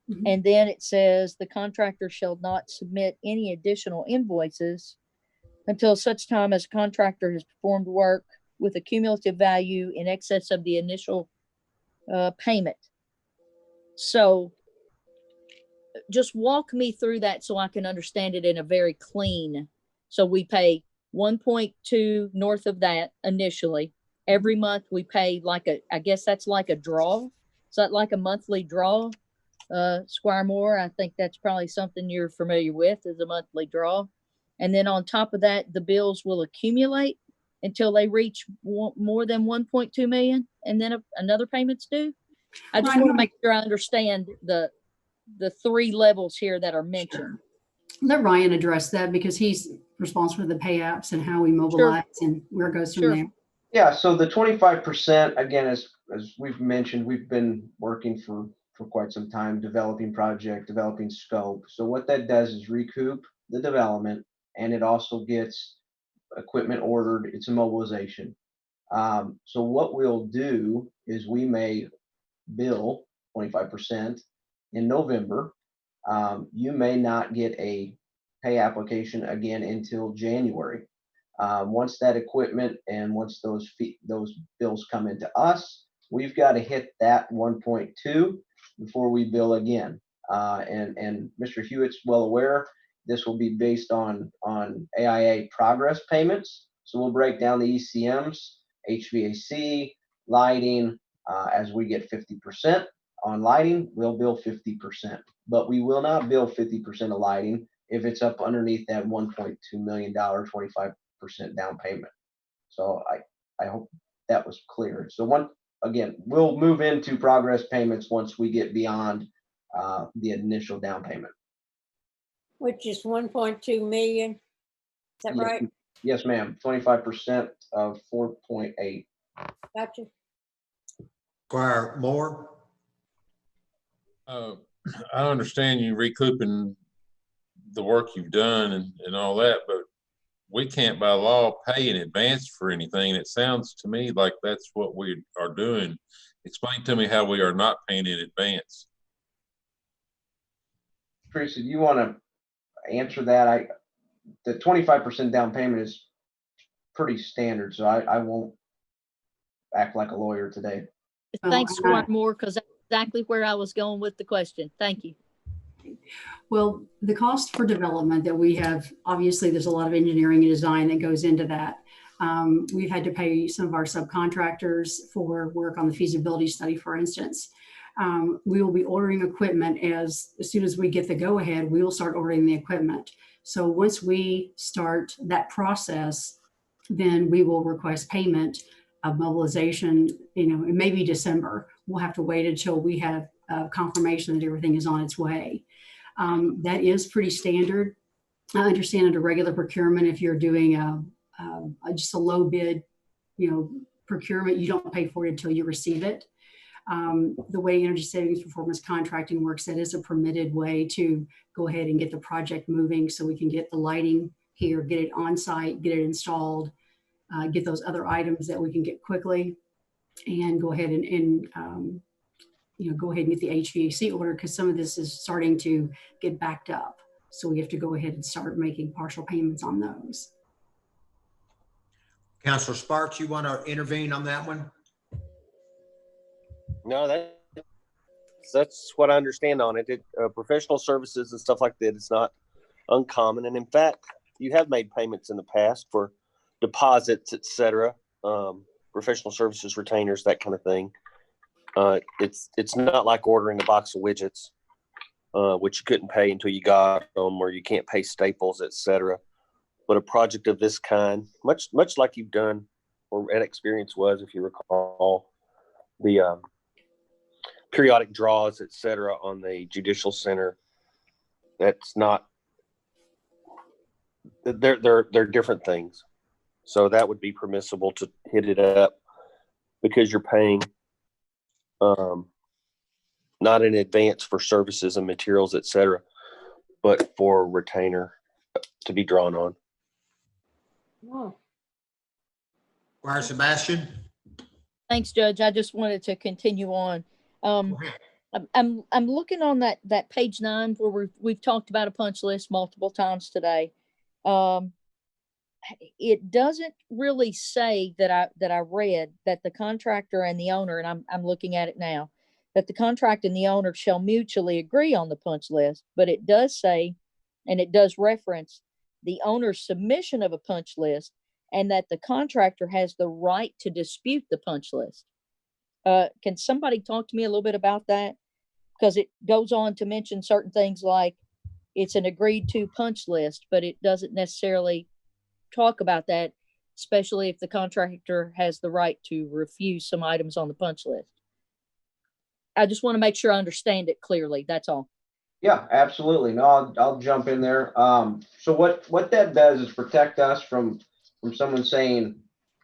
Mhm. And then it says the contractor shall not submit any additional invoices until such time as contractor has performed work with a cumulative value in excess of the initial payment. So just walk me through that so I can understand it in a very clean. So we pay 1.2 north of that initially. Every month we pay I guess that's like a draw. Is that like a monthly draw? Squire Moore, I think that's probably something you're familiar with, is a monthly draw. And then on top of that, the bills will accumulate until they reach more than 1.2 million, and then another payment's due. I just want to make sure I understand the 3 levels here that are mentioned. Let Ryan address that, because he's responsible for the pay apps and how we mobilize and where it goes from there. Yeah, so the 25%, again, as we've mentioned, we've been working for quite some time, developing project, developing scope. So what that does is recoup the development, and it also gets equipment ordered. It's a mobilization. So what we'll do is we may bill 25% in November. You may not get a pay application again until January. Once that equipment and once those bills come into us, we've got to hit that 1.2 before we bill again. And Mr. Hewitt's well aware this will be based on AIA progress payments. So we'll break down the ECMs, HVAC, lighting. As we get 50% on lighting, we'll bill 50%. But we will not bill 50% of lighting if it's up underneath that $1.2 million, 25% down payment. So I hope that was clear. So again, we'll move into progress payments once we get beyond the initial down payment. Which is 1.2 million. Is that right? Yes, ma'am. 25% of 4.8. Gotcha. Squire Moore. I understand you recouping the work you've done and all that, but we can't by law pay in advance for anything. It sounds to me like that's what we are doing. Explain to me how we are not paying in advance. Teresa, do you want to answer that? The 25% down payment is pretty standard, so I won't act like a lawyer today. Thanks, Squire Moore, because that's exactly where I was going with the question. Thank you. Well, the cost for development that we have, obviously, there's a lot of engineering and design that goes into that. We've had to pay some of our subcontractors for work on the feasibility study, for instance. We will be ordering equipment as soon as we get the go ahead, we will start ordering the equipment. So once we start that process, then we will request payment of mobilization. It may be December. We'll have to wait until we have confirmation that everything is on its way. That is pretty standard. I understand under regular procurement, if you're doing just a low bid, procurement, you don't pay for it until you receive it. The way energy savings performance contracting works, that is a permitted way to go ahead and get the project moving so we can get the lighting here, get it on site, get it installed, get those other items that we can get quickly, and go ahead and go ahead and get the HVAC order, because some of this is starting to get backed up. So we have to go ahead and start making partial payments on those. Councilor Sparks, you want to intervene on that one? No, that's what I understand on it. Professional services and stuff like that, it's not uncommon. And in fact, you have made payments in the past for deposits, etc. Professional services, retainers, that kind of thing. It's not like ordering a box of widgets, which you couldn't pay until you got them, or you can't pay staples, etc. But a project of this kind, much like you've done, or Ed Experience was, if you recall, the periodic draws, etc., on the judicial center. That's not. They're different things. So that would be permissible to hit it up because you're paying not in advance for services and materials, etc., but for retainer to be drawn on. Oh. Squire Sebastian? Thanks, Judge. I just wanted to continue on. I'm looking on that page 9 where we've talked about a punch list multiple times today. It doesn't really say that I read that the contractor and the owner, and I'm looking at it now, that the contractor and the owner shall mutually agree on the punch list, but it does say, and it does reference the owner's submission of a punch list, and that the contractor has the right to dispute the punch list. Can somebody talk to me a little bit about that? Because it goes on to mention certain things like it's an agreed to punch list, but it doesn't necessarily talk about that, especially if the contractor has the right to refuse some items on the punch list. I just want to make sure I understand it clearly. That's all. Yeah, absolutely. No, I'll jump in there. So what that does is protect us from someone saying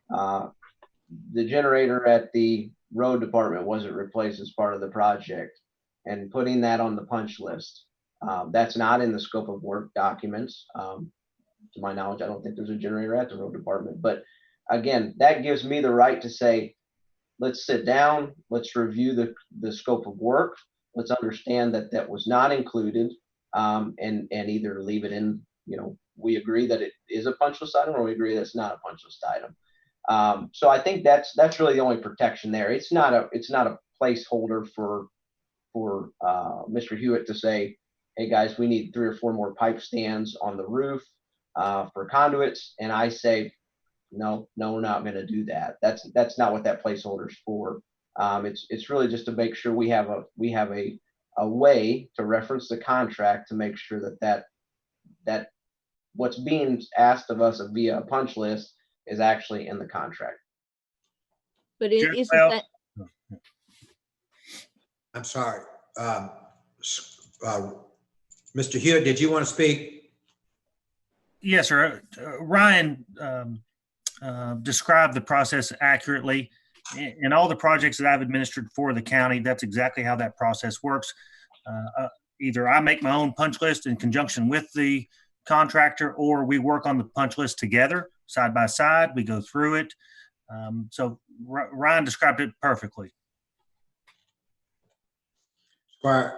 the generator at the road department wasn't replaced as part of the project and putting that on the punch list. That's not in the scope of work documents. To my knowledge, I don't think there's a generator at the road department. But again, that gives me the right to say, let's sit down, let's review the scope of work. Let's understand that was not included, and either leave it in, we agree that it is a punch list item, or we agree that it's not a punch list item. So I think that's really the only protection there. It's not a placeholder for Mr. Hewitt to say, hey guys, we need 3 or 4 more pipe stands on the roof for conduits, and I say, no, we're not going to do that. That's not what that placeholder is for. It's really just to make sure we have a way to reference the contract to make sure that what's being asked of us via a punch list is actually in the contract. But it isn't that. I'm sorry. Mr. Hewitt, did you want to speak? Yes, sir. Ryan described the process accurately. In all the projects that I've administered for the county, that's exactly how that process works. Either I make my own punch list in conjunction with the contractor, or we work on the punch list together, side by side. We go through it. So Ryan described it perfectly.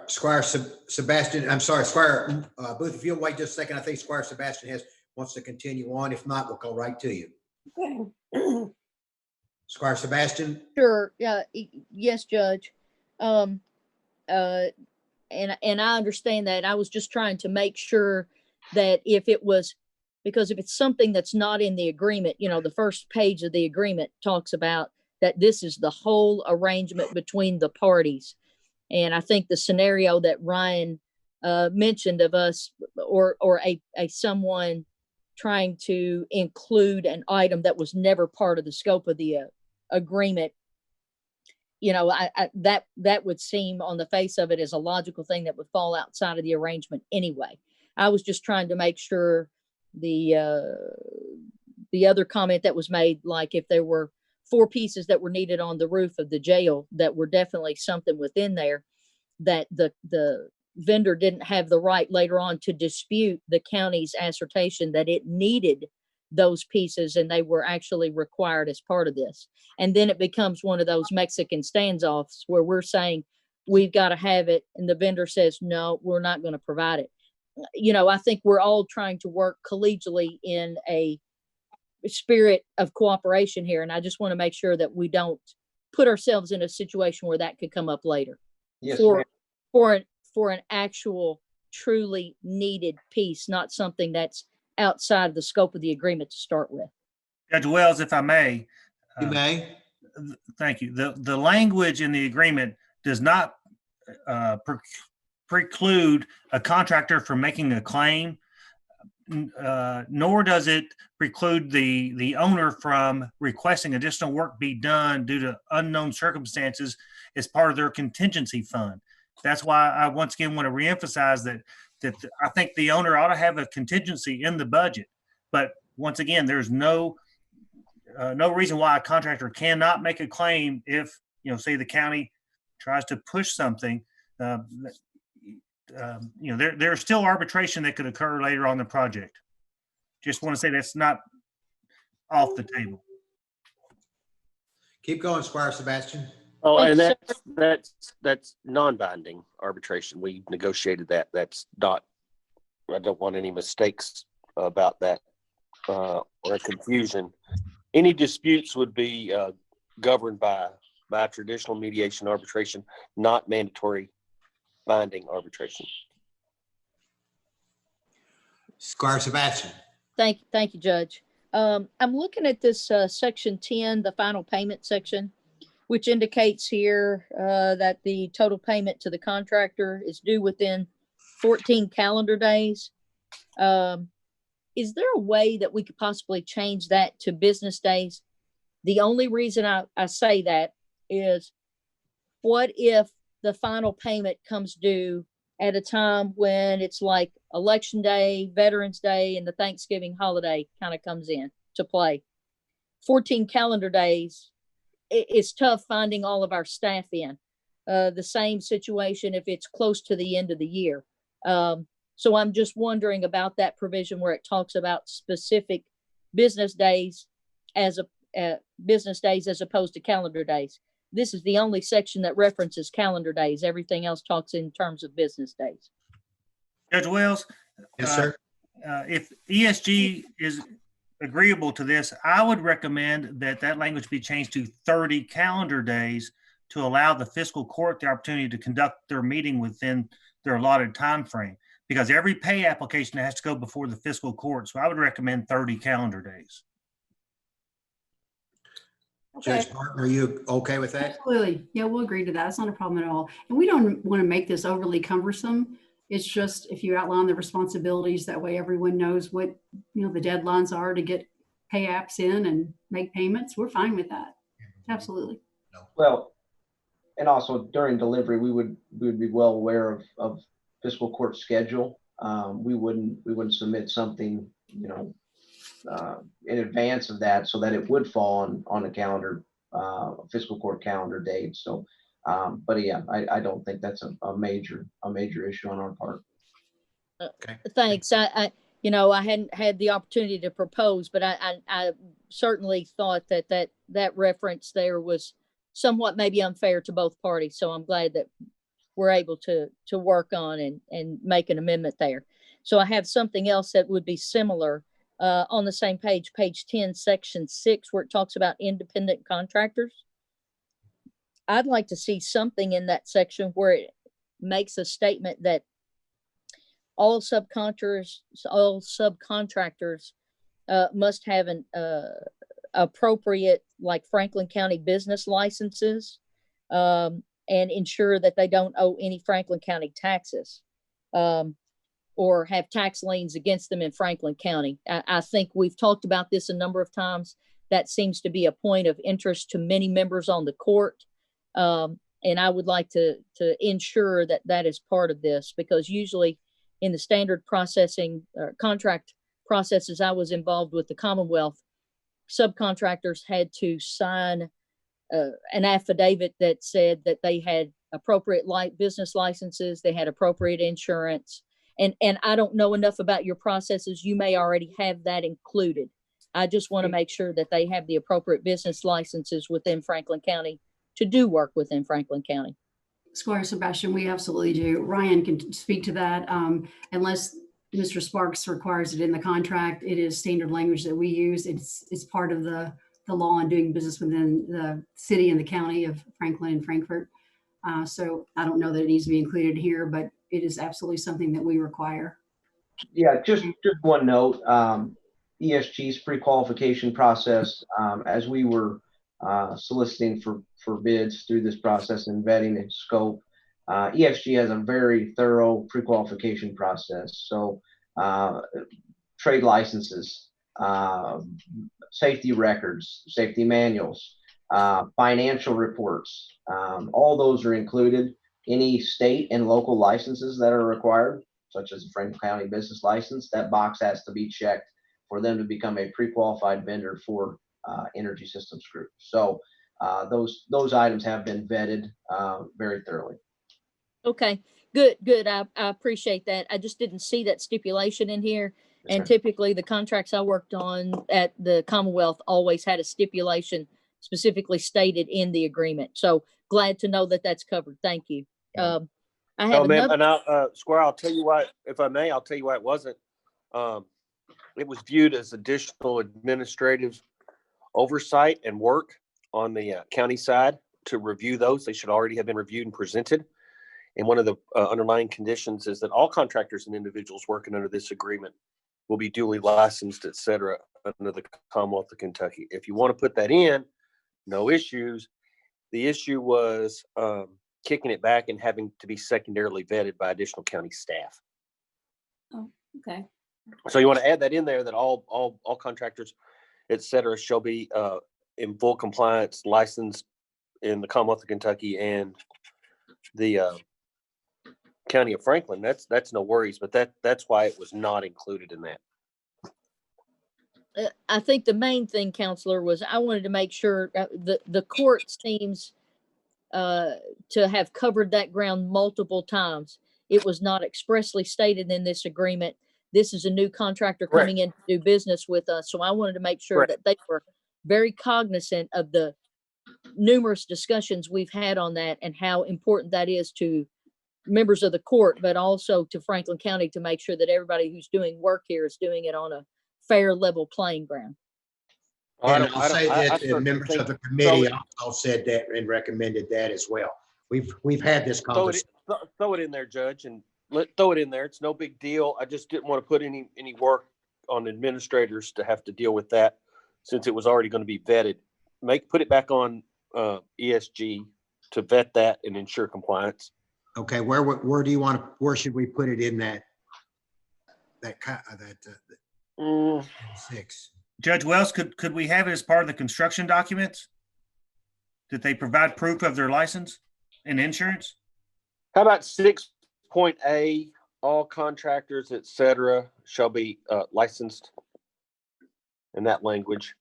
Squire Sebastian, I'm sorry, Squire Booth, if you'll wait just a second, I think Squire Sebastian wants to continue on. If not, we'll go right to you. Okay. Squire Sebastian? Sure. Yeah. Yes, Judge. And and I understand that. I was just trying to make sure that if it was, because if it's something that's not in the agreement, you know, the first page of the agreement talks about that this is the whole arrangement between the parties. And I think the scenario that Ryan mentioned of us or a someone trying to include an item that was never part of the scope of the agreement, you know, that would seem on the face of it as a logical thing that would fall outside of the arrangement anyway. I was just trying to make sure the other comment that was made, like if there were 4 pieces that were needed on the roof of the jail that were definitely something within there, that the vendor didn't have the right later on to dispute the county's assertion that it needed those pieces and they were actually required as part of this. And then it becomes one of those Mexican standoffs where we're saying we've got to have it and the vendor says, no, we're not going to provide it. You know, I think we're all trying to work collegially in a spirit of cooperation here. And I just want to make sure that we don't put ourselves in a situation where that could come up later. Yes, for an actual truly needed piece, not something that's outside of the scope of the agreement to start with. Judge Wells, if I may. You may. Thank you. The language in the agreement does not preclude a contractor from making a claim, nor does it preclude the owner from requesting additional work be done due to unknown circumstances as part of their contingency fund. That's why I once again want to reemphasize that I think the owner ought to have a contingency in the budget. But once again, there's no reason why a contractor cannot make a claim if, you know, say the county tries to push something. You know, there's still arbitration that could occur later on in the project. Just want to say that's not off the table. Keep going, Squire Sebastian. Oh, and that's non-binding arbitration. We negotiated that. That's not, I don't want any mistakes about that or confusion. Any disputes would be governed by traditional mediation arbitration, not mandatory binding arbitration. Squire Sebastian. Thank you, Judge. I'm looking at this section 10, the final payment section, which indicates here that the total payment to the contractor is due within 14 calendar days. Is there a way that we could possibly change that to business days? The only reason I say that is, what if the final payment comes due at a time when it's like Election Day, Veterans Day, and the Thanksgiving holiday kind of comes in to play? 14 calendar days, it's tough finding all of our staff in. The same situation if it's close to the end of the year. So I'm just wondering about that provision where it talks about specific business days as opposed to calendar days. This is the only section that references calendar days. Everything else talks in terms of business days. Judge Wells? Yes, sir. If ESG is agreeable to this, I would recommend that language be changed to 30 calendar days to allow the fiscal court the opportunity to conduct their meeting within their allotted time frame, because every pay application has to go before the fiscal court. So I would recommend 30 calendar days. Okay. Judge Martin, are you okay with that? Absolutely. Yeah, we'll agree to that. It's not a problem at all. And we don't want to make this overly cumbersome. It's just if you outline the responsibilities, that way everyone knows what, you know, the deadlines are to get pay apps in and make payments. We're fine with that. Absolutely. Well, and also during delivery, we would be well aware of fiscal court schedule. We wouldn't submit something, you know, in advance of that, so that it would fall on a calendar, fiscal court calendar date. So, but yeah, I don't think that's a major issue on our part. Okay. Thanks. I you know, I hadn't had the opportunity to propose, but I certainly thought that reference there was somewhat maybe unfair to both parties. So I'm glad that we're able to work on and make an amendment there. So I have something else that would be similar on the same page, page 10, section 6, where it talks about independent contractors. I'd like to see something in that section where it makes a statement that all subcontractors must have an appropriate, like Franklin County business licenses, and ensure that they don't owe any Franklin County taxes, or have tax liens against them in Franklin County. I think we've talked about this a number of times. That seems to be a point of interest to many members on the court. And I would like to ensure that that is part of this, because usually in the standard processing contract processes I was involved with the Commonwealth, subcontractors had to sign an affidavit that said that they had appropriate business licenses, they had appropriate insurance. And I don't know enough about your processes. You may already have that included. I just want to make sure that they have the appropriate business licenses within Franklin County to do work within Franklin County. Squire Sebastian, we absolutely do. Ryan can speak to that. Unless Mr. Sparks requires it in the contract, it is standard language that we use. It's part of the law on doing business within the city and the county of Franklin and Frankfort. So I don't know that it needs to be included here, but it is absolutely something that we require. Yeah, just one note. ESG's pre-qualification process, as we were soliciting for bids through this process and vetting and scope, ESG has a very thorough pre-qualification process. So trade licenses, safety records, safety manuals, financial reports, all those are included. Any state and local licenses that are required, such as the Franklin County business license, that box has to be checked for them to become a pre-qualified vendor for Energy Systems Group. So those items have been vetted very thoroughly. Okay, good. I appreciate that. I just didn't see that stipulation in here. Yes, and ma'am. typically the contracts I worked on at the Commonwealth always had a stipulation specifically stated in the agreement. So glad to know that that's covered. Thank you. I have ma'am, another. and Squire, I'll tell you why, if I may, I'll tell you why it wasn't. It was viewed as additional administrative oversight and work on the county side to review those. They should already have been reviewed and presented. And one of the underlying conditions is that all contractors and individuals working under this agreement will be duly licensed, et cetera, under the Commonwealth of Kentucky. If you want to put that in, no issues. The issue was kicking it back and having to be secondarily vetted by additional county staff. Oh, okay. So you want to add that in there, that all contractors, et cetera, shall be in full compliance, licensed in the Commonwealth of Kentucky and the County of Franklin. That's no worries, but that's why it was not included in that. I think the main thing, Counselor, was I wanted to make sure the court seems to have covered that ground multiple times. It was not expressly stated in this agreement. This is a new contractor coming in to do business with us. So I wanted to make sure that they were very cognizant of the numerous discussions we've had on that and how important that is to members of the court, but also to Franklin County, to make sure that everybody who's doing work here is doing it on a fair, level playing ground. And I'll say that the members of the committee also said that and recommended that as well. We've had this conversation. Throw it in there, Judge, and throw it in there. It's no big deal. I just didn't want to put any work on administrators to have to deal with that, since it was already going to be vetted. Put it back on ESG to vet that and ensure compliance. Okay, where do you want to? Where should we put it in that? Six. Judge Wells, could we have it as part of the construction documents? That they provide proof of their license and insurance? How about 6.A, all contractors, et cetera, shall be licensed in that language.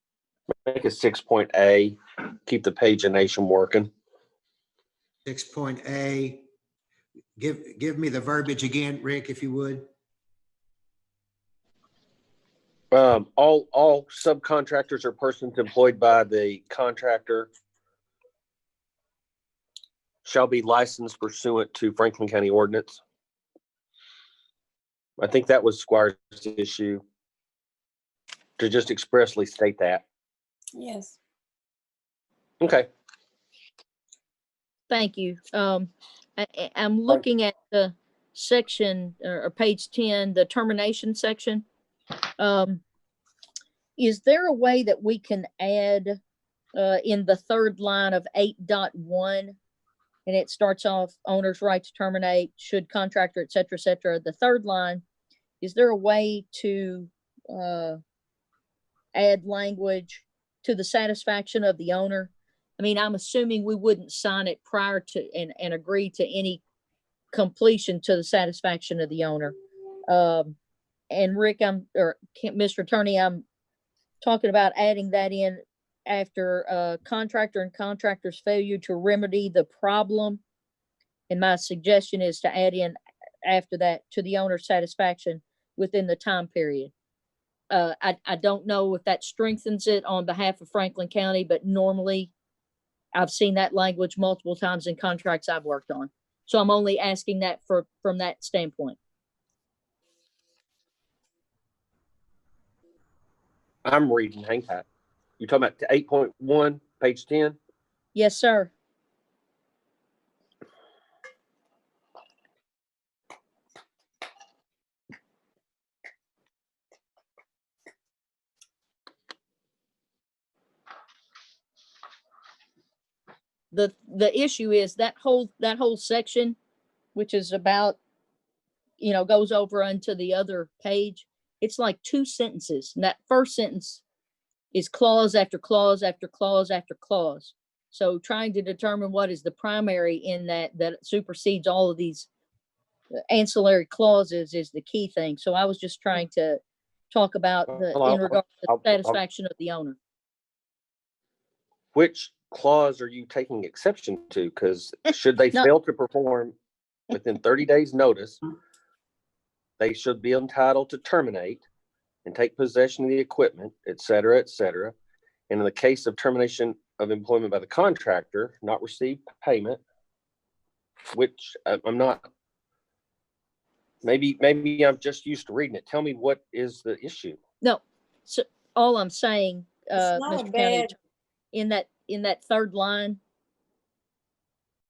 Make it 6.A, keep the pagination working. 6.A. Give me the verbiage again, Rick, if you would. All subcontractors or persons employed by the contractor shall be licensed pursuant to Franklin County ordinance. I think that was Squire's issue, to just expressly state that. Yes. Okay. Thank you. I'm looking at the section or page 10, the termination section. Is there a way that we can add in the third line of 8.1, and it starts off owner's right to terminate, should contractor, et cetera, the third line, is there a way to add language to the satisfaction of the owner? I mean, I'm assuming we wouldn't sign it prior to and agree to any completion to the satisfaction of the owner. And Rick, Mr. Attorney, I'm talking about adding that in after contractor and contractor's failure to remedy the problem. And my suggestion is to add in after that to the owner's satisfaction within the time period. I don't know if that strengthens it on behalf of Franklin County, but normally I've seen that language multiple times in contracts I've worked on. So I'm only asking that from that standpoint. I'm reading, hang tight. You're talking about 8.1, page 10? Yes, sir. The issue is that whole section, which is about, goes over onto the other page. It's like 2 sentences. And that first sentence is clause after clause after clause after clause. So trying to determine what is the primary in that supersedes all of these ancillary clauses is the key thing. So I was just trying to talk about in regard to the satisfaction of the owner. Which clause are you taking exception to? Because should they fail to perform within 30 days notice, they should be entitled to terminate and take possession of the equipment, et cetera, et cetera. And in the case of termination of employment by the contractor, not receive payment, which I'm not, maybe I'm just used to reading it. Tell me, what is the issue? No, so all I'm saying, Mr. County, in that third line,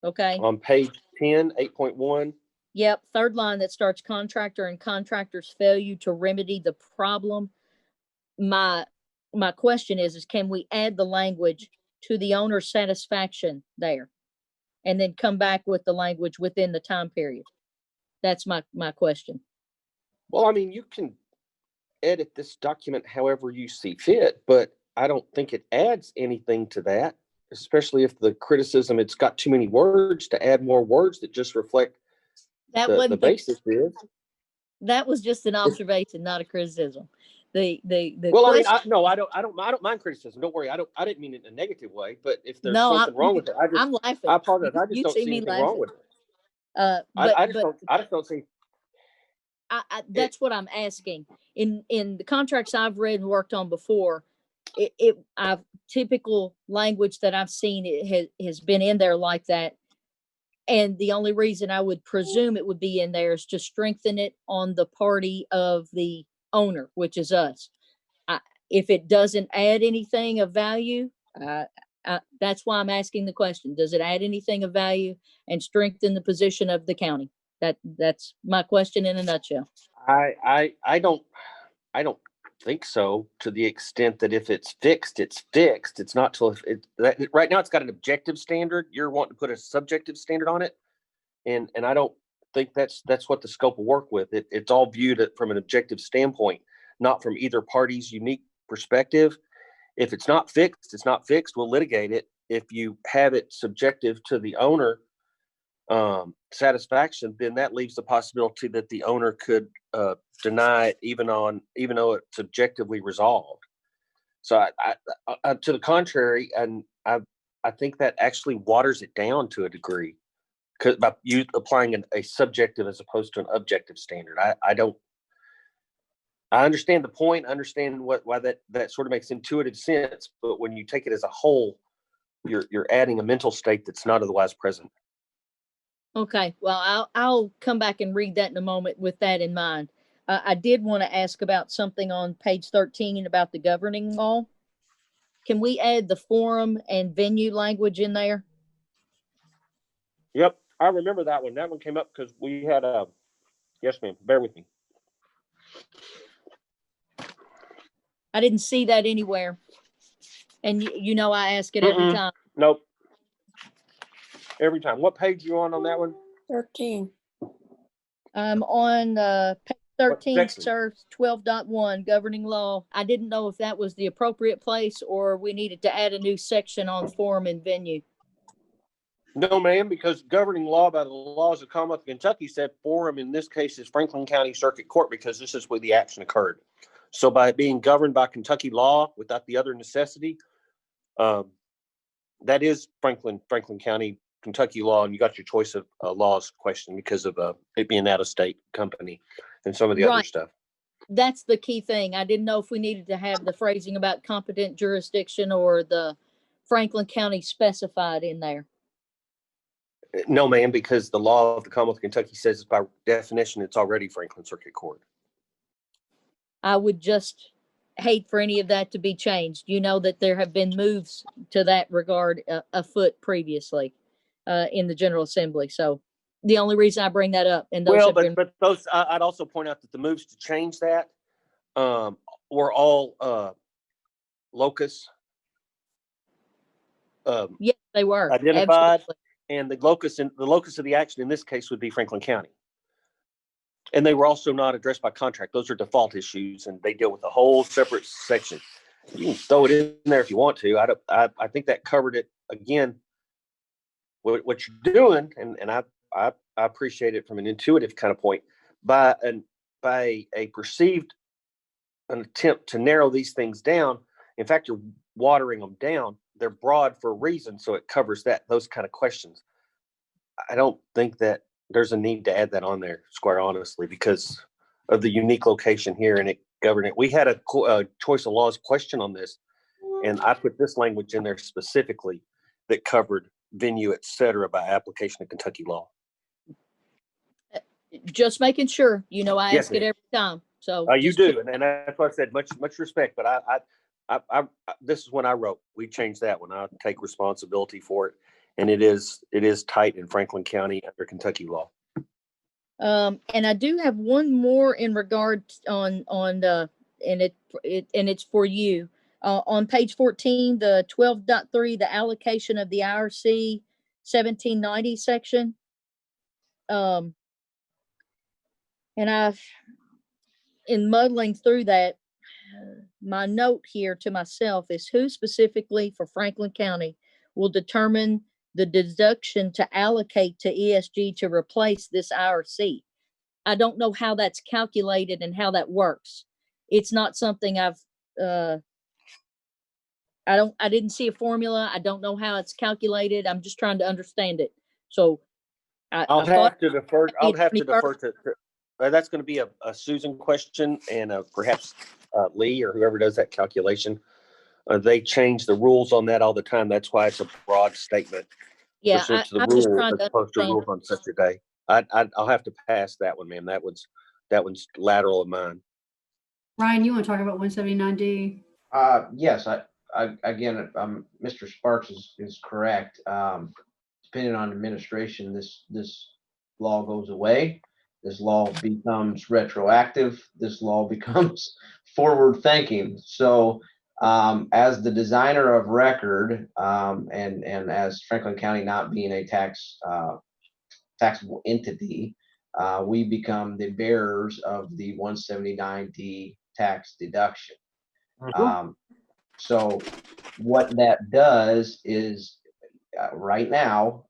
okay? On page 10, 8.1. Yep, third line that starts contractor and contractor's failure to remedy the problem. My question is can we add the language to the owner's satisfaction there? And then come back with the language within the time period? That's my question. Well, I mean, you can edit this document however you see fit, but I don't think it adds anything to that, especially if the criticism, it's got too many words, to add more words that just reflect the basis is. That was just an observation, not a criticism. Well, I mean, I don't mind criticism. Don't worry. I didn't mean it in a negative way, but if there's something wrong with it, I'm laughing. I apologize. I just don't see anything wrong with it. I just don't see. That's what I'm asking. In the contracts I've read and worked on before, I've typical language that I've seen has been in there like that. And the only reason I would presume it would be in there is to strengthen it on the party of the owner, which is us. If it doesn't add anything of value, that's why I'm asking the question. Does it add anything of value and strengthen the position of the county? That's my question in a nutshell. I don't think so, to the extent that if it's fixed, it's fixed. It's not till right now it's got an objective standard. You're wanting to put a subjective standard on it. And I don't think that's what the scope of work with it. It's all viewed from an objective standpoint, not from either party's unique perspective. If it's not fixed, it's not fixed. We'll litigate it. If you have it subjective to the owner satisfaction, then that leaves the possibility that the owner could deny it even though it's objectively resolved. So I to the contrary, and I think that actually waters it down to a degree, because by you applying a subjective as opposed to an objective standard. I understand the point, understand why that sort of makes intuitive sense, but when you take it as a whole, you're adding a mental state that's not otherwise present. Okay, well, I'll come back and read that in a moment with that in mind. I did want to ask about something on page 13 about the governing law. Can we add the forum and venue language in there? Yep, I remember that one. That one came up because we had a, yes, ma'am, bear with me. I didn't see that anywhere. And you know, I ask it every time. Nope. Every time. What page you on that one? 13. I'm on page 13, section? sir, 12.1, governing law. I didn't know if that was the appropriate place or we needed to add a new section on forum and venue. No, ma'am, because governing law by the laws of Commonwealth of Kentucky said forum in this case is Franklin County Circuit Court because this is where the action occurred. So by being governed by Kentucky law without the other necessity, that is Franklin County, Kentucky law, and you got your choice of laws question because of it being out of state company and some of the other stuff. That's the key thing. I didn't know if we needed to have the phrasing about competent jurisdiction or the Franklin County specified in there. No, ma'am, because the law of the Commonwealth of Kentucky says by definition it's already Franklin Circuit Court. I would just hate for any of that to be changed. You know that there have been moves to that regard afoot previously in the General Assembly. So the only reason I bring that up, and those Well, have been, but those I'd also point out that the moves to change that were all locus. Yes, they were identified, absolutely. And the locus of the action in this case would be Franklin County. And they were also not addressed by contract. Those are default issues, and they deal with a whole separate section. You can throw it in there if you want to. I think that covered it again. What you're doing, and I appreciate it from an intuitive kind of point, by a perceived an attempt to narrow these things down. In fact, you're watering them down. They're broad for a reason, so it covers those kind of questions. I don't think that there's a need to add that on there, square honestly, because of the unique location here and it governed it. We had a choice of laws question on this, and I put this language in there specifically that covered venue, et cetera, by application of Kentucky law. Just making sure, you know, I Yes, ask it ma'am. every time. So You do, and that's why I said much respect. But I this is when I wrote. We changed that one. I take responsibility for it, and it is tight in Franklin County under Kentucky law. And I do have one more in regard on and it's for you. On page 14, the 12.3, the allocation of the IRC 1790 section. And in muddling through that, my note here to myself is who specifically for Franklin County will determine the deduction to allocate to ESG to replace this IRC. I don't know how that's calculated and how that works. It's not something I didn't see a formula. I don't know how it's calculated. I'm just trying to understand it. So I'll have to defer to that's going to be a Susan question and perhaps Lee or whoever does that calculation. They change the rules on that all the time. That's why it's a broad statement. Yeah, Pursuant to the I'm just rule trying as to opposed to understand. rules on such a day. I'll have to pass that one, ma'am. That one's lateral of mine. Ryan, you want to talk about 179D? Yes, again, Mr. Sparks is correct. Depending on administration, this law goes away. This law becomes retroactive. This law becomes forward thinking. So, as the designer of record, and as Franklin County not being a taxable entity, we become the bearers of the 179D tax deduction. So what that does is right now,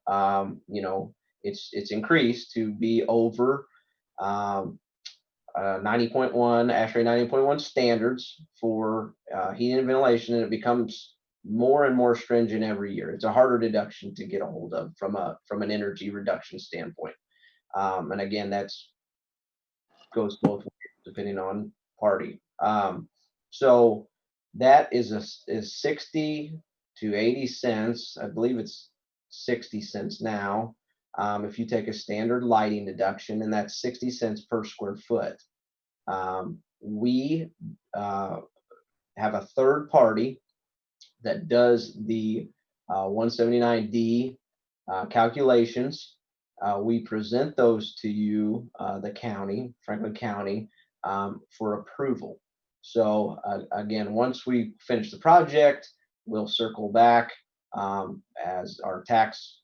it's increased to be over 90.1, ASHRAE 90.1 standards for heating and ventilation, and it becomes more and more stringent every year. It's a harder deduction to get a hold of from an energy reduction standpoint. And again, that's goes both ways depending on party. So that is 60 to 80 cents. I believe it's 60 cents now. If you take a standard lighting deduction, and that's 60 cents per square foot. We have a third party that does the 179D calculations. we present those to you, the county, Franklin County, for approval. So again, once we finish the project, we'll circle back as our tax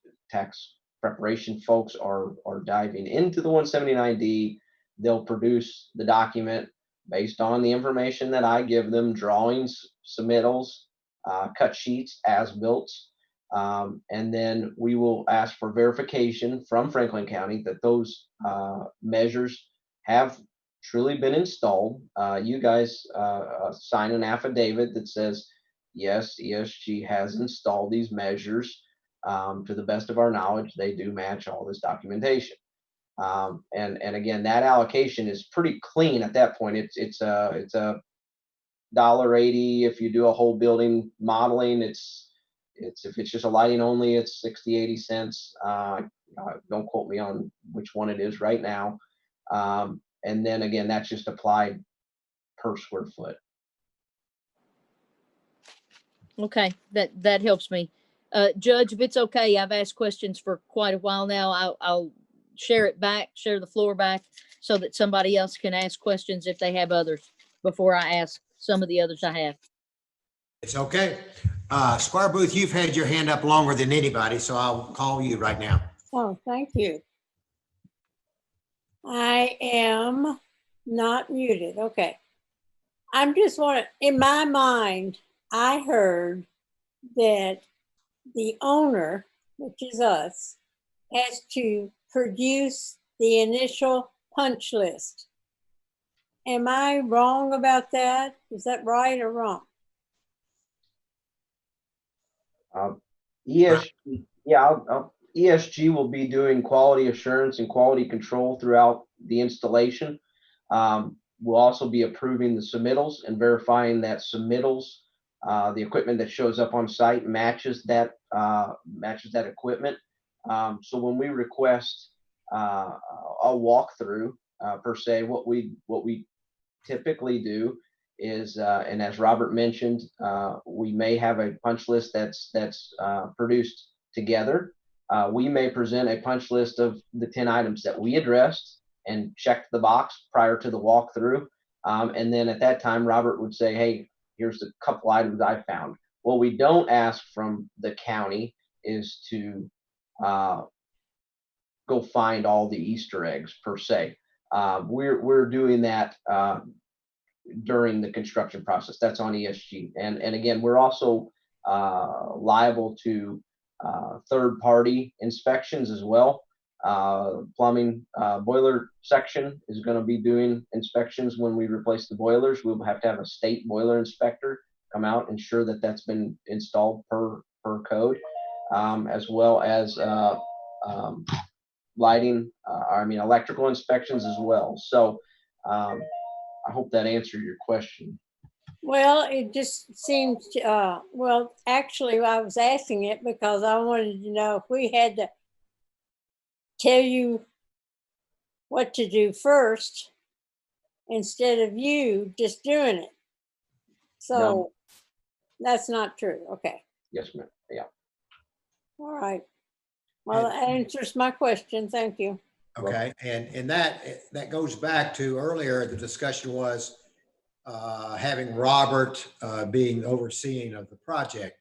preparation folks are diving into the 179D. They'll produce the document based on the information that I give them, drawings, submittals, cut sheets, as-built. And then we will ask for verification from Franklin County that those measures have truly been installed. You guys sign an affidavit that says, yes, ESG has installed these measures. To the best of our knowledge, they do match all this documentation. And again, that allocation is pretty clean at that point. It's a $1.80 if you do a whole building modeling. It's if it's just a lighting only, it's 60-80 cents. Don't quote me on which one it is right now. And then again, that's just applied per square foot. Okay, that helps me. Judge, if it's okay, I've asked questions for quite a while now. I'll share the floor back so that somebody else can ask questions if they have others before I ask some of the others I have. It's okay. Squire Booth, you've had your hand up longer than anybody, so I'll call you right now. Oh, thank you. I am not muted. Okay. I'm just wondering, in my mind, I heard that the owner, which is us, has to produce the initial punch list. Am I wrong about that? Is that right or wrong? ESG, yeah, ESG will be doing quality assurance and quality control throughout the installation. We'll also be approving the submittals and verifying that submittals, the equipment that shows up on site matches that equipment. So when we request a walkthrough per se, what we typically do is, and as Robert mentioned, we may have a punch list that's produced together. We may present a punch list of the 10 items that we addressed and checked the box prior to the walkthrough. And then at that time, Robert would say, hey, here's a couple items I found. What we don't ask from the county is to go find all the Easter eggs per se. We're doing that during the construction process. That's on ESG. And again, we're also liable to third-party inspections as well. Plumbing boiler section is going to be doing inspections when we replace the boilers. We'll have to have a state boiler inspector come out, ensure that that's been installed per code, as well as lighting, electrical inspections as well. So I hope that answered your question. Well, it just seems, well, actually, I was asking it because I wanted to know if we had to tell you what to do first instead of you just doing it. So No. That's not true. Okay. Yes, ma'am. Yeah. All right. Well, that answers my question. Thank you. Okay, and that goes back to earlier, the discussion was having Robert being overseeing of the project.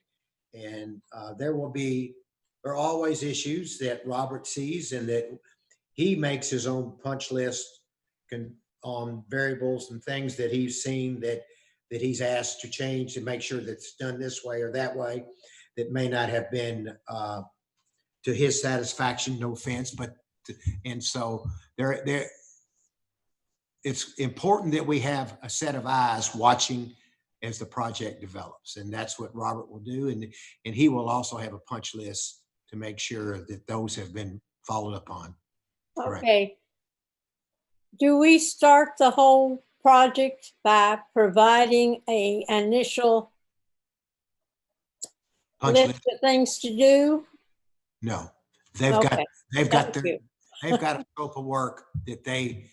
And there are always issues that Robert sees and that he makes his own punch list on variables and things that he's seen that he's asked to change to make sure that it's done this way or that way that may not have been to his satisfaction, no offense, and so it's important that we have a set of eyes watching as the project develops. And that's what Robert will do. And he will also have a punch list to make sure that those have been followed up on. Correct. Okay. Do we start the whole project by providing an initial list of things to do? No, they've got a scope of work that they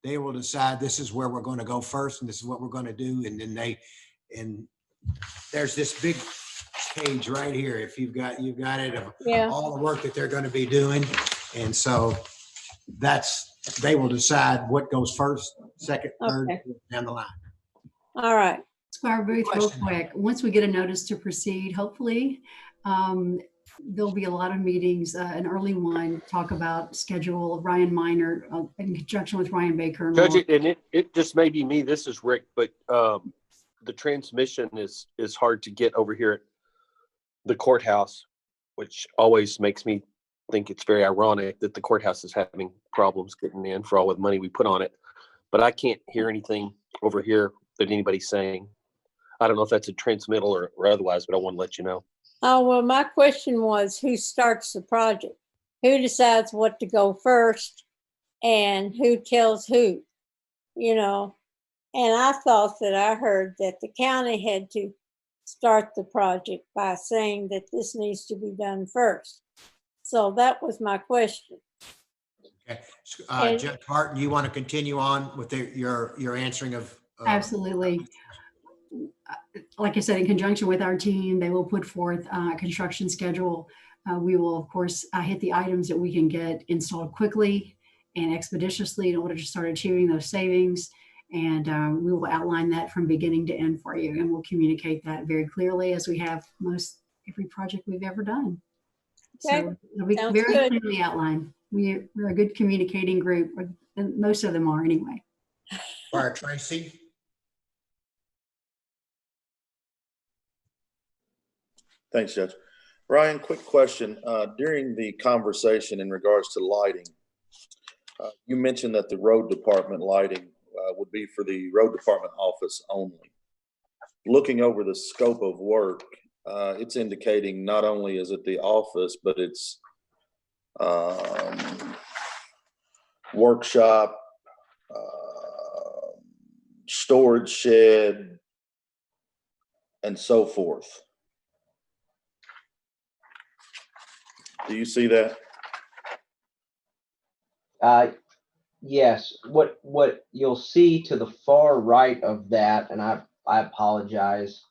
will decide this is where we're going to go first and this is what we're going to do. And then there's this big page right here. If you've got it of Yeah. all the work that they're going to be doing. And so they will decide what goes first, second, third, Okay. down the line. All right. Squire Booth, real question. quick, once we get a notice to proceed, hopefully, there'll be a lot of meetings, an early one, talk about schedule, Ryan Minor, in conjunction with Ryan Baker. And Judge, Laura. and it just may be me. This is Rick, but the transmission is hard to get over here at the courthouse, which always makes me think it's very ironic that the courthouse is having problems getting in for all the money we put on it. But I can't hear anything over here that anybody's saying. I don't know if that's a transmittal or otherwise, but I want to let you know. Oh, well, my question was, who starts the project? Who decides what to go first and who tells who, you know? And I thought that I heard that the county had to start the project by saying that this needs to be done first. So that was my question. Okay. And- Judge Martin, you want to continue on with your answering of? Absolutely. Like I said, in conjunction with our team, they will put forth a construction schedule. We will, of course, hit the items that we can get installed quickly and expeditiously in order to start achieving those savings. And we will outline that from beginning to end for you. And we'll communicate that very clearly, as we have most every project we've ever done. Okay. So it'll be Sounds very good. clearly outlined. We're a good communicating group, and most of them are anyway. All right, Tracy. Thanks, Judge. Ryan, quick question. During the conversation in regards to lighting, you mentioned that the road department lighting would be for the road department office only. Looking over the scope of work, it's indicating not only is it the office, but it's workshop, storage shed, and so forth. Do you see that? Yes, what you'll see to the far right of that, and I apologize.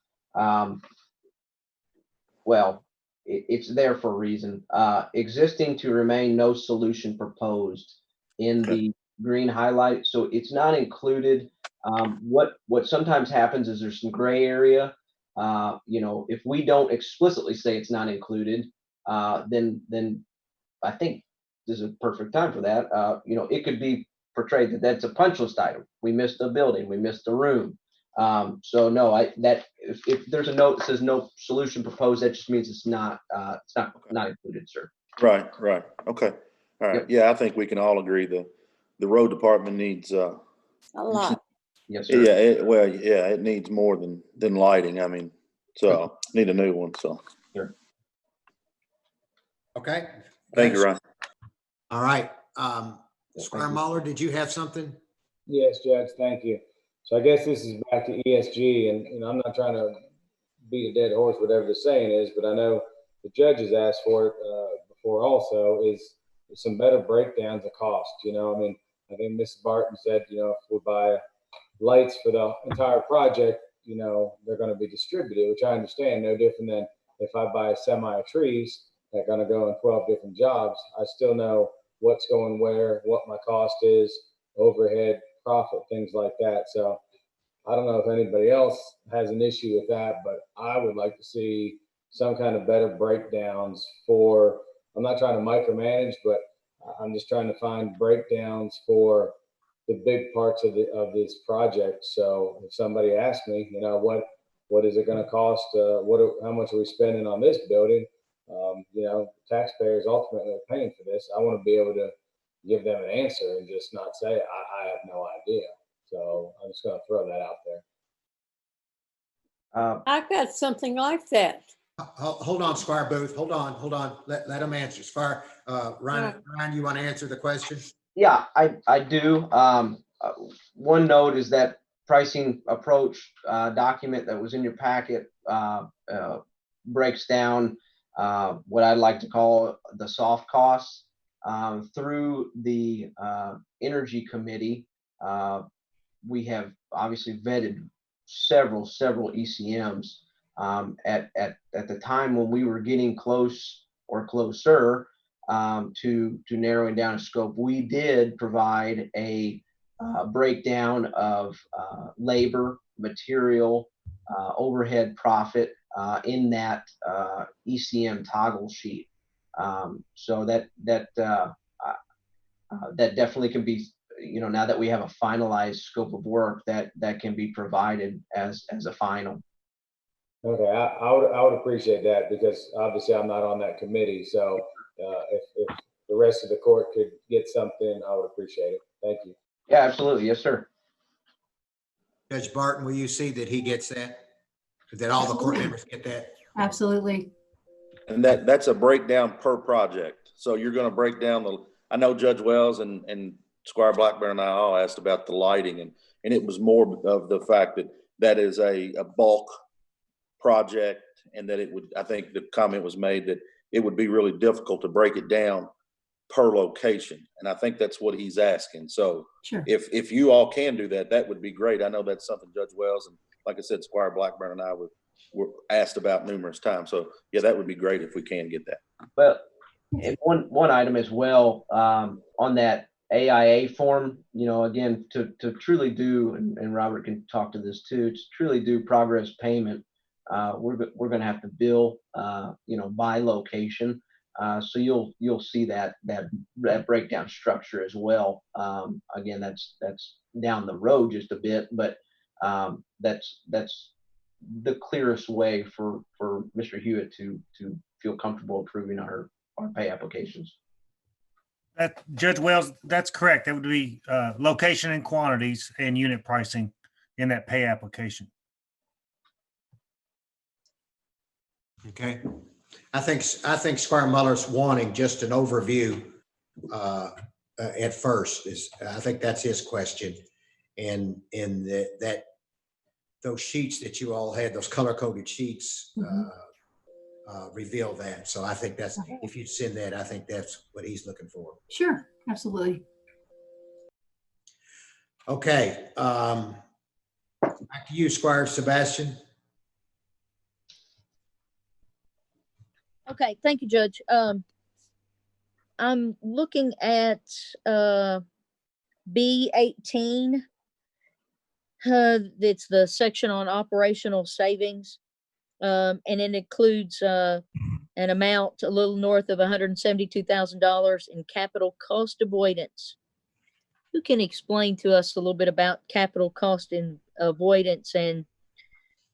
Well, it's there for a reason. Existing to remain, no solution proposed in the green highlight. So it's not included. What sometimes happens is there's some gray area. If we don't explicitly say it's not included, then I think this is a perfect time for that. It could be portrayed that that's a punch list item. We missed a building, we missed a room. So no, if there's a note that says no solution proposed, that just means it's not included, sir. Right. Okay. All right. Yep. Yeah, I think we can all agree the road department needs A lot. Yes, sir. yeah, it needs more than lighting. I mean, so need a new one. So Sure. Okay. thank you, Ryan. All right. Squire Muller, did you have something? Yes, Judge, thank you. So I guess this is back to ESG, and I'm not trying to beat a dead horse, whatever the saying is, but I know the judge has asked for it before also, is some better breakdowns of cost. I think Mrs. Barton said, if we buy lights for the entire project, they're going to be distributed, which I understand, no different than if I buy a semi of trees that are going to go in 12 different jobs. I still know what's going where, what my cost is, overhead, profit, things like that. So I don't know if anybody else has an issue with that, but I would like to see some kind of better breakdowns for, I'm not trying to micromanage, but I'm just trying to find breakdowns for the big parts of this project. So if somebody asks me, what is it going to cost? How much are we spending on this building? Taxpayers ultimately are paying for this. I want to be able to give them an answer and just not say, I have no idea. So I'm just going to throw that out there. I've got something like that. Hold on, Squire Booth. Hold on. Let them answer. Squire, Ryan, you want to answer the question? Yeah, I do. One note is that pricing approach document that was in your packet breaks down what I'd like to call the soft costs through the Energy Committee. We have obviously vetted several ECMs At the time when we were getting close or closer to narrowing down a scope, we did provide a breakdown of labor, material, overhead profit in that ECM toggle sheet. So that definitely can be, now that we have a finalized scope of work, that can be provided as a final. Okay, I would appreciate that, because obviously I'm not on that committee. So if the rest of the court could get something, I would appreciate it. Thank you. Yeah, absolutely. Yes, sir. Judge Barton, will you see that he gets that? That all the court members get that? Absolutely. And that's a breakdown per project. So you're going to break down I know Judge Wells and Squire Blackburn and I all asked about the lighting, and it was more of the fact that is a bulk project, and that it would, I think the comment was made that it would be really difficult to break it down per location. And I think that's what he's asking. So sure. If you all can do that, that would be great. I know that's something Judge Wells and, like I said, Squire Blackburn and I were asked about numerous times. So yeah, that would be great if we can get that. But one item as well, on that AIA form, again, to truly do, and Robert can talk to this too, to truly do progress payment, we're going to have to bill, by location. So you'll see that breakdown structure as well. Again, that's down the road just a bit, but that's the clearest way for Mr. Hewitt to feel comfortable approving our pay applications. Judge Wells, that's correct. That would be location and quantities and unit pricing in that pay application. Okay. I think Squire Muller's wanting just an overview at first. I think that's his question, and that those sheets that you all had, those color coded sheets, reveal that. So I think that's, if you send that, I think that's what he's looking for. Sure, absolutely. Okay. Back to you, Squire Sebastian. Okay, thank you, Judge. I'm looking at B18. It's the section on operational savings, and it includes an amount a little north of $172,000 in capital cost avoidance. Who can explain to us a little bit about capital cost avoidance and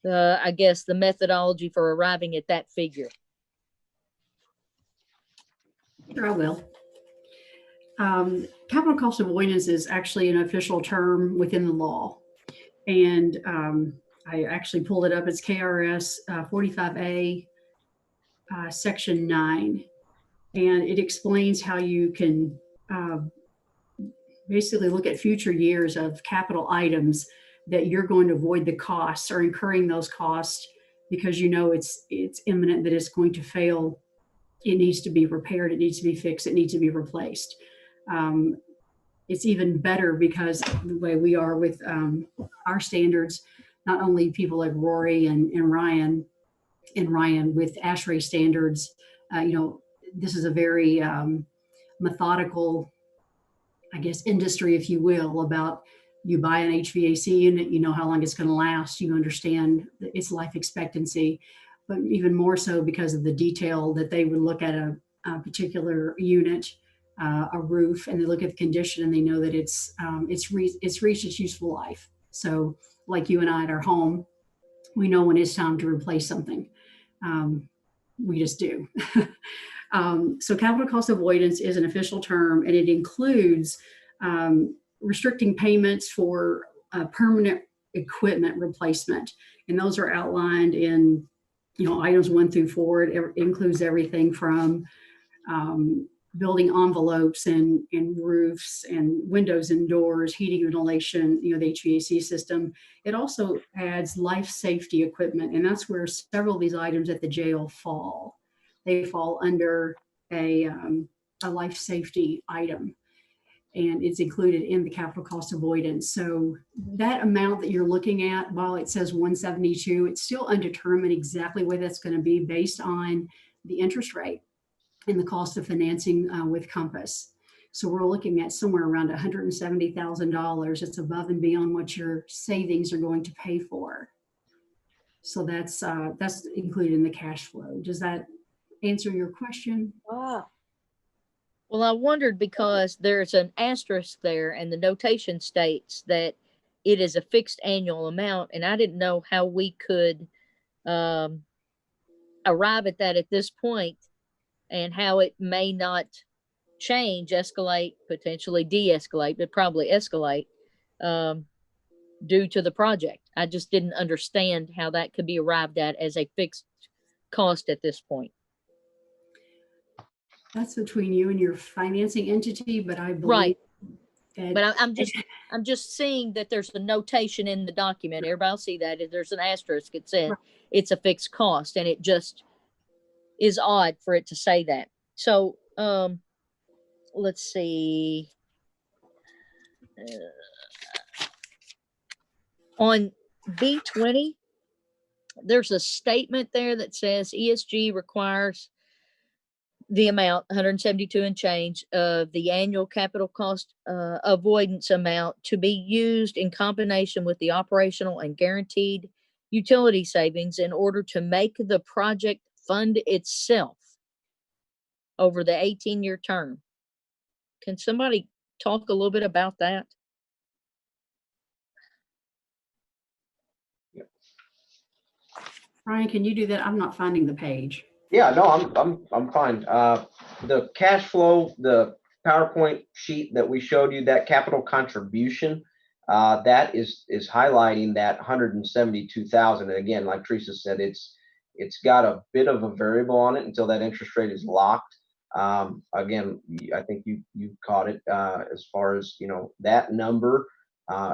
I guess the methodology for arriving at that figure? Sure, I will. Capital cost avoidance is actually an official term within the law. And I actually pulled it up. It's KRS 45A, Section 9. And it explains how you can basically look at future years of capital items that you're going to avoid the costs or incurring those costs because it's imminent that it's going to fail. It needs to be repaired. It needs to be fixed. It needs to be replaced. It's even better because the way we are with our standards, not only people like Rory and Ryan with ASHRAE standards, this is a very methodical, I guess, industry, if you will, about you buy an HVAC unit, you know how long it's going to last, you understand its life expectancy, but even more so because of the detail that they would look at a particular unit, a roof, and they look at the condition and they know that it's reached its useful life. So like you and I at our home, we know when it's time to replace something. We just do. So capital cost avoidance is an official term, and it includes restricting payments for permanent equipment replacement. And those are outlined in, items 1 through 4. It includes everything from building envelopes and roofs and windows and doors, heating, ventilation, the HVAC system. It also adds life safety equipment, and that's where several of these items at the jail fall. They fall under a life safety item. and it's included in the capital cost avoidance. So that amount that you're looking at, while it says 172, it's still undetermined exactly what that's going to be based on the interest rate and the cost of financing with Compass. So we're looking at somewhere around $170,000. It's above and beyond what your savings are going to pay for. So that's included in the cash flow. Does that answer your question? Wow. Well, I wondered because there's an asterisk there and the notation states that it is a fixed annual amount, and I didn't know how we could arrive at that at this point, and how it may not change, escalate, potentially de-escalate, but probably escalate due to the project. I just didn't understand how that could be arrived at as a fixed cost at this point. That's between you and your financing entity, but I believe. Right. But I'm just seeing that there's a notation in the document. Everybody will see that. There's an asterisk. It said it's a fixed cost, and it just is odd for it to say that. So let's see. On B20, there's a statement there that says ESG requires the amount 172 and change of the annual capital cost avoidance amount to be used in combination with the operational and guaranteed utility savings in order to make the project fund itself over the 18-year term. Can somebody talk a little bit about that? Ryan, can you do that? I'm not finding the page. Yeah, no, I'm fine. The cash flow, the PowerPoint sheet that we showed you, that capital contribution, that is highlighting that 172,000. And again, like Teresa said, it's got a bit of a variable on it until that interest rate is locked. Again, I think you caught it as far as, you know, that number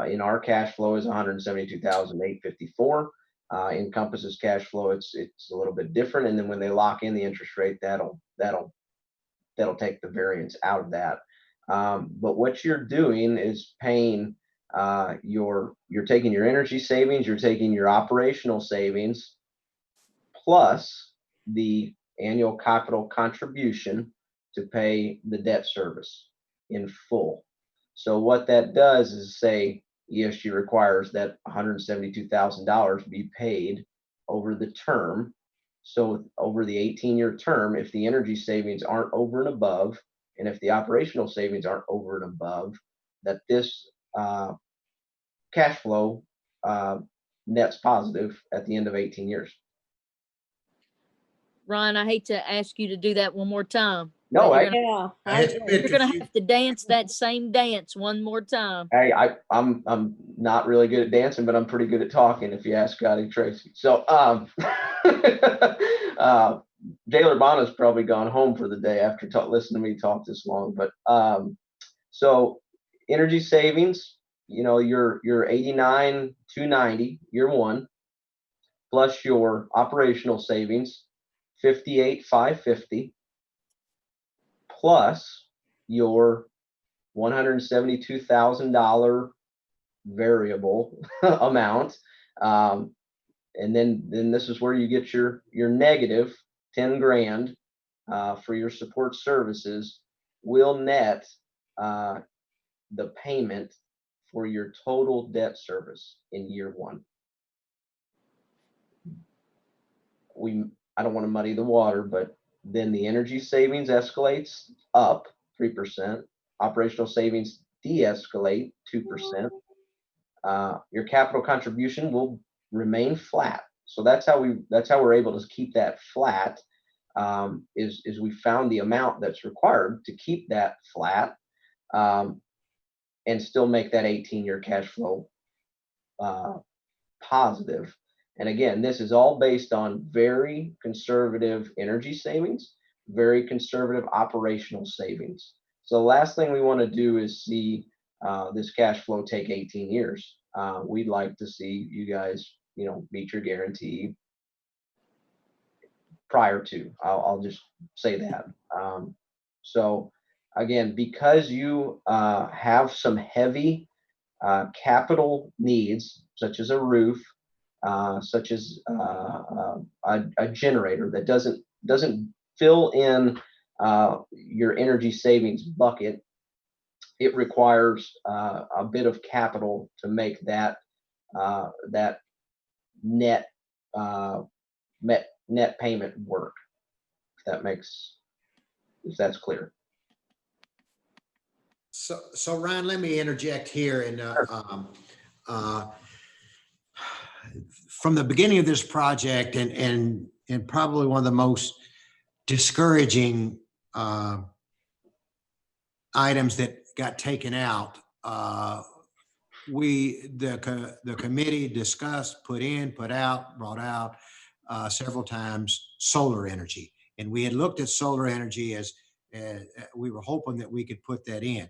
in our cash flow is 172,854. In Compass's cash flow, it's a little bit different. And then when they lock in the interest rate, that'll take the variance out of that. But what you're doing is paying you're taking your energy savings, you're taking your operational savings, plus the annual capital contribution to pay the debt service in full. So what that does is say ESG requires that $172,000 be paid over the term. So over the 18-year term, if the energy savings aren't over and above, and if the operational savings aren't over and above, that this cash flow nets positive at the end of 18 years. Ryan, I hate to ask you to do that one more time. No, you're gonna have to dance that same dance one more time. Hey, I'm not really good at dancing, but I'm pretty good at talking, if you ask Scotty Tracy. So Taylor Bonna's probably gone home for the day after listening to me talk this long. But so energy savings, you know, your 89,290 year one, plus your operational savings 58,550, plus your $172,000 variable amount, and then this is where you get your negative 10 grand for your support services will net the payment for your total debt service in year one. I don't want to muddy the water, but then the energy savings escalates up 3%. Operational savings de-escalate 2%. Your capital contribution will remain flat. So that's how we're able to keep that flat. Is we found the amount that's required to keep that flat, and still make that 18-year cash flow positive. And again, this is all based on very conservative energy savings, very conservative operational savings. So the last thing we want to do is see this cash flow take 18 years. We'd like to see you guys, you know, meet your guarantee prior to. I'll just say that. So again, because you have some heavy capital needs, such as a roof, such as a generator that doesn't fill in your energy savings bucket, it requires a bit of capital to make that that net net payment work. If that's clear. So Ryan, let me interject here. And from the beginning of this project, and probably one of the most discouraging items that got taken out, the committee discussed, put in, put out, brought out several times solar energy. And we had looked at solar energy as we were hoping that we could put that in.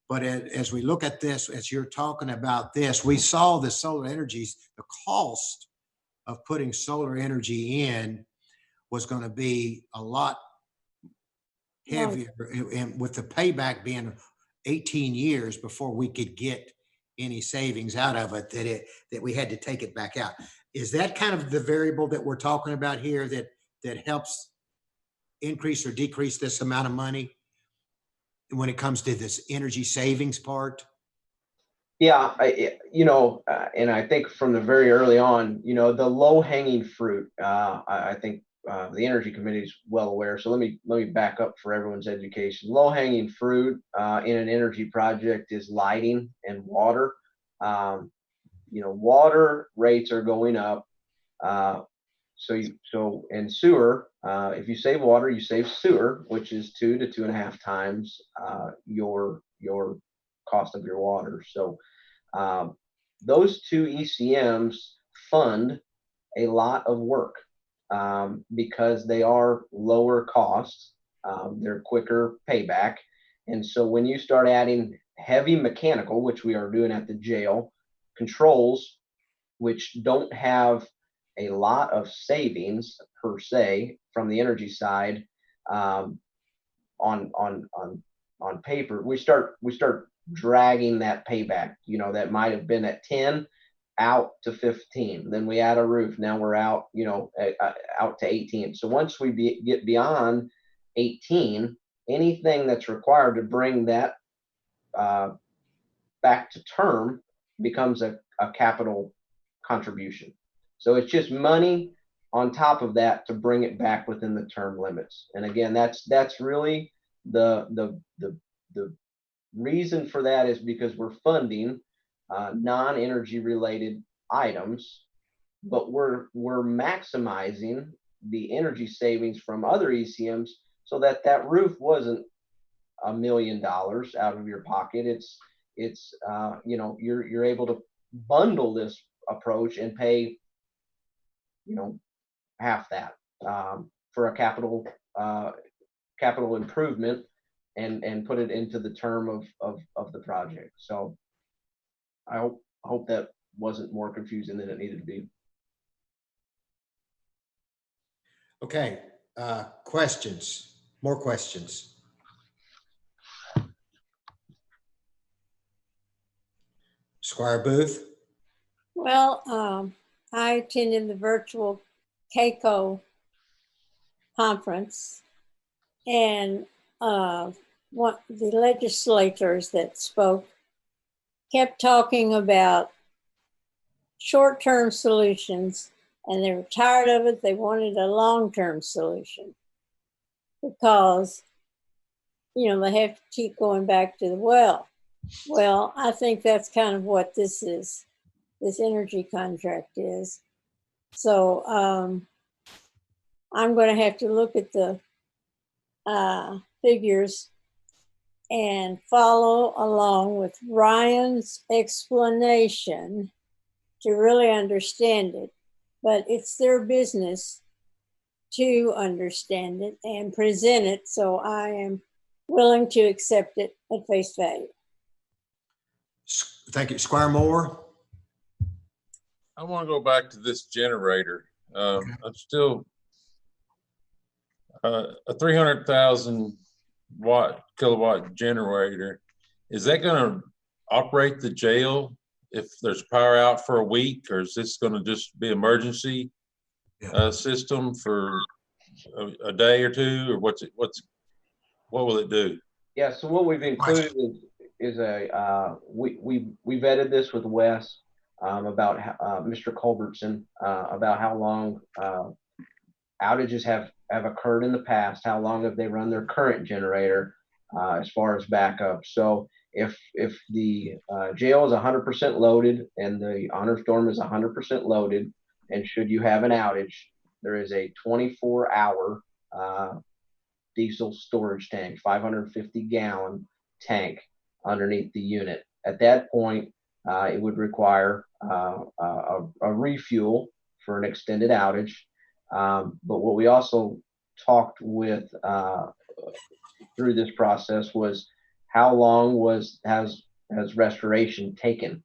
But as we look at this, as you're talking about this, we saw the solar energies, the cost of putting solar energy in was going to be a lot heavier, and with the payback being 18 years before we could get any savings out of it, that we had to take it back out. Is that kind of the variable that we're talking about here that helps increase or decrease this amount of money when it comes to this energy savings part? Yeah, and I think from the very early on, the low hanging fruit, I think the Energy Committee is well aware. So let me back up for everyone's education. Low hanging fruit in an energy project is lighting and water. Water rates are going up. So and sewer, if you save water, you save sewer, which is 2 to 2.5 times your cost of your water. So those two ECMs fund a lot of work because they are lower costs, they're quicker payback. And so when you start adding heavy mechanical, which we are doing at the jail, controls, which don't have a lot of savings per se from the energy side, on paper, we start dragging that payback, that might have been at 10 out to 15. Then we add a roof. Now we're out, out to 18. So once we get beyond 18, anything that's required to bring that back to term becomes a capital contribution. So it's just money on top of that to bring it back within the term limits. And again, that's really the reason for that is because we're funding non-energy related items, but we're maximizing the energy savings from other ECMs so that roof wasn't $1 million out of your pocket. It's you're able to bundle this approach and pay half that for a capital improvement and put it into the term of the project. So I hope that wasn't more confusing than it needed to be. Okay, questions, more questions. Squire Booth. Well, I attended the virtual CAECO conference, and what the legislators that spoke kept talking about short-term solutions, and they were tired of it. They wanted a long-term solution because, they have to keep going back to the well. Well, I think that's kind of what this is, this energy contract is. So I'm going to have to look at the figures and follow along with Ryan's explanation to really understand it. But it's their business to understand it and present it. So I am willing to accept it at face value. Thank you. Squire Moore. I want to go back to this generator. I'm still a $300,000 kilowatt generator, is that going to operate the jail if there's power out for a week, or is this going to just be emergency system for a day or two, or what will it do? Yeah, so what we've included is we vetted this with Wes about Mr. Culbertson about how long outages have occurred in the past, how long have they run their current generator as far as backup. So if the jail is 100% loaded and the honor storm is 100% loaded, and should you have an outage, there is a 24-hour diesel storage tank, 550-gallon tank underneath the unit. At that point, it would require a refuel for an extended outage. But what we also talked with through this process was how long has restoration taken?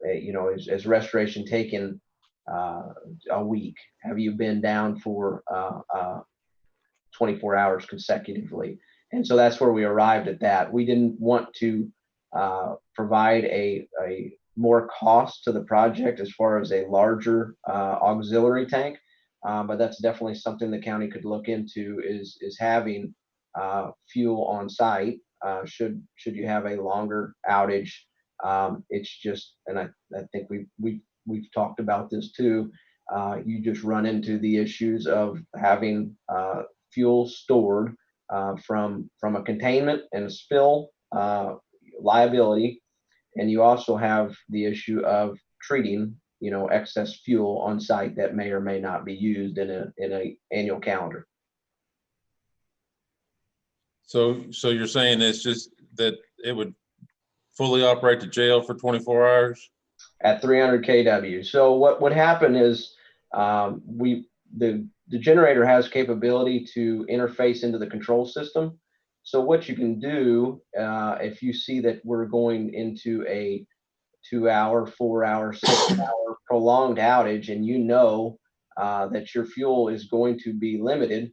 Is restoration taken a week? Have you been down for 24 hours consecutively? And so that's where we arrived at that. We didn't want to provide a more cost to the project as far as a larger auxiliary tank, but that's definitely something the county could look into is having fuel on site should you have a longer outage. It's just, and I think we've talked about this too. You just run into the issues of having fuel stored from a containment and a spill liability, and you also have the issue of treating excess fuel on site that may or may not be used in a annual calendar. So you're saying it's just that it would fully operate the jail for 24 hours at 300 kW. So what would happen is the generator has capability to interface into the control system. So what you can do if you see that we're going into a 2-hour, 4-hour, 6-hour prolonged outage, and that your fuel is going to be limited,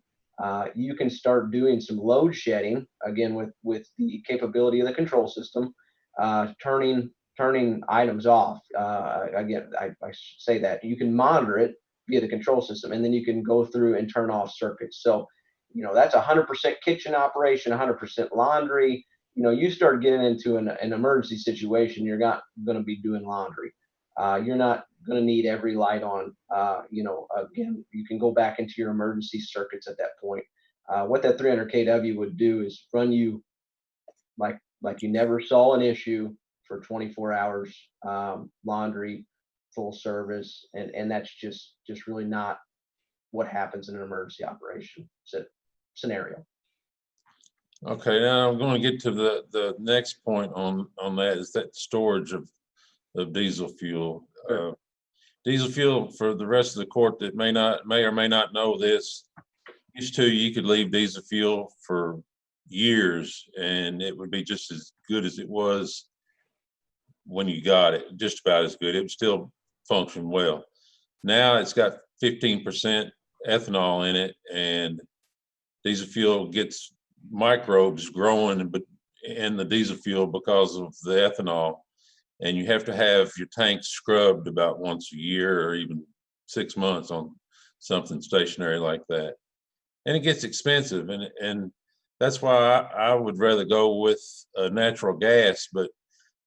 you can start doing some load shedding again with the capability of the control system, turning items off. Again, I say that you can monitor it via the control system, and then you can go through and turn off circuits. So, that's 100% kitchen operation, 100% laundry. You start getting into an emergency situation, you're not going to be doing laundry. You're not going to need every light on. Again, you can go back into your emergency circuits at that point. What that 300 kW would do is run you like you never saw an issue for 24 hours, laundry, full service, and that's just really not what happens in an emergency operation scenario. Okay, now I'm going to get to the next point on that, is that storage of diesel fuel. Sure. Diesel fuel, for the rest of the court that may or may not know this, used to, you could leave diesel fuel for years and it would be just as good as it was when you got it, just about as good. It would still function well. Now it's got 15% ethanol in it, and diesel fuel gets microbes growing in the diesel fuel because of the ethanol, and you have to have your tank scrubbed about once a year or even 6 months on something stationary like that. And it gets expensive, and that's why I would rather go with natural gas, but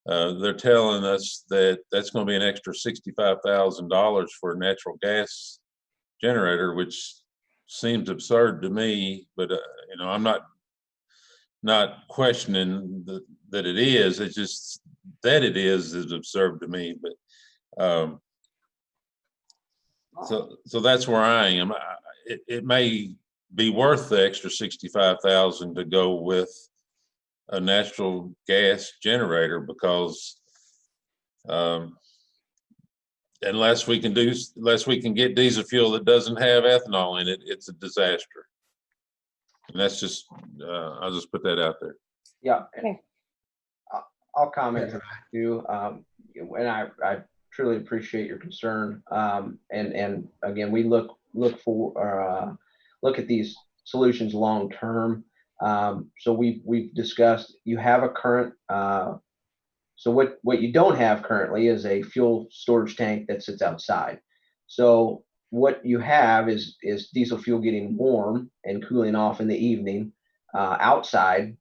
they're telling us that that's going to be an extra $65,000 for a natural gas generator, which seems absurd to me. But I'm not questioning that it is. It's just that it is absurd to me. But so that's where I am. It may be worth the extra $65,000 to go with a natural gas generator, because unless we can get diesel fuel that doesn't have ethanol in it, it's a disaster. And that's just I'll just put that out there. Yeah. I'll comment on that too. And I truly appreciate your concern. And again, we look at these solutions long term. So we've discussed, you have a current, so what you don't have currently is a fuel storage tank that sits outside. So what you have is diesel fuel getting warm and cooling off in the evening. Outside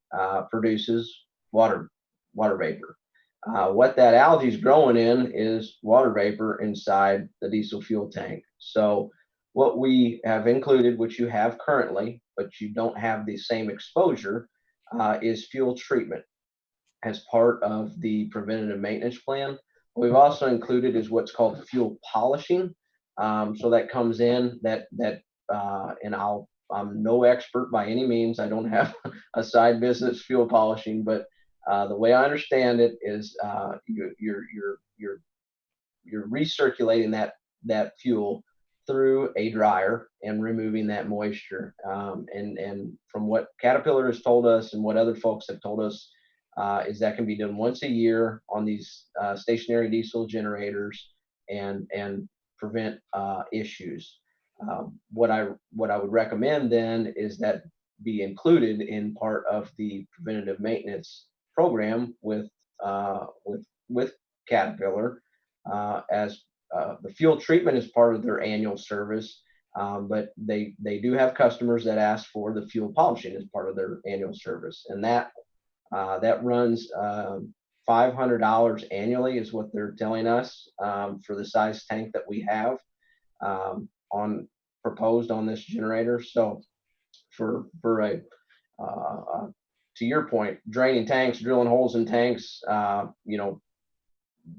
produces water vapor. What that algae is growing in is water vapor inside the diesel fuel tank. So what we have included, which you have currently, but you don't have the same exposure, is fuel treatment as part of the preventative maintenance plan. What we've also included is what's called fuel polishing. So that comes in and I'm no expert by any means. I don't have a side business fuel polishing, but the way I understand it is you're recirculating that fuel through a dryer and removing that moisture. And from what Caterpillar has told us and what other folks have told us, is that can be done once a year on these stationary diesel generators and prevent issues. What I would recommend then is that be included in part of the preventative maintenance program with Caterpillar, as the fuel treatment is part of their annual service, but they do have customers that ask for the fuel polishing as part of their annual service, and that runs $500 annually is what they're telling us, for the size tank that we have proposed on this generator. So for a to your point, draining tanks, drilling holes in tanks,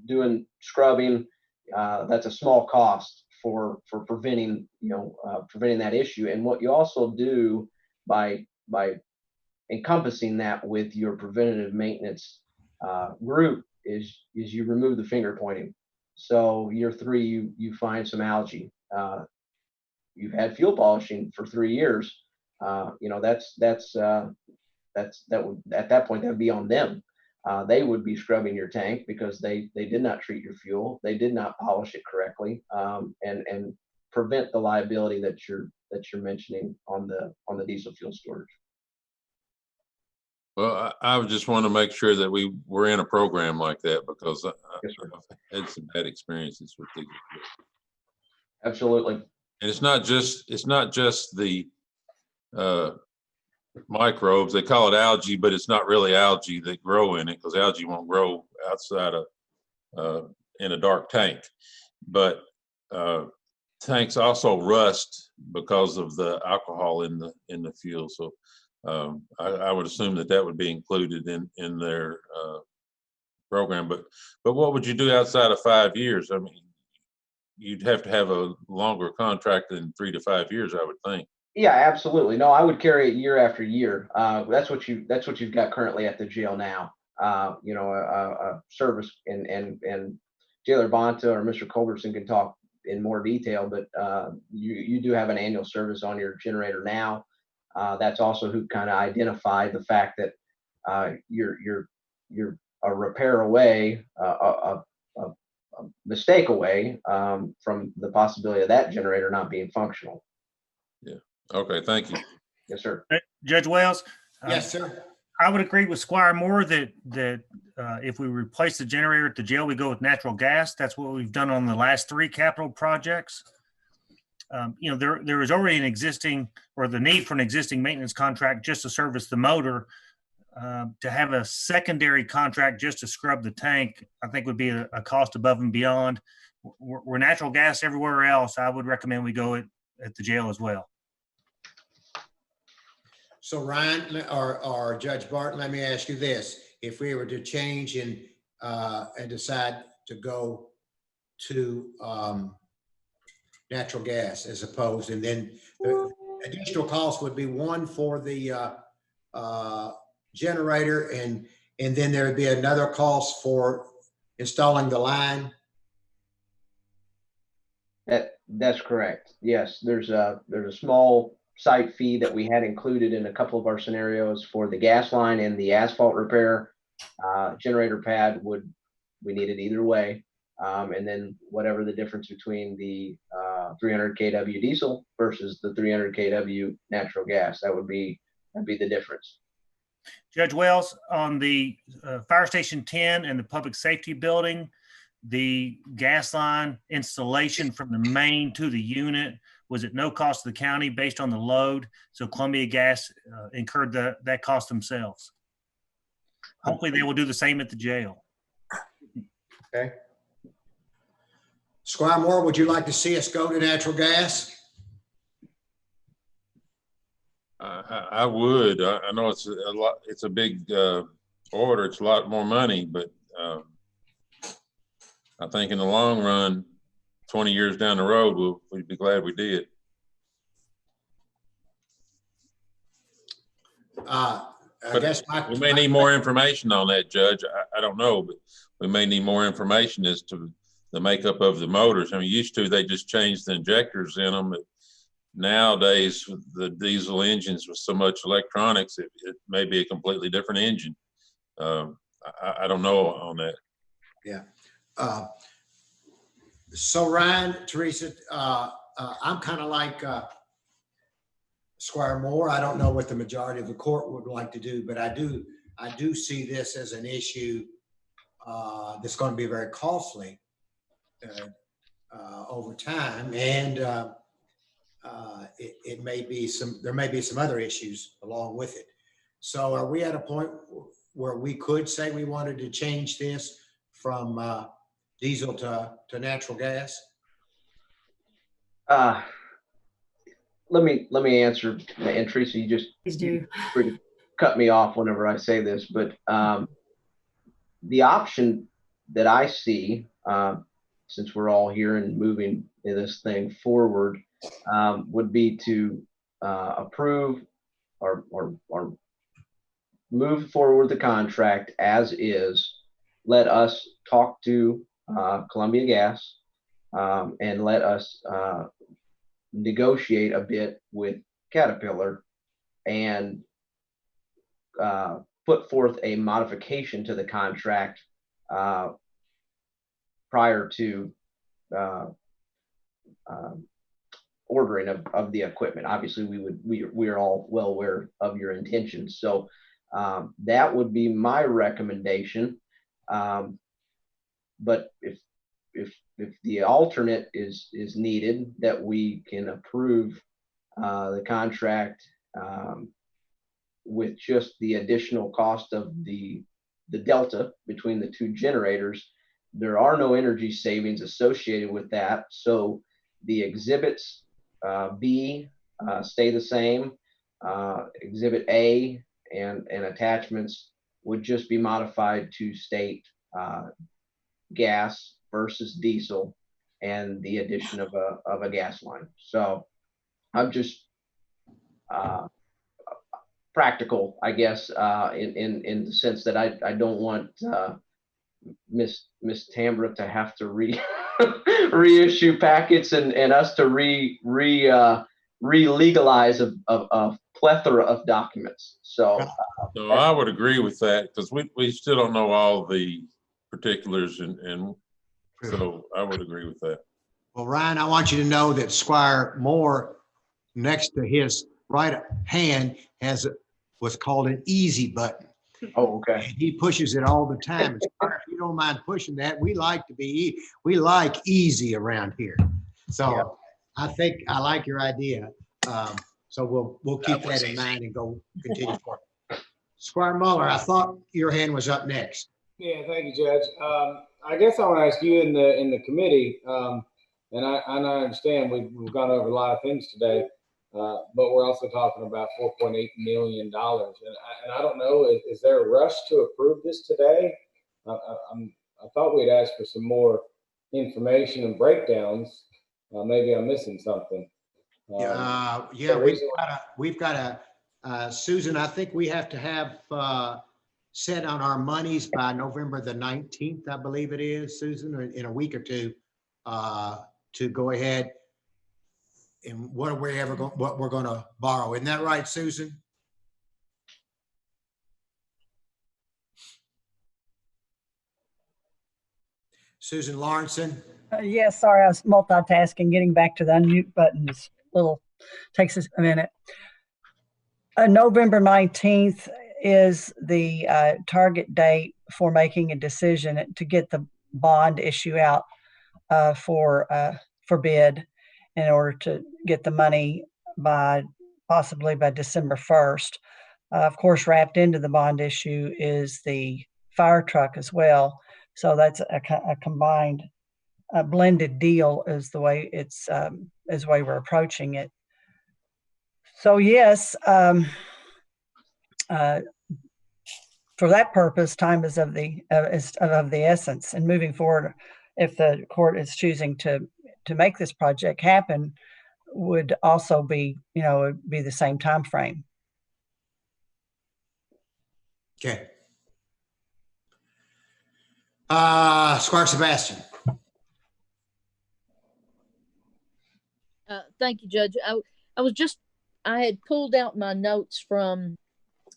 doing scrubbing, that's a small cost for preventing that issue. And what you also do by encompassing that with your preventative maintenance group is you remove the finger pointing. So year 3, you find some algae. You've had fuel polishing for 3 years. That would, at that point, that would be on them. They would be scrubbing your tank because they did not treat your fuel. They did not polish it correctly, and prevent the liability that you're mentioning on the diesel fuel storage. Well, I would just want to make sure that we were in a program like that, because I've had some bad experiences with these. Absolutely. And it's not just the microbes. They call it algae, but it's not really algae that grow in it, because algae won't grow outside of in a dark tank. But tanks also rust because of the alcohol in the fuel. So I would assume that would be included in their program. But what would you do outside of 5 years? I mean, you'd have to have a longer contract than 3 to 5 years, I would think. Yeah, absolutely. No, I would carry it year after year. That's what you've got currently at the jail now. A service, and Jailer Bonta or Mr. Culbertson can talk in more detail, but you do have an annual service on your generator now. That's also who kind of identified the fact that you're a repair away, a mistake away from the possibility of that generator not being functional. Yeah. Okay. Thank you. Yes, sir. Judge Wells? Yes, sir. I would agree with Squire Moore that if we replace the generator at the jail, we go with natural gas. That's what we've done on the last 3 capital projects. There is already an existing, or the need for an existing maintenance contract just to service the motor. To have a secondary contract just to scrub the tank, I think would be a cost above and beyond. We're natural gas everywhere else. I would recommend we go at the jail as well. So Ryan or Judge Barton, let me ask you this: if we were to change and decide to go to natural gas as opposed, and then the additional cost would be one for the generator, and then there would be another cost for installing the line. That's correct. Yes, there's a small site fee that we had included in a couple of our scenarios for the gas line and the asphalt repair. Generator pad we need it either way, and then whatever the difference between the 300 kW diesel versus the 300 kW natural gas, that would be That'd be the difference. Judge Wells, on the Fire Station 10 and the Public Safety Building, the gas line installation from the main to the unit was at no cost to the county based on the load. So Columbia Gas incurred that cost themselves. Hopefully they will do the same at the jail. Okay. Squire Moore, would you like to see us go to natural gas? I would. I know it's a lot. It's a big order. It's a lot more money, but I think in the long run, 20 years down the road, we'd be glad we did. I guess we may need more information on that, Judge. I don't know, but we may need more information as to the makeup of the motors. I mean, used to they just changed the injectors in them. Nowadays, the diesel engines with so much electronics, it may be a completely different engine. I don't know on that. Yeah. So Ryan, Teresa, I'm kind of like Squire Moore. I don't know what the majority of the court would like to do, but I do see this as an issue that's going to be very costly over time, and there may be some other issues along with it. So are we at a point where we could say we wanted to change this from diesel to natural gas? Let me answer, and Teresa, you just Please do. Cut me off whenever I say this, but the option that I see, since we're all here and moving this thing forward, would be to approve or move forward the contract as is. Let us talk to Columbia Gas and let us negotiate a bit with Caterpillar and put forth a modification to the contract prior to ordering of the equipment. Obviously, we are all well aware of your intentions, so that would be my recommendation. But if the alternate is needed, that we can approve the contract with just the additional cost of the delta between the two generators. There are no energy savings associated with that, so the exhibits B stay the same. Exhibit A and attachments would just be modified to state gas versus diesel and the addition of a gas line. So I'm just practical, I guess, in the sense that I don't want Miss Tambra to have to reissue packets and us to re-legalize a plethora of documents. So I would agree with that, because we still don't know all the particulars, and so I would agree with that. Well, Ryan, I want you to know that Squire Moore, next to his right hand, has what's called an easy button. Oh, okay. And he pushes it all the time. Squire, if you don't mind pushing that, we like easy around here. So yeah. I think I like your idea. So we'll keep that in mind and go continue forward. Squire Muller, I thought your hand was up next. Yeah, thank you, Judge. I guess I want to ask you in the committee, and I understand we've gone over a lot of things today, but we're also talking about $4.8 million, and I don't know, is there a rush to approve this today? I thought we'd ask for some more information and breakdowns. Maybe I'm missing something. Yeah, we've got a Susan, I think we have to have set on our monies by November the 19th, I believe it is, Susan, or in a week or two, to go ahead and what we're going to borrow. Isn't that right, Susan? Susan Lawrenson? Yes, sorry, I was multitasking. Getting back to the unmute button is takes us a minute. November 19th is the target date for making a decision to get the bond issue out for bid in order to get the money possibly by December 1st. Of course, wrapped into the bond issue is the fire truck as well. So that's a combined, blended deal is the way is the way we're approaching it. So yes, for that purpose, time is of the essence. And moving forward, if the court is choosing to make this project happen, would also be be the same time frame. Okay. Squire Sebastian. Thank you, Judge. I had pulled out my notes from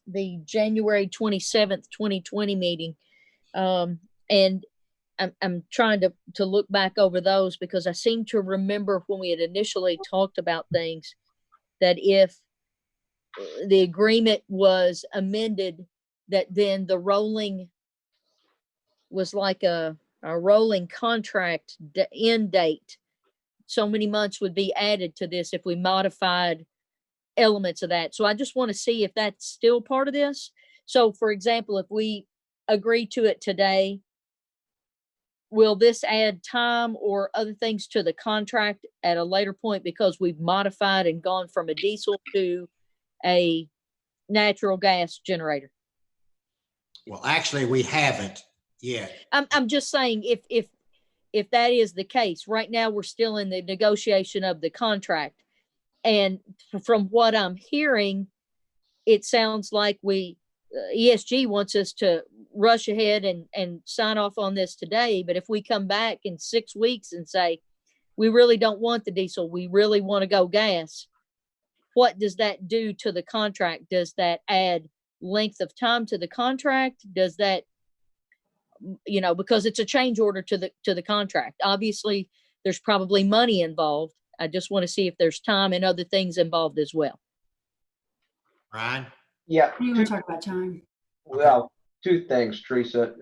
the January 27th, 2020 meeting. And I'm trying to look back over those because I seem to remember when we had initially talked about things that if the agreement was amended, that then the rolling was like a rolling contract end date. So many months would be added to this if we modified elements of that. So I just want to see if that's still part of this. So for example, if we agree to it today, will this add time or other things to the contract at a later point because we've modified and gone from a diesel to a natural gas generator? Well, actually, we haven't yet. I'm just saying if that is the case, right now we're still in the negotiation of the contract. And from what I'm hearing, it sounds like ESG wants us to rush ahead and sign off on this today. But if we come back in 6 weeks and say, we really don't want the diesel, we really want to go gas, what does that do to the contract? Does that add length of time to the contract? Does that, because it's a change order to the contract. Obviously, there's probably money involved. I just want to see if there's time and other things involved as well. Ryan? Yeah. You want to talk about time? Well, two things, Teresa.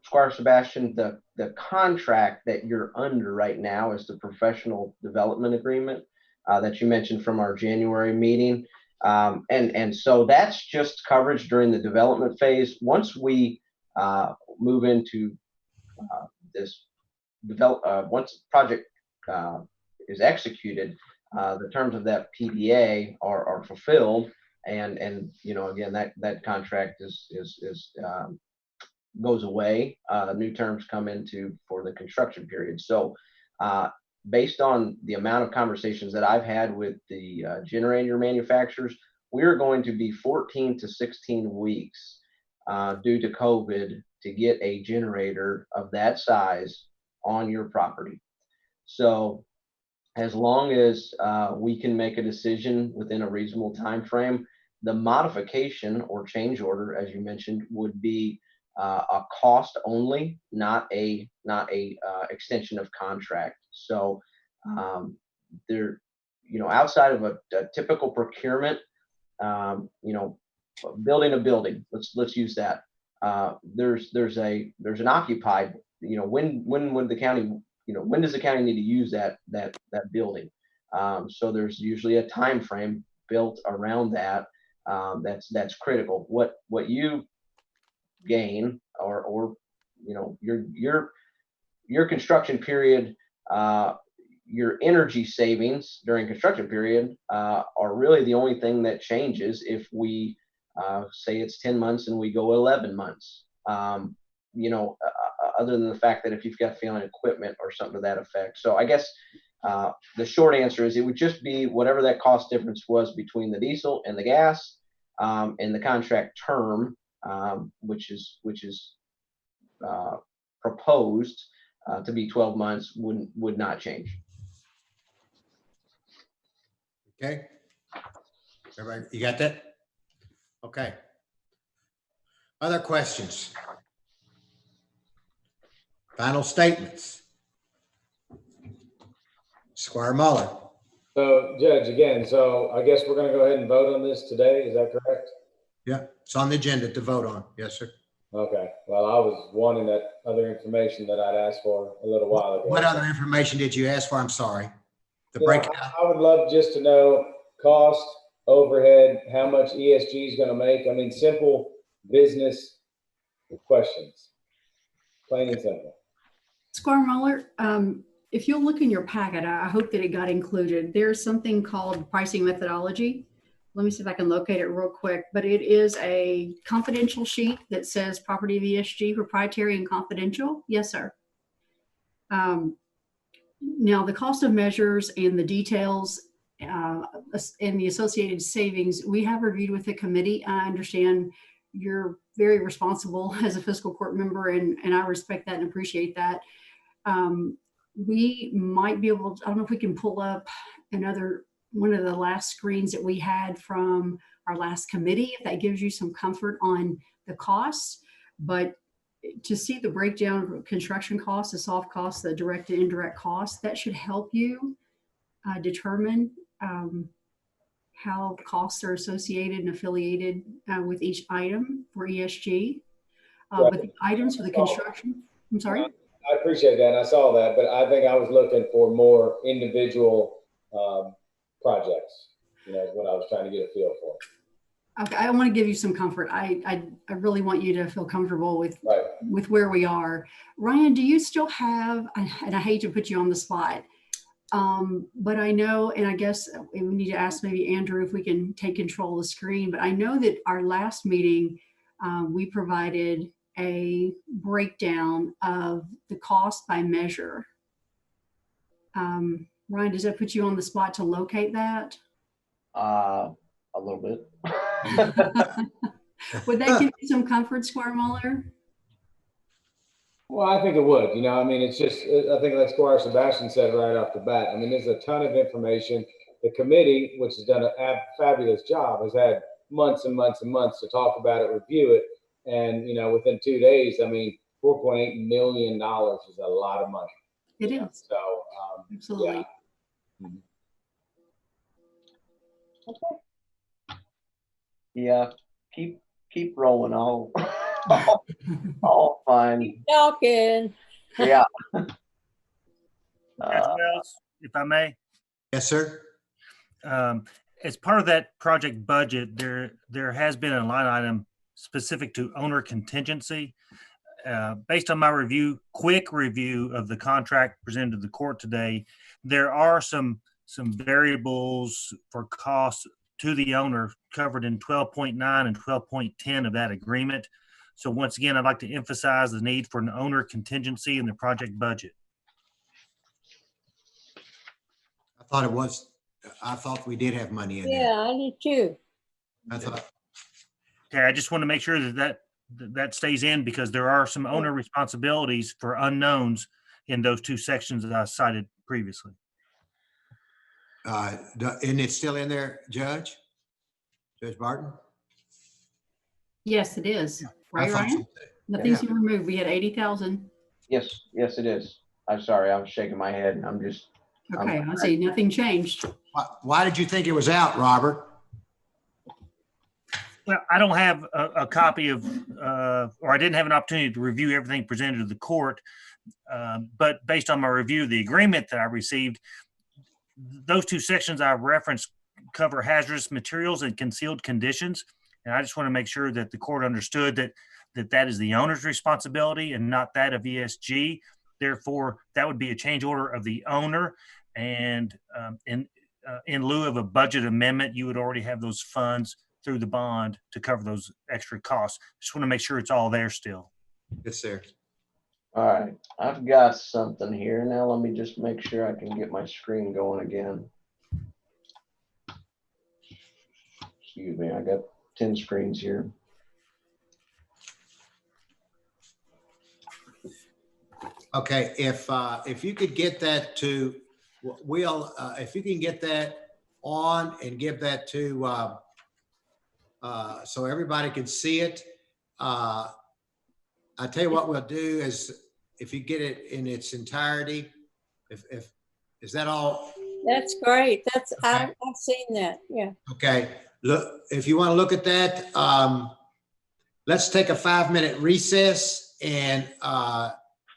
Squire Sebastian, the contract that you're under right now is the professional development agreement that you mentioned from our January meeting. And so that's just coverage during the development phase. Once we move into once the project is executed, the terms of that PDA are fulfilled, and again that contract goes away. New terms come into for the construction period. So based on the amount of conversations that I've had with the generator manufacturers, we're going to be 14 to 16 weeks due to COVID to get a generator of that size on your property. So as long as we can make a decision within a reasonable time frame, the modification or change order, as you mentioned, would be a cost only, not a extension of contract. So there, outside of a typical procurement, building a building, let's use that. There's an occupied, when would the county, when does the county need to use that building? So there's usually a time frame built around that. That's critical. What you gain or your construction period, your energy savings during construction period are really the only thing that changes if we say it's 10 months and we go 11 months. Other than the fact that if you've got failing equipment or something to that effect. So I guess the short answer is it would just be whatever that cost difference was between the diesel and the gas, and the contract term, which is proposed to be 12 months would not change. Okay. Everybody, you got that? Okay. Other questions? Final statements. Squire Muller. So Judge, again, so I guess we're gonna go ahead and vote on this today, is that correct? Yeah, it's on the agenda to vote on. Yes, sir. Okay, well, I was wanting that other information that I'd asked for a little while ago. What other information did you ask for? I'm sorry. The You know, breakout. I would love just to know cost, overhead, how much ESG is gonna make. I mean, simple business questions, plain and simple. Squire Muller, if you'll look in your packet, I hope that it got included. There's something called pricing methodology. Let me see if I can locate it real quick, but it is a confidential sheet that says property of ESG, proprietary and confidential. Yes, sir. Now, the cost of measures and the details and the associated savings, we have reviewed with the committee. I understand you're very responsible as a fiscal court member, and I respect that and appreciate that. We might be able to, I don't know if we can pull up one of the last screens that we had from our last committee, if that gives you some comfort on the costs. But to see the breakdown of construction costs, the soft costs, the direct and indirect costs, that should help you determine how costs are associated and affiliated with each item for ESG. Right. But the items for the construction, I'm sorry? I appreciate that, and I saw that, but I think I was looking for more individual projects, you know, is what I was trying to get a feel for. Okay, I want to give you some comfort. I really want you to feel comfortable with where we are. Ryan, do you still have, and I hate to put you on the spot, but I know, and I guess we need to ask maybe Andrew if we can take control of the screen, but I know that our last meeting, we provided a breakdown of the cost by measure. Ryan, does that put you on the spot to locate that? A little bit. Would that give you some comfort, Squire Muller? Well, I think it would. You know, I mean, it's just, I think like Squire Sebastian said right off the bat, I mean, there's a ton of information. The committee, which has done a fabulous job, has had months and months and months to talk about it, review it. And, you know, within 2 days, I mean, $4.8 million is a lot of money. It is. So, absolutely. Yeah. Yeah, keep rolling. All fine. Keep talking. Yeah. Judge Wells, if I may. Yes, sir. As part of that project budget, there has been a line item specific to owner contingency. Based on my quick review of the contract presented to the court today, there are some variables for costs to the owner covered in 12.9 and 12.10 of that agreement. So once again, I'd like to emphasize the need for an owner contingency in the project budget. I thought we did have money in there. Yeah, I did too. I thought. Okay, I just want to make sure that stays in, because there are some owner responsibilities for unknowns in those two sections that I cited previously. Isn't it still in there, Judge Barton? Yes, it is. Right, I thought Ryan? Nothing's been removed. We had 80,000. Yes, it is. I'm sorry, I was shaking my head. Okay, I see. Nothing changed. Why did you think it was out, Robert? Well, I don't have a copy of, or I didn't have an opportunity to review everything presented to the court. But based on my review of the agreement that I received, those two sections I referenced cover hazardous materials and concealed conditions. And I just want to make sure that the court understood that is the owner's responsibility and not that of ESG. Therefore, that would be a change order of the owner. And in lieu of a budget amendment, you would already have those funds through the bond to cover those extra costs. Just want to make sure it's all there still. Yes, sir. All right, I've got something here. Now let me just make sure I can get my screen going again. Excuse me, I got 10 screens here. Okay, if you could get that to if you can get that on and give that to so everybody can see it. I tell you what we'll do is, if you get it in its entirety, if is that all? That's great. That's, Okay. I've seen that. Yeah. Okay, look, if you want to look at that, let's take a 5-minute recess and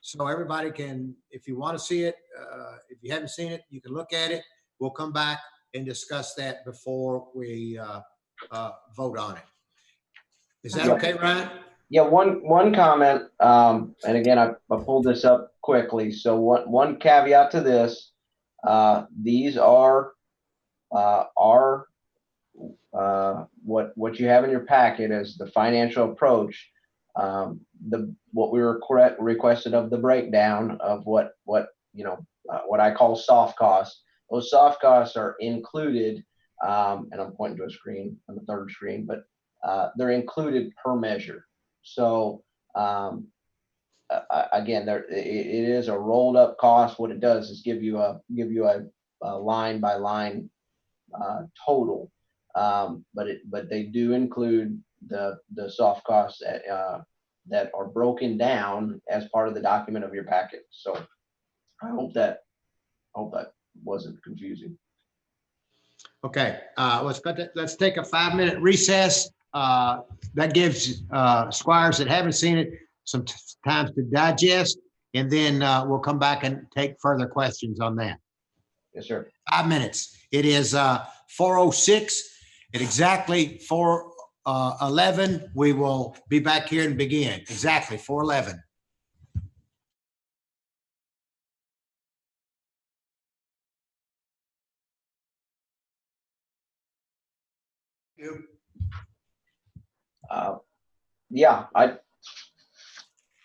so everybody can, if you want to see it, if you haven't seen it, you can look at it. We'll come back and discuss that before we vote on it. Is that okay, Ryan? Yeah, one comment, and again, I pulled this up quickly. So one caveat to this, these are what you have in your packet as the financial approach. What we were requested of the breakdown of what what I call soft costs. Those soft costs are included, and I'm pointing to a screen on the third screen, but they're included per measure. So again, it is a rolled up cost. What it does is give you a line by line total, but they do include the soft costs that are broken down as part of the document of your packet. So I hope that wasn't confusing. Okay, let's take a 5-minute recess. That gives squires that haven't seen it some time to digest, and then we'll come back and take further questions on that. Yes, sir. 5 minutes. It is 4:06. At exactly 4:11, we will be back here and begin. Exactly 4:11. Yeah,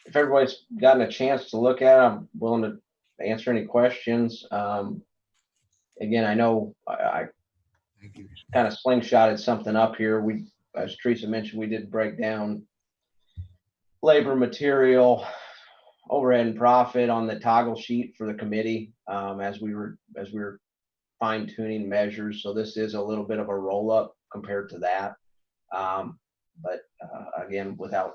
if everybody's gotten a chance to look at it, I'm willing to answer any questions. Again, I know I kind of slingshotted something up here. We, as Teresa mentioned, we did break down labor, material, overhead, and profit on the toggle sheet for the committee as we were fine tuning measures. So this is a little bit of a roll up compared to that. But again, without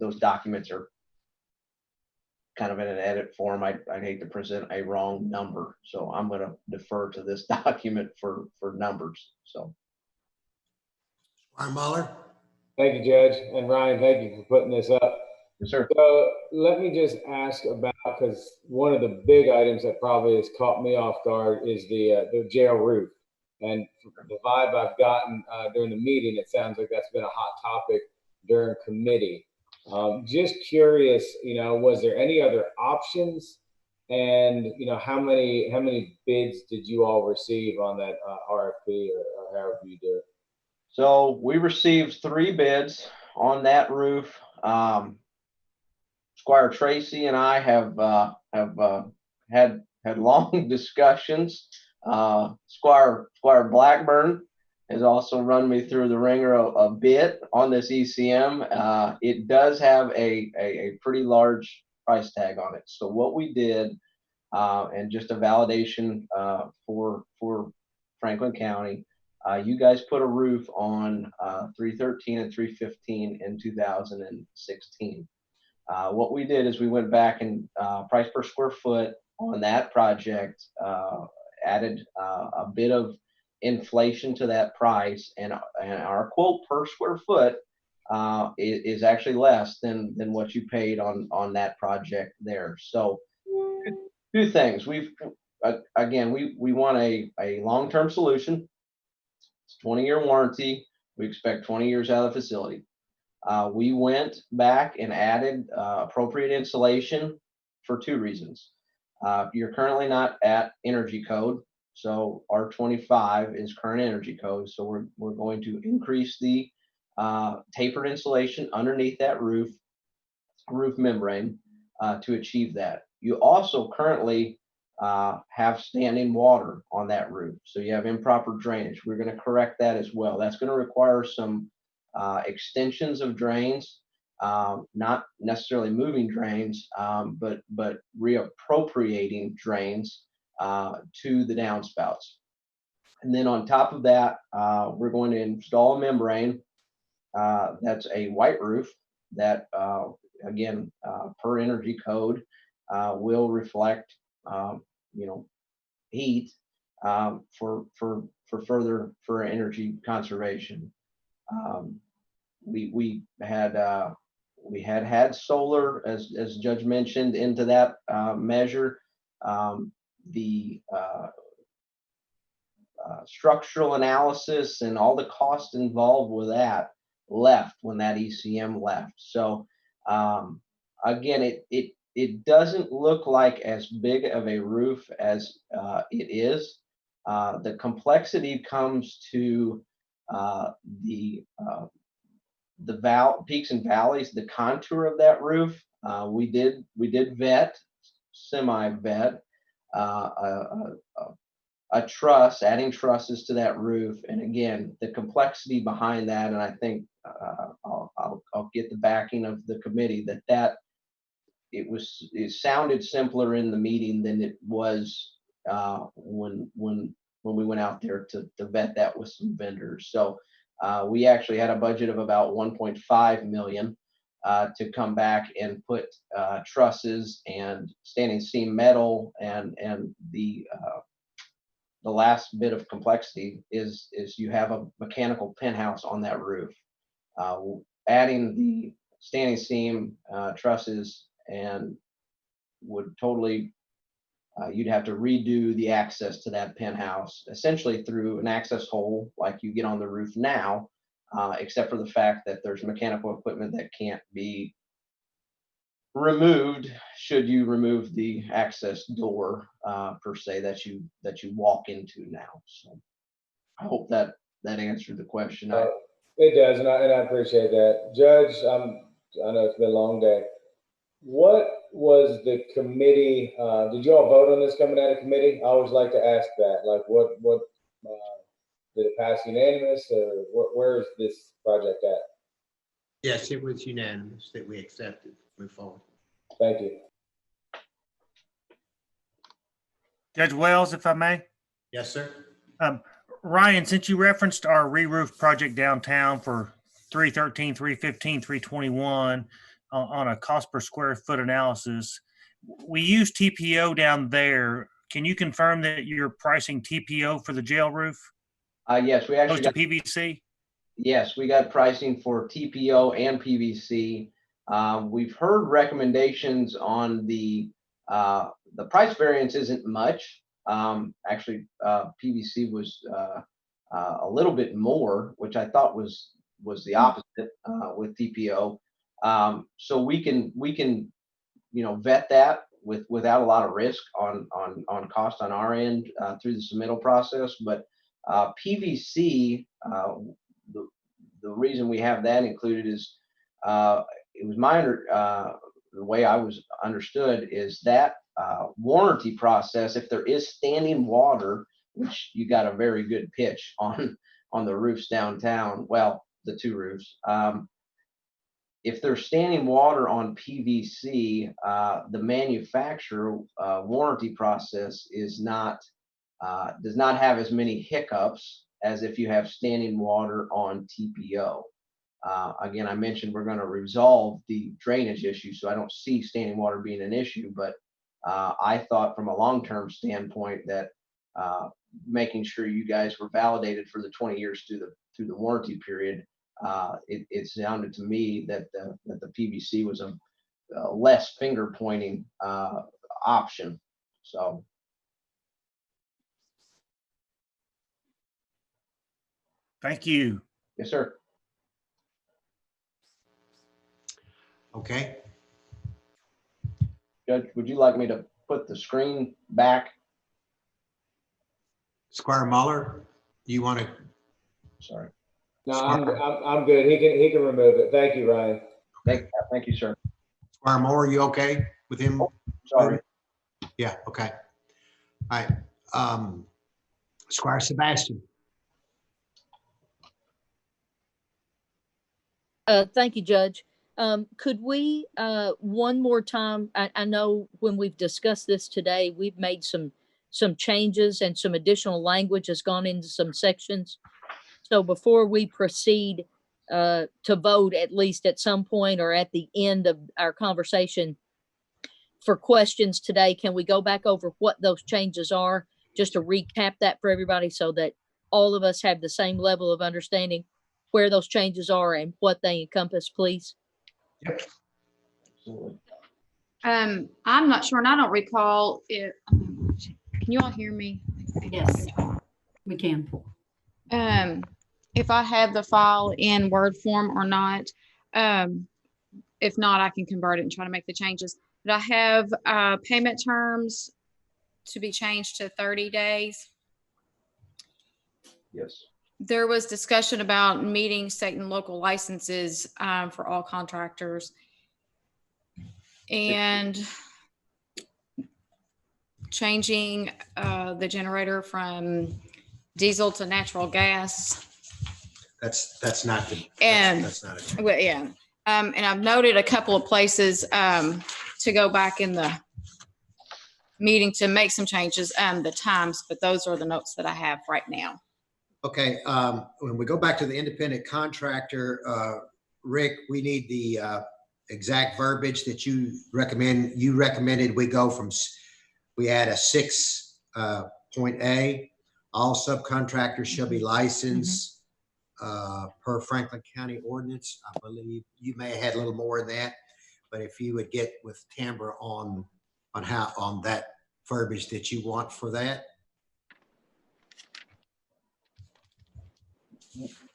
those documents are kind of in an edit form. I hate to present a wrong number, so I'm going to defer to this document for numbers. So, Ryan Muller. Thank you, Judge, and Ryan. Thank you for putting this up. Yes, sir. So let me just ask about, because one of the big items that probably has caught me off guard is the jail roof, and the vibe I've gotten during the meeting, it sounds like that's been a hot topic during committee. Just curious, was there any other options, and how many bids did you all receive on that RFP or however you do it? So we received 3 bids on that roof. Squire Tracy and I have had long discussions. Squire Blackburn has also run me through the ringer a bit on this ECM. It does have a pretty large price tag on it. So what we did, and just a validation for Franklin County, you guys put a roof on 313 and 315 in 2016. What we did is we went back and price per square foot on that project, added a bit of inflation to that price, and our quote per square foot is actually less than what you paid on that project there. So 2 things. We want a long-term solution. It's 20-year warranty. We expect 20 years out of the facility. We went back and added appropriate insulation for 2 reasons. You're currently not at energy code, so R25 is current energy code. So we're going to increase the tapered insulation underneath that roof membrane to achieve that. You also currently have standing water on that roof, so you have improper drainage. We're going to correct that as well. That's going to require some extensions of drains, not necessarily moving drains, but reappropriating drains to the downspouts. And then on top of that, we're going to install a membrane that's a white roof that, again, per energy code, will reflect, heat for energy conservation. We had solar, as Judge mentioned, into that measure. The structural analysis and all the costs involved with that left when that ECM left. So again, it doesn't look like as big of a roof as it is. The complexity comes to the peaks and valleys, the contour of that roof. We did vet, semi-vet, a truss, adding trusses to that roof, and again, the complexity behind that. And I think I'll get the backing of the committee that it sounded simpler in the meeting than it was when we went out there to vet that with some vendors. So we actually had a budget of about 1.5 million to come back and put trusses and standing seam metal, and the last bit of complexity is you have a mechanical penthouse on that roof. Adding the standing seam trusses and would totally, you'd have to redo the access to that penthouse, essentially through an access hole like you get on the roof now, except for the fact that there's mechanical equipment that can't be removed should you remove the access door per se that you walk into now. So I hope that answered the question. It does, and I appreciate that, Judge. I know it's been a long day. What was the committee? Did you all vote on this coming out of committee? I always like to ask that. Like, what did it pass unanimous, or where is this project at? Yes, it was unanimous that we accepted. Move forward. Thank you. Judge Wells, if I may. Yes, sir. Ryan, since you referenced our re-roof project downtown for 313, 315, 321 on a cost per square foot analysis, we use TPO down there. Can you confirm that you're pricing TPO for the jail roof? Yes, we actually got PVC. Yes, we got pricing for TPO and PVC. We've heard recommendations on the price variance isn't much. Actually, PVC was a little bit more, which I thought was the opposite with TPO. So we can vet that without a lot of risk on cost on our end through the submittal process. But PVC, the reason we have that included is it was the way I was understood is that warranty process, if there is standing water, which you got a very good pitch on the roofs downtown, well, the two roofs, if there's standing water on PVC, the manufacturer warranty process does not have as many hiccups as if you have standing water on TPO. Again, I mentioned we're going to resolve the drainage issue, so I don't see standing water being an issue. But I thought from a long-term standpoint that making sure you guys were validated for the 20 years through the warranty period, it sounded to me that the PVC was a less finger-pointing option. So. Thank you. Yes, sir. Okay. Judge, would you like me to put the screen back? Squire Muller, do you want to? Sorry. No, I'm good. He can remove it. Thank you, Ryan. Thank you, sir. Squire Moore, are you okay with him? Oh, sorry. Yeah. Okay. All right. Squire Sebastian. Thank you, Judge. Could we, one more time, I know when we've discussed this today, we've made some changes and some additional language has gone into some sections. So before we proceed to vote, at least at some point or at the end of our conversation for questions today, can we go back over what those changes are just to recap that for everybody so that all of us have the same level of understanding where those changes are and what they encompass, please? I'm not sure, and I don't recall it. Can you all hear me? Yes, we can. If I have the file in Word form or not. If not, I can convert it and try to make the changes. But I have payment terms to be changed to 30 days. Yes. There was discussion about meeting state and local licenses for all contractors. And changing the generator from diesel to natural gas. That's not the, And that's not a change. well, yeah. And I've noted a couple of places to go back in the meeting to make some changes, the times, but those are the notes that I have right now. Okay, when we go back to the independent contractor, Rick, we need the exact verbiage that you recommend. You recommended we go from, we add a 6 point A, all subcontractors shall be licensed per Franklin County ordinance. I believe you may have had a little more than that, but if you would get with Tambra on that verbiage that you want for that.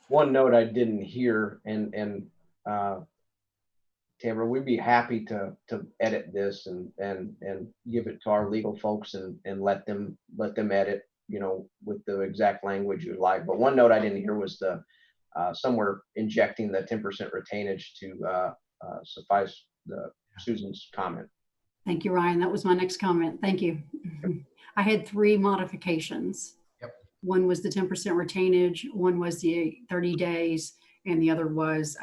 One note I didn't hear, and Tamara, we'd be happy to edit this and give it to our legal folks and let them edit, you know, with the exact language you'd like. But one note I didn't hear was the somewhere injecting the 10% retainage to suffice the Susan's comment. Thank you, Ryan. That was my next comment. Thank you. I had 3 modifications. Yep. One was the 10% retainage, one was the 30 days, and the other was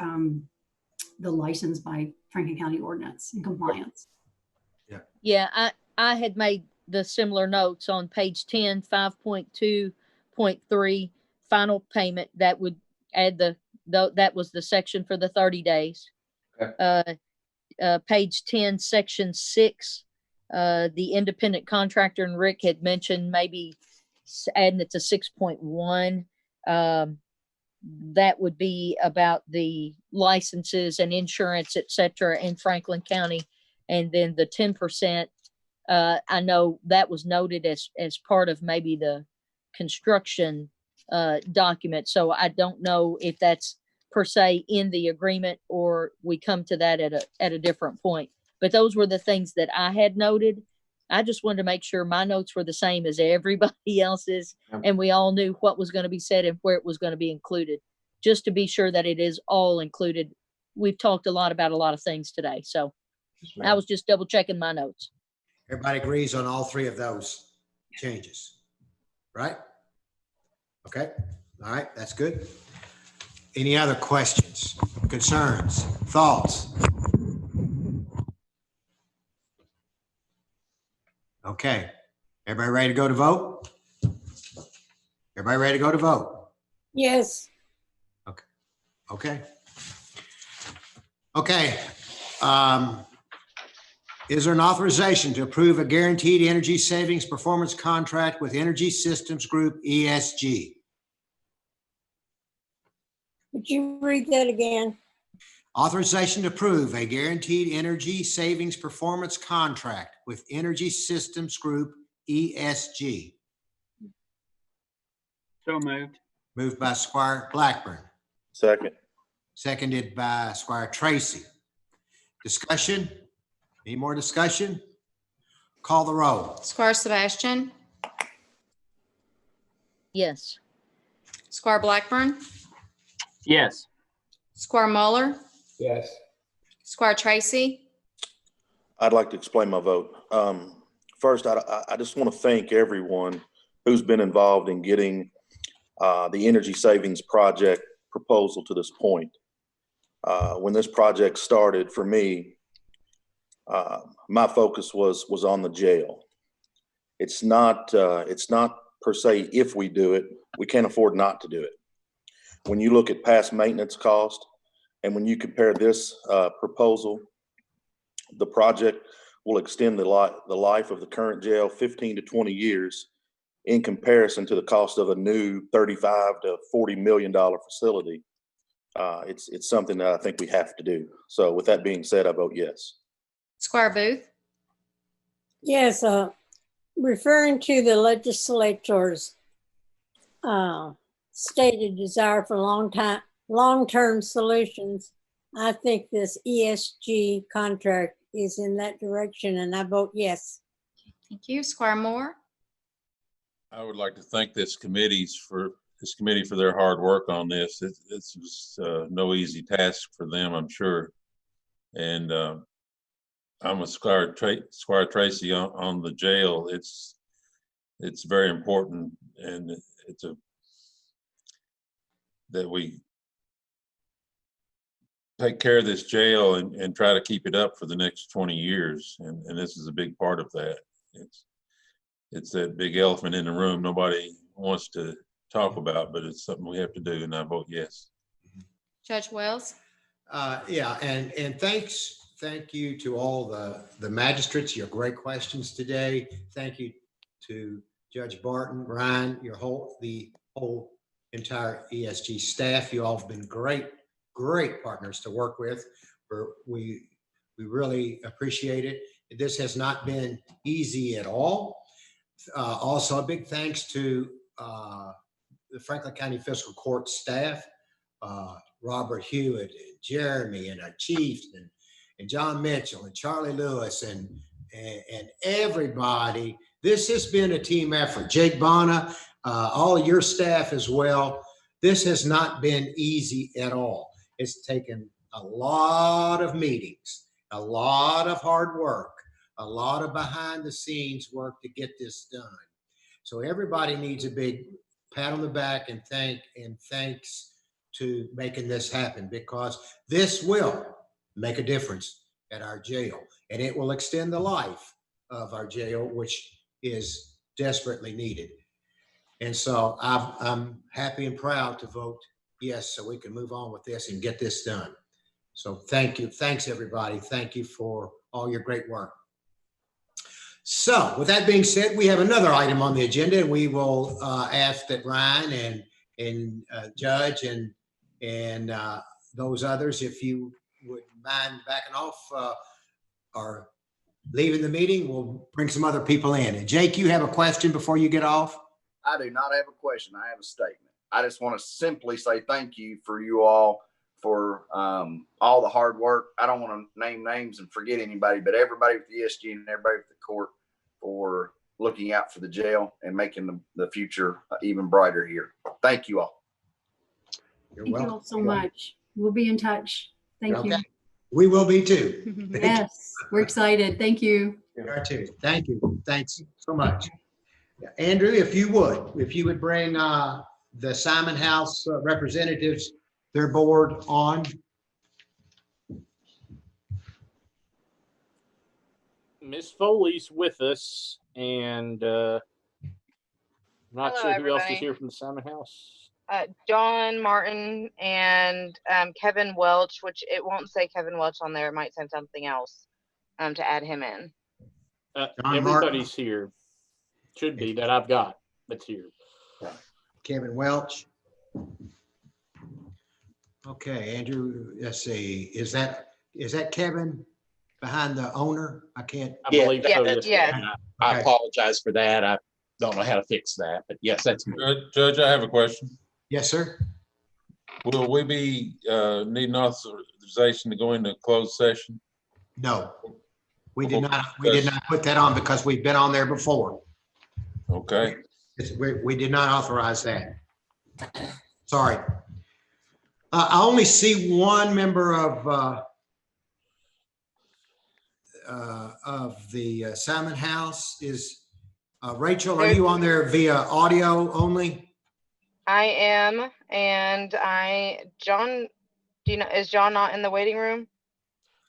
the license by Franklin County ordinance and compliance. Yeah, I had made the similar notes on page 10, 5.2.3, final payment. That would add that was the section for the 30 days. Okay. Page 10, section 6, the independent contractor, and Rick had mentioned maybe adding it to 6.1. That would be about the licenses and insurance, et cetera, in Franklin County. And then the 10%, I know that was noted as part of maybe the construction document. So I don't know if that's per se in the agreement or we come to that at a different point. But those were the things that I had noted. I just wanted to make sure my notes were the same as everybody else's, and we all knew what was going to be said and where it was going to be included, just to be sure that it is all included. We've talked a lot about a lot of things today, so I was just double checking my notes. Everybody agrees on all 3 of those changes, right? Okay, all right, that's good. Any other questions, concerns, thoughts? Okay, everybody ready to go to vote? Everybody ready to go to vote? Yes. Okay. Okay. Is there an authorization to approve a guaranteed energy savings performance contract with Energy Systems Group, ESG? Would you read that again? Authorization to approve a guaranteed energy savings performance contract with Energy Systems Group, ESG. So moved. Moved by Squire Blackburn. Second. Seconded by Squire Tracy. Discussion? Any more discussion? Call the roll. Squire Sebastian, Yes. Squire Blackburn, Yes. Squire Muller, Yes. Squire Tracy. I'd like to explain my vote. First, I just want to thank everyone who's been involved in getting the energy savings project proposal to this point. When this project started for me, my focus was on the jail. It's not per se if we do it, we can't afford not to do it. When you look at past maintenance cost, and when you compare this proposal, the project will extend the life of the current jail 15 to 20 years in comparison to the cost of a new $35 to $40 million facility, it's something that I think we have to do. So with that being said, I vote yes. Squire Booth, Yes, referring to the legislature's stated desire for long-term solutions, I think this ESG contract is in that direction, and I vote yes. thank you. Squire Moore, I would like to thank this committee for their hard work on this. This was no easy task for them, I'm sure. And I'm with Squire Tracy on the jail. It's very important, and that we take care of this jail and try to keep it up for the next 20 years. And this is a big part of that. It's that big elephant in the room nobody wants to talk about, but it's something we have to do, and I vote yes. Judge Wells. Yeah, and thank you to all the magistrates, your great questions today. Thank you to Judge Barton, Ryan, the whole entire ESG staff. You all have been great partners to work with. We really appreciate it. This has not been easy at all. Also, a big thanks to the Franklin County Fiscal Court staff, Robert Hewitt, and Jeremy, and our chiefs, and John Mitchell, and Charlie Lewis, and everybody. This has been a team effort. Jake Bonner, all your staff as well. This has not been easy at all. It's taken a lot of meetings, a lot of hard work, a lot of behind the scenes work to get this done. So everybody needs a big pat on the back and thanks to making this happen, because this will make a difference at our jail, and it will extend the life of our jail, which is desperately needed. And so I'm happy and proud to vote yes, so we can move on with this and get this done. So thank you. Thanks, everybody. Thank you for all your great work. So with that being said, we have another item on the agenda, and we will ask that Ryan and Judge and those others, if you would mind backing off or leaving the meeting, we'll bring some other people in. And Jake, you have a question before you get off? I do not have a question. I have a statement. I just want to simply say thank you for you all for all the hard work. I don't want to name names and forget anybody, but everybody with the ESG and everybody with the court for looking out for the jail and making the future even brighter here. Thank you all. Thank you all so much. We'll be in touch. Thank you. We will be too. Yes, we're excited. Thank you. We are too. Thank you. Thanks so much. Andrew, if you would bring the Simon House representatives, their board on. Miss Foley's with us, and not Hello, sure who else everybody. is here from the Simon House. John Martin and Kevin Welch, which it won't say Kevin Welch on there. It might say something else to add him in. Everybody's here. Should be that I've got that's here. Kevin Welch. Okay, Andrew, let's see. Is that Kevin behind the owner? I can't. I believe so. Yes. I apologize for that. I don't know how to fix that, but yes, that's me. Judge, I have a question. Yes, sir. Will we be needing authorization to go into closed session? No, we did not put that on because we've been on there before. Okay. We did not authorize that. Sorry. I only see one member of the Simon House. Is Rachel, are you on there via audio only? I am, and John, do you know, is John not in the waiting room?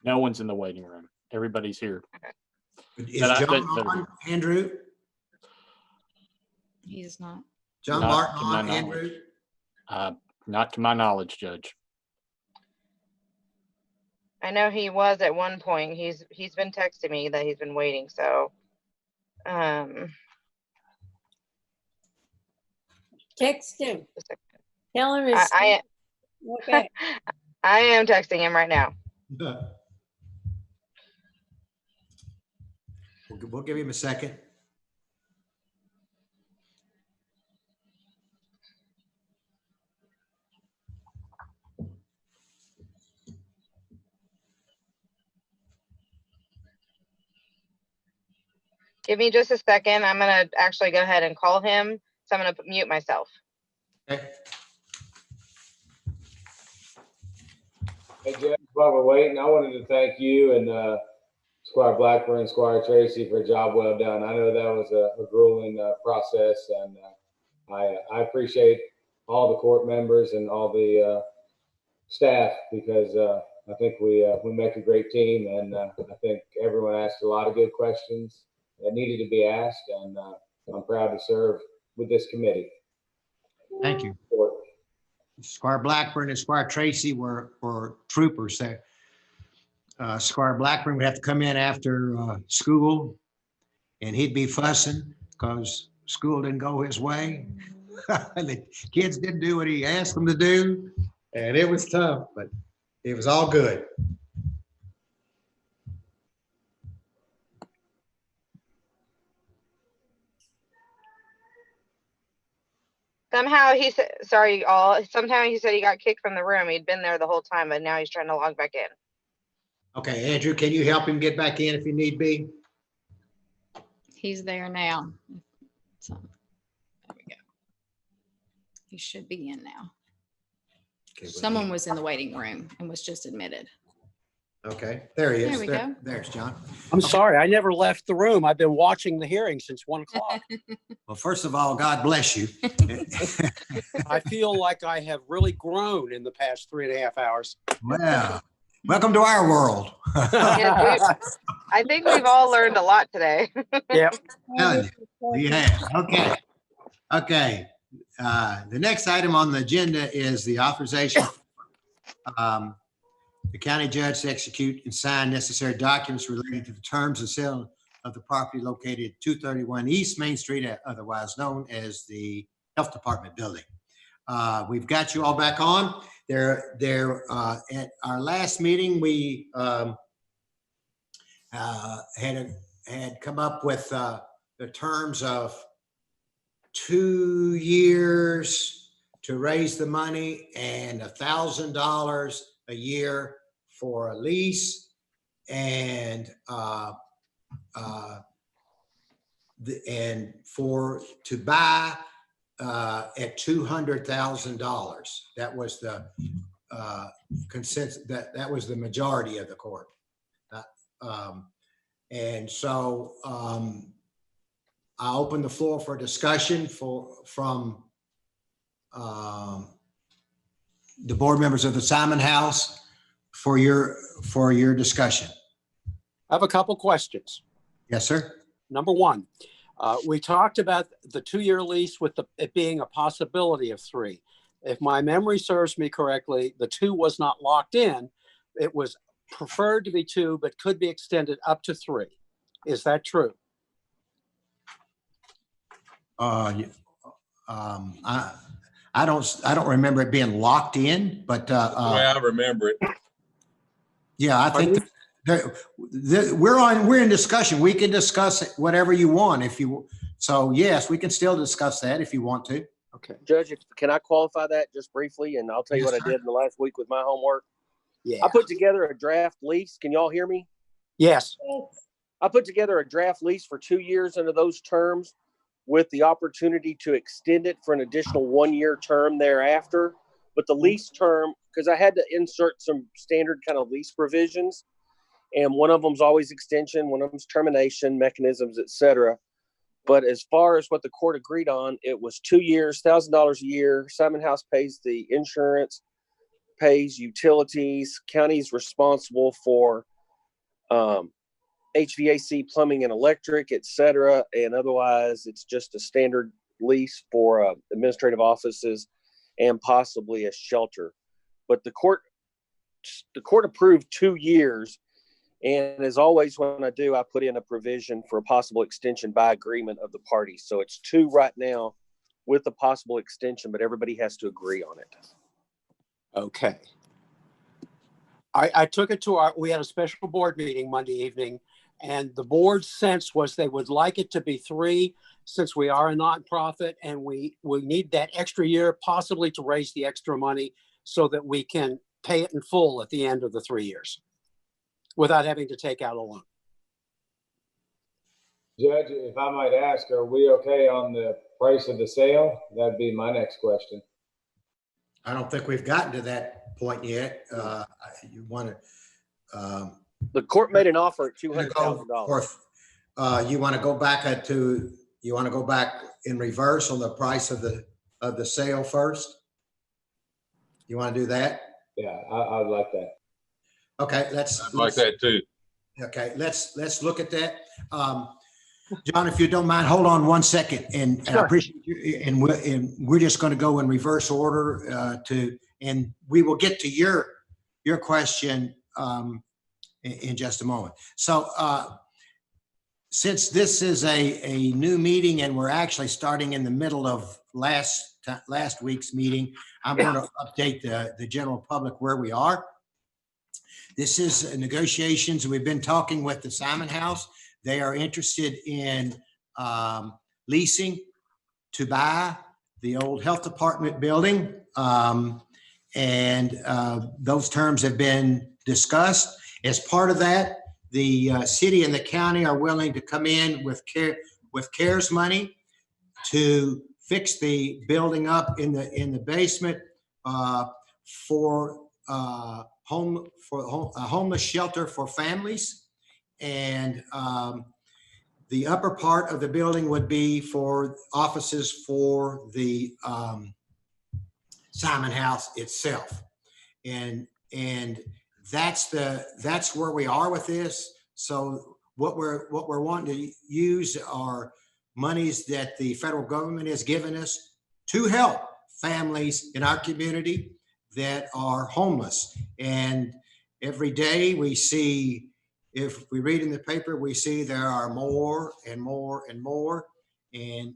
No one's in the waiting room. Everybody's here. Okay. Is John on, Andrew? He's not. John Martin on, Andrew? Not to my knowledge, Judge. I know he was at one point. He's been texting me that he's been waiting. So, Text him. Tell him it's I okay. I am texting him right now. We'll give him a second. Give me just a second. I'm going to actually go ahead and call him. So I'm going to mute myself. Okay. Hey, Judge, while we're waiting, I wanted to thank you and Squire Blackburn and Squire Tracy for a job well done. I know that was a grueling process, and I appreciate all the court members and all the staff because I think we make a great team, and I think everyone asked a lot of good questions that needed to be asked, and I'm proud to serve with this committee. Thank you. Squire Blackburn and Squire Tracy were troopers there. Squire Blackburn would have to come in after school, and he'd be fussing because school didn't go his way. The kids didn't do what he asked them to do, and it was tough, but it was all good. Somehow he said, sorry, all. Somehow he said he got kicked from the room. He'd been there the whole time, but now he's trying to log back in. Okay, Andrew, can you help him get back in if you need be? He's there now. So, there we go. He should be in now. Okay, Someone was in the waiting room and was just admitted. Okay, there he is. There we go. There's John. I'm sorry, I never left the room. I've been watching the hearing since 1 o'clock. Well, first of all, God bless you. I feel like I have really grown in the past 3.5 hours. Well, welcome to our world. Yeah, I think we've all learned a lot today. Yep. Yeah. Okay. Okay. The next item on the agenda is the authorization the county judge to execute and sign necessary documents relating to the terms of sale of the property located at 231 East Main Street, otherwise known as the Health Department building. We've got you all back on. At our last meeting, we had come up with the terms of 2 years to raise the money and $1,000 a year for a lease, and to buy at $200,000. That was the consensus. That was the majority of the court. And so I open the floor for discussion from the board members of the Simon House for your discussion. I have a couple questions. Yes, sir. Number one, we talked about the 2-year lease with it being a possibility of 3. If my memory serves me correctly, the 2 was not locked in. It was preferred to be 2, but could be extended up to 3. Is that true? I don't remember it being locked in, but That's the way I remember it. yeah, I think we're in discussion. We can discuss whatever you want if you. So yes, we can still discuss that if you want to. Okay, Judge, can I qualify that just briefly? And I'll tell you Yes, what sir. I did in the last week with my homework. Yeah. I put together a draft lease. Can y'all hear me? Yes. I put together a draft lease for 2 years under those terms, with the opportunity to extend it for an additional 1-year term thereafter. But the lease term, because I had to insert some standard kind of lease provisions, and one of them's always extension, one of them's termination mechanisms, et cetera. But as far as what the court agreed on, it was 2 years, $1,000 a year. Simon House pays the insurance, pays utilities, county's responsible for HVAC, plumbing and electric, et cetera. And otherwise, it's just a standard lease for administrative offices and possibly a shelter. But the court approved 2 years. And as always, when I do, I put in a provision for a possible extension by agreement of the parties. So it's 2 right now with a possible extension, but everybody has to agree on it. Okay. I took it to we had a special board meeting Monday evening, and the board's sense was they would like it to be 3, since we are a nonprofit and we need that extra year possibly to raise the extra money so that we can pay it in full at the end of the 3 years without having to take out a loan. Judge, if I might ask, are we okay on the price of the sale? That'd be my next question. I don't think we've gotten to that point yet. You want to, The court made an offer at $200,000. you want to go back you want to go back in reverse on the price of the sale first? You want to do that? Yeah, I would like that. Okay, I'd like that too. Okay, let's look at that. John, if you don't mind, hold on 1 second, and I appreciate you. And we're just going to go in reverse order and we will get to your question in just a moment. So since this is a new meeting and we're actually starting in the middle of last week's meeting, I'm going to update the general public where we are. This is negotiations. We've been talking with the Simon House. They are interested in leasing to buy the old health department building. And those terms have been discussed. As part of that, the city and the county are willing to come in with CARES money to fix the building up in the basement for a homeless shelter for families. And the upper part of the building would be for offices for the Simon House itself. And that's where we are with this. So what we're wanting to use are monies that the federal government has given us to help families in our community that are homeless. And every day we see, if we read in the paper, we see there are more and more and more. And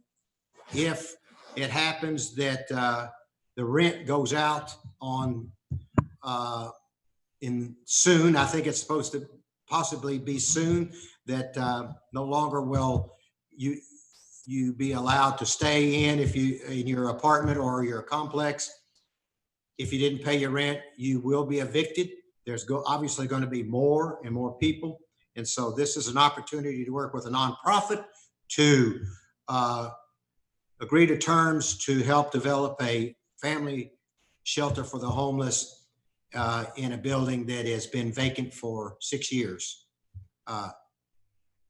if it happens that the rent goes out on in soon, I think it's supposed to possibly be soon, that no longer will you be allowed to stay in your apartment or your complex. If you didn't pay your rent, you will be evicted. There's obviously going to be more and more people. And so this is an opportunity to work with a nonprofit to agree to terms to help develop a family shelter for the homeless in a building that has been vacant for 6 years.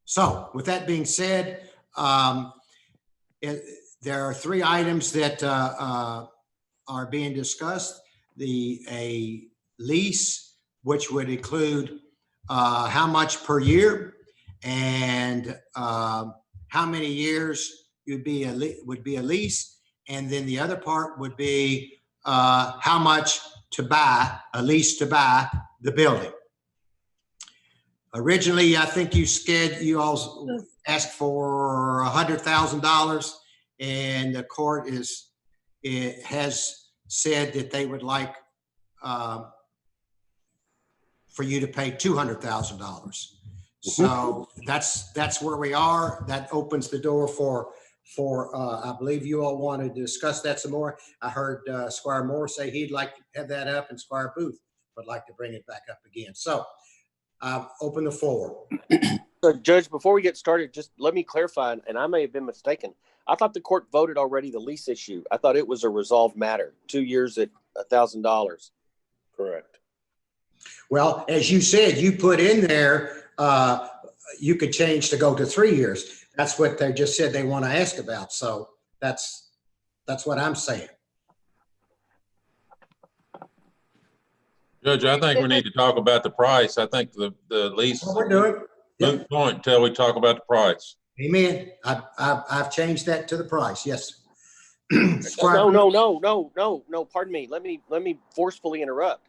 So with that being said, there are 3 items that are being discussed. A lease, which would include how much per year and how many years would be a lease. And then the other part would be how much to buy, a lease to buy the building. Originally, I think you all asked for $100,000, and the court has said that they would like for you to pay $200,000. So that's where we are. That opens the door for I believe you all want to discuss that some more. I heard Squire Moore say he'd like to have that up, and Squire Booth would like to bring it back up again. So open the floor. So, Judge, before we get started, just let me clarify, and I may have been mistaken. I thought the court voted already the lease issue. I thought it was a resolved matter, 2 years at $1,000. Correct. Well, as you said, you put in there, you could change to go to 3 years. That's what they just said they want to ask about. So that's what I'm saying. Judge, I think we need to talk about the price. I think the lease. What we're doing. Moot point until we talk about the price. Amen. I've changed that to the price. Yes. No. Pardon me. Let me forcefully interrupt.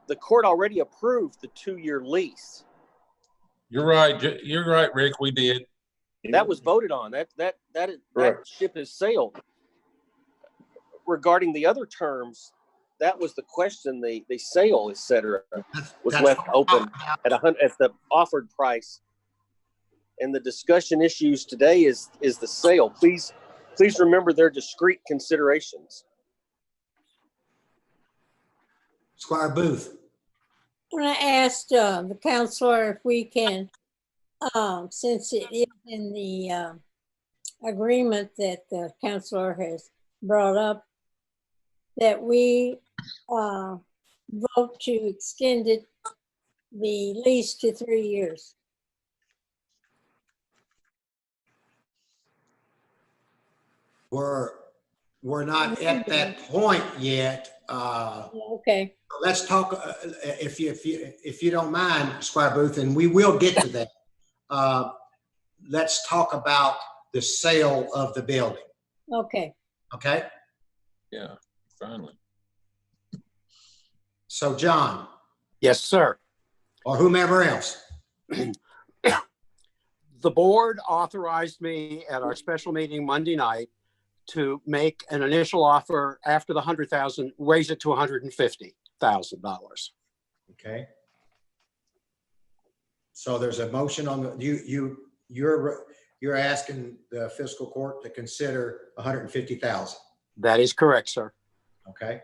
The court already approved the 2-year lease. You're right. You're right, Rick. We did. That was voted on. That Correct. ship has sailed. Regarding the other terms, that was the question. The sale, etc., was That's left what we're open at the offered price. And the discussion issues today is the sale. Please remember their discrete considerations. Squire Booth. When I asked the counselor if we can, since it is in the agreement that the counselor has brought up, that we vote to extend it, the lease to 3 years. We're not at that point yet. Okay. Let's talk, if you don't mind, Squire Booth, and we will get to that. Let's talk about the sale of the building. Okay. Okay. Yeah, finally. So John. Yes, sir. Or whomever else. The board authorized me at our special meeting Monday night to make an initial offer after the 100,000, raise it to $150,000. Okay. So there's a motion on the, you're asking the fiscal court to consider 150,000. That is correct, sir. Okay.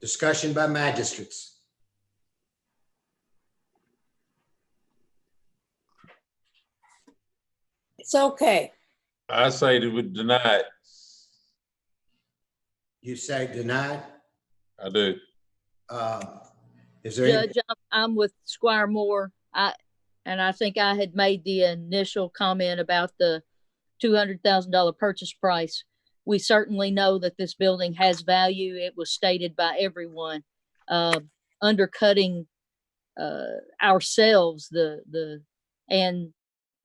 Discussion by magistrates. It's okay. I say that we deny it. You say denied? I do. Is there any? Judge, I'm with Squire Moore. I think I had made the initial comment about the $200,000 purchase price. We certainly know that this building has value. It was stated by everyone. Undercutting ourselves, and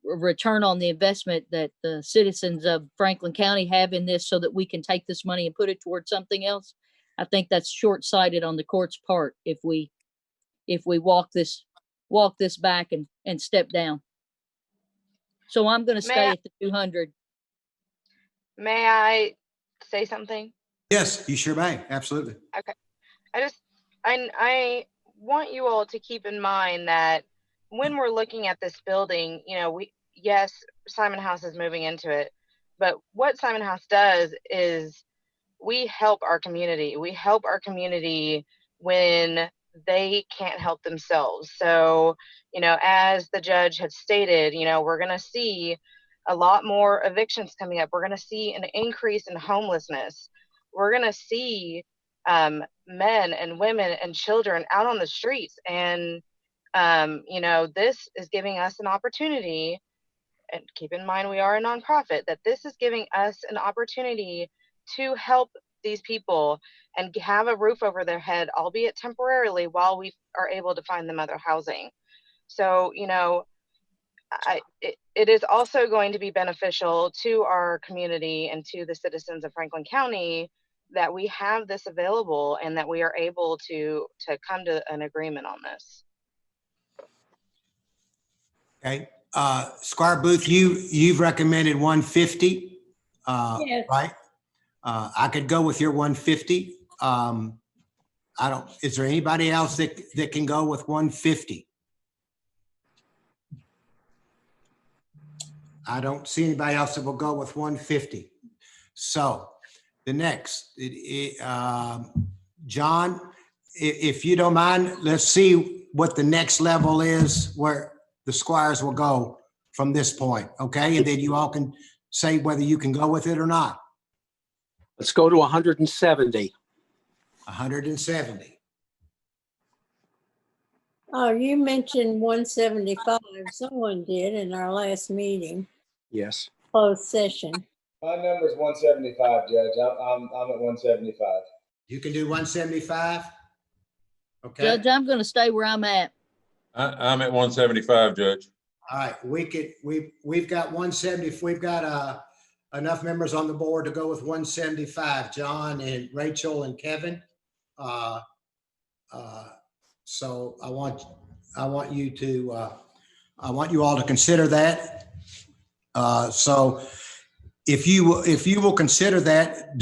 return on the investment that the citizens of Franklin County have in this, so that we can take this money and put it towards something else. I think that's short-sighted on the court's part if we walk this back and step down. So I'm going to stay at the 200. May I say something? Yes, you sure may. Absolutely. Okay. I want you all to keep in mind that when we're looking at this building, yes, Simon House is moving into it, but what Simon House does is we help our community. We help our community when they can't help themselves. So, as the judge had stated, we're going to see a lot more evictions coming up. We're going to see an increase in homelessness. We're going to see men and women and children out on the streets. And, this is giving us an opportunity, and keep in mind we are a nonprofit, that this is giving us an opportunity to help these people and have a roof over their head, albeit temporarily, while we are able to find them other housing. So, it is also going to be beneficial to our community and to the citizens of Franklin County that we have this available and that we are able to come to an agreement on this. Okay. Squire Booth, you've recommended 150, Yes. right? I could go with your 150. Is there anybody else that can go with 150? I don't see anybody else that will go with 150. So the next, John, if you don't mind, let's see what the next level is where the squires will go from this point. Okay. And then you all can say whether you can go with it or not. Let's go to 170. 170. Oh, you mentioned 175. Someone did in our last meeting, Yes. closed session. My number's 175, Judge. I'm at 175. You can do 175. Okay. Judge, I'm going to stay where I'm at. I'm at 175, Judge. All right. We've got 170. If we've got enough members on the board to go with 175, John and Rachel and Kevin. So I want you to I want you all to consider that. So if you will consider that,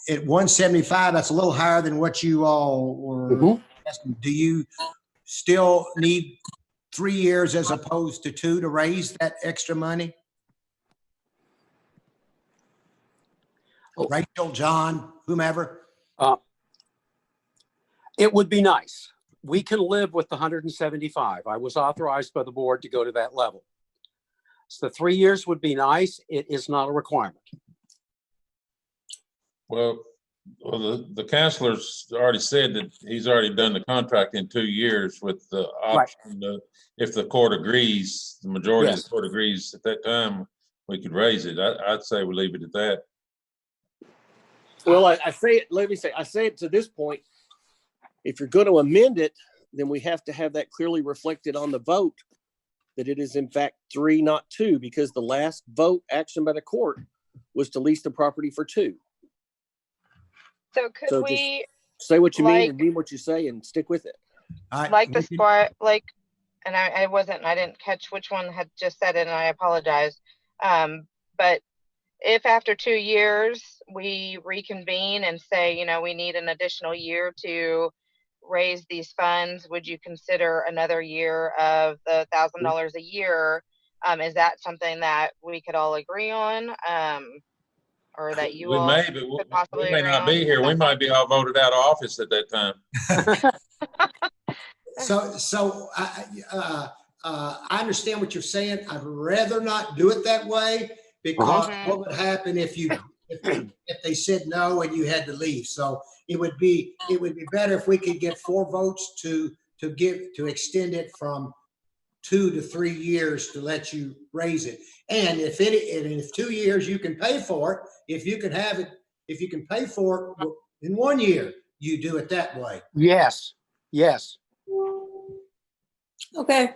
at 175, that's a little higher than what you all were asking. Do you still need 3 years as opposed to 2 to raise that extra money? Rachel, John, whomever. It would be nice. We can live with the 175. I was authorized by the board to go to that level. So the 3 years would be nice. It is not a requirement. Well, the counselor's already said that he's already done the contract in 2 years with the option that if the court agrees, the majority of the court agrees at that time, we could raise it. I'd say we leave it at that. Well, I say it, let me say, I say it to this point. If you're going to amend it, then we have to have that clearly reflected on the vote that it is in fact 3, not 2, because the last vote action by the court was to lease the property for 2. So could we say what you mean and mean what you say and stick with it? Like the spot, and I didn't catch which one had just said it, and I apologize. But if after 2 years we reconvene and say, we need an additional year to raise these funds, would you consider another year of the $1,000 a year? Is that something that we could all agree on? Or that you We all may, but could possibly we may agree not on? be here. We might be all voted out of office at that time. So I understand what you're saying. I'd rather not do it that way, because what would happen if they said no and you had to leave? So it would be better if we could get 4 votes to extend it from 2 to 3 years to let you raise it. And if 2 years you can pay for it, if you can pay for it in 1 year, you do it that way. Yes. Okay.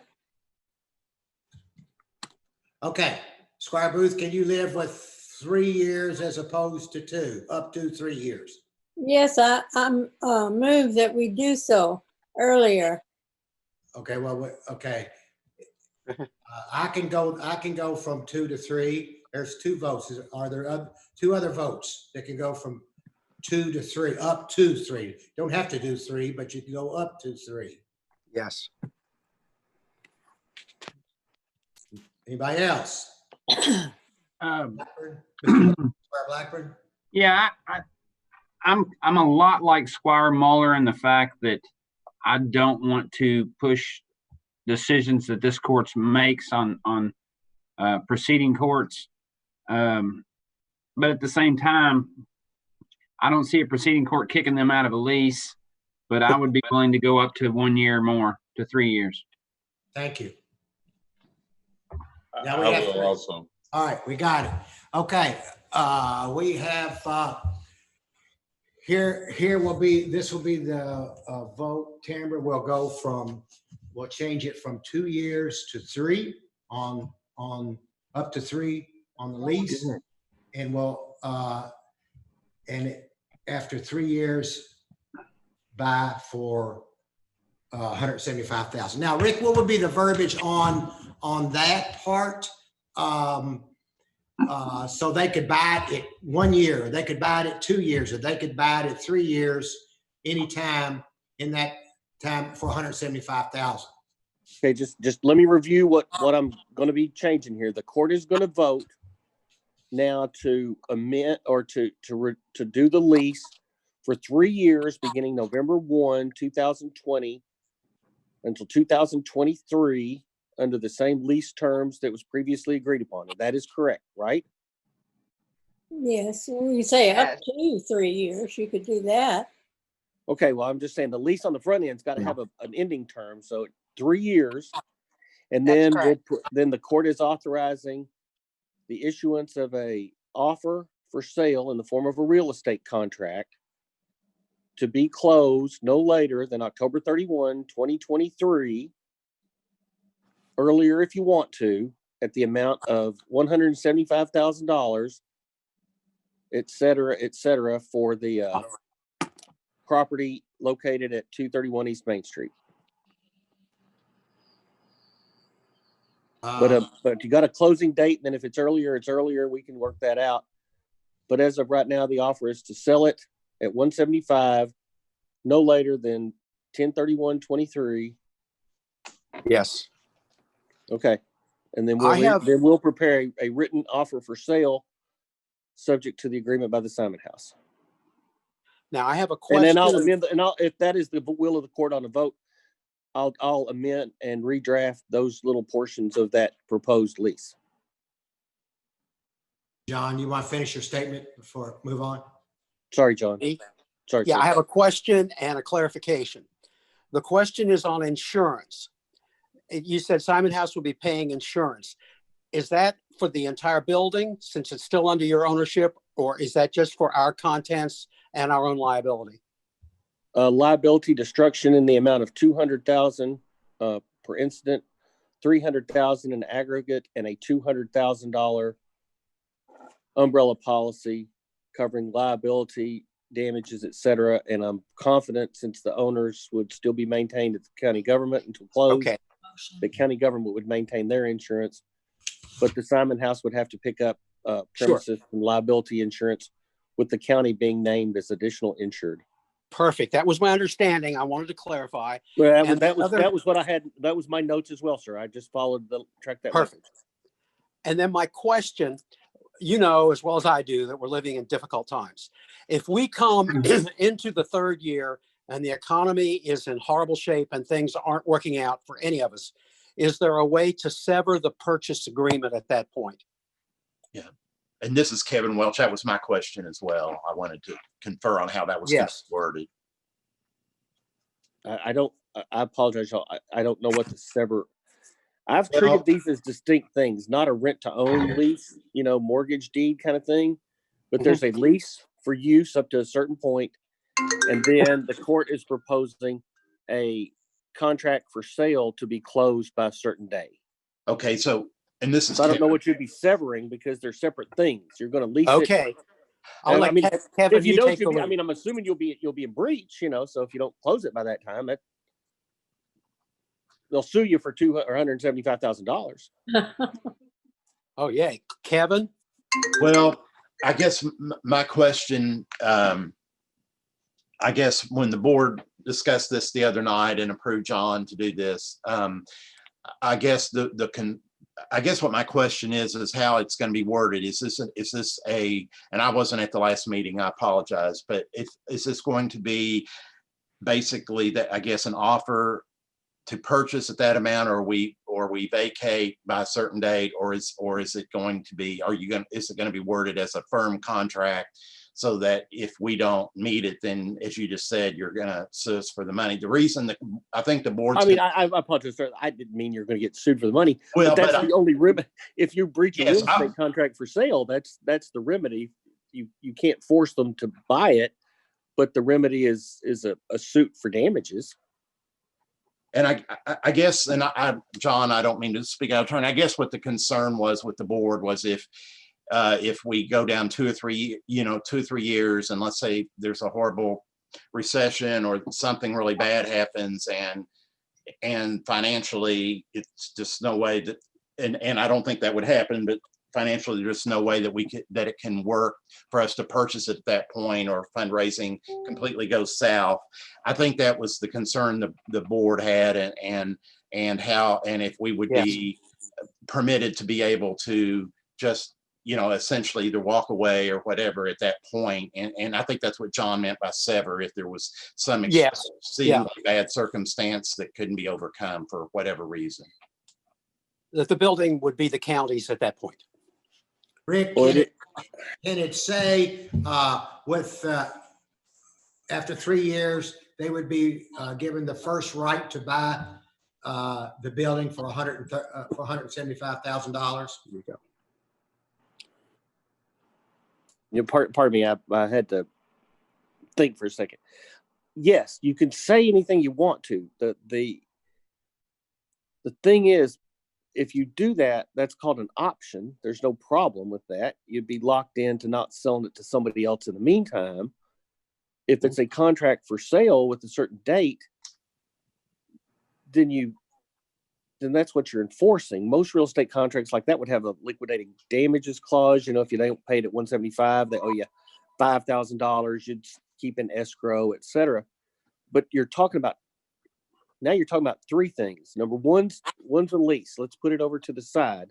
Okay. Squire Booth, can you live with 3 years as opposed to 2, up to 3 years? Yes, I'm moved that we do so earlier. Okay. Well, okay. I can go from 2 to 3. There's 2 votes. Are there 2 other votes that can go from 2 to 3, up to 3? Don't have to do 3, but you can go up to 3. Yes. Anybody else? Blackburn? Yeah, I'm a lot like Squire Muller in the fact that I don't want to push decisions that this court makes on proceeding courts. But at the same time, I don't see a proceeding court kicking them out of a lease, but I would be willing to go up to 1 year more, to 3 years. Thank you. Now we have 3. Also. All right, we got it. Okay, we have here will be the vote. Tamara will we'll change it from 2 years to 3 on up to 3 on the lease, and we'll after 3 years buy for $175,000. Now, Rick, what would be the verbiage on that part? So they could buy it 1 year, or they could buy it at 2 years, or they could buy it at 3 years, anytime in that time for $175,000. Okay, just let me review what I'm going to be changing here. The court is going to vote now to amend or to do the lease for 3 years, beginning November 1, 2020 until 2023, under the same lease terms that was previously agreed upon. And that is correct, right? Yes, when you say up to 3 years, you could do that. Okay, well, I'm just saying the lease on the front end's got to have an ending term. So 3 years, and then then the court is authorizing the issuance of a offer for sale in the form of a real estate contract to be closed no later than October 31, 2023, earlier if you want to, at the amount of $175,000, et cetera, for the property located at 231 East Main Street. But you got a closing date, and then if it's earlier, it's earlier. We can work that out. But as of right now, the offer is to sell it at 175, no later than 10/31/23. Yes. Okay, and then I we'll prepare a written offer for sale, subject to the agreement by the Simon House. Now I have a And question. then I'll amend, if that is the will of the court on a vote, I'll amend and redraft those little portions of that proposed lease. John, you want to finish your statement before move on? Sorry, John. Sorry. Yeah, sir. I have a question and a clarification. The question is on insurance. You said Simon House will be paying insurance. Is that for the entire building since it's still under your ownership, or is that just for our contents and our own liability? Liability destruction in the amount of $200,000 per incident, $300,000 in aggregate, and a $200,000 umbrella policy covering liability, damages, etc. And I'm confident, since the owners would still be maintained at the county government until closed, the county government would maintain their insurance, but the Simon House would have to pick up premises and liability insurance, with the county being named as additional insured. Perfect. That was my understanding. I wanted to clarify. Well, And that was what I had. That was my notes as well, sir. I just followed the track that. Perfect. Reference. And then my question, you know as well as I do that we're living in difficult times. If we come into the third year and the economy is in horrible shape and things aren't working out for any of us, is there a way to sever the purchase agreement at that point? Yeah. And this is Kevin Welch. That was my question as well. I wanted to confer on how that was worded. I apologize. I don't know what to sever. I've treated these as distinct things, not a rent to own lease, mortgage deed kind of thing. But there's a lease for use up to a certain point, and then the court is proposing a contract for sale to be closed by a certain day. Okay, so and this is so I don't know what you'd be severing because they're separate things. You're going to lease it. Okay. I'll let Kevin, if you take don't, the lead. I'm assuming you'll be in breach, so if you don't close it by that time, they'll sue you for $175,000. Oh yeah, Kevin. Well, I guess my question, I guess when the board discussed this the other night and approved John to do this, I guess I guess what my question is how it's going to be worded. Is this and I wasn't at the last meeting, I apologize, but is this going to be basically that, I guess, an offer to purchase at that amount, or we vacate by a certain date, or is it going to be, is it going to be worded as a firm contract so that if we don't meet it, then as you just said, you're going to sue us for the money? The reason that I think the board's I apologize, sir. I didn't mean you're going to get sued for the money. Well, but that's the only remedy. If you breach a real estate contract for sale, that's the remedy. You can't force them to buy it, but the remedy is a suit for damages. And I guess, and John, I don't mean to speak out of turn. I guess what the concern was with the board was if we go down 2 or 3 years, and let's say there's a horrible recession or something really bad happens, and financially it's just no way that, and I don't think that would happen, but financially there's no way that it can work for us to purchase it at that point, or fundraising completely goes south. I think that was the concern the board had, and if we would be permitted to be able to just essentially either walk away or whatever at that point. And I think that's what John meant by sever, if there was some exceedingly bad circumstance that couldn't be overcome for whatever reason. That the building would be the county's at that point. Rick, can it say after 3 years, they would be given the first right to buy the building for $175,000? Pardon me, I had to think for a second. Yes, you can say anything you want to. The thing is, if you do that, that's called an option. There's no problem with that. You'd be locked into not selling it to somebody else in the meantime. If it's a contract for sale with a certain date, then then that's what you're enforcing. Most real estate contracts like that would have a liquidating damages clause. You know, if you don't pay it at 175, they owe you $5,000. You'd keep in escrow, etc. But you're talking about three things. Number one's a lease. Let's put it over to the side.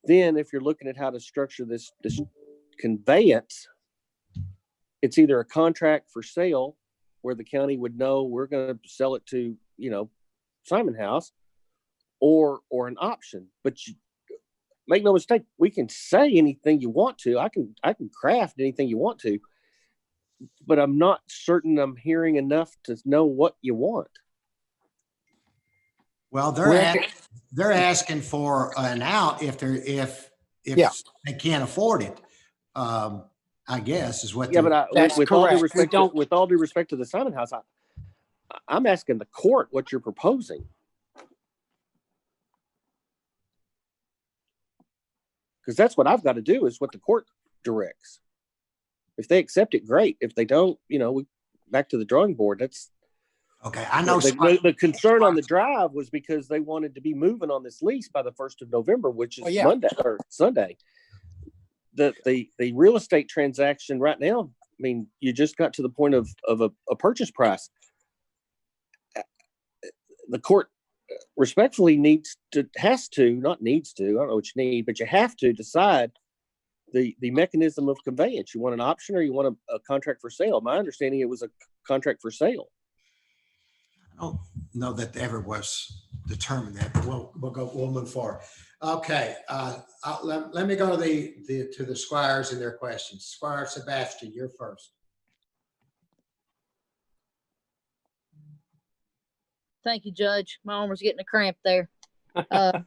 Then, if you're looking at how to structure this conveyance, it's either a contract for sale where the county would know we're going to sell it to, Simon House, or an option. But make no mistake, we can say anything you want to. I can craft anything you want to, but I'm not certain I'm hearing enough to know what you want. Well, they're asking for an out if they can't afford it. I guess is what. Yeah, but That's with correct. all due respect to the Simon House, I'm asking the court what you're proposing. Because that's what I've got to do is what the court directs. If they accept it, great. If they don't, we back to the drawing board. That's okay. I know the concern on the drive was because they wanted to be moving on this lease by the 1st of November, which is Monday or Sunday. The real estate transaction right now, I mean, you just got to the point of a purchase price. The court respectfully has to, not needs to, I don't know what you need, but you have to decide the mechanism of conveyance. You want an option or you want a contract for sale? My understanding, it was a contract for sale. I don't know that ever was determined that, but we'll move forward. Okay, let me go to the squires and their questions. Squire Sebastian, you're first. Thank you, Judge. My arm was getting a cramp there. I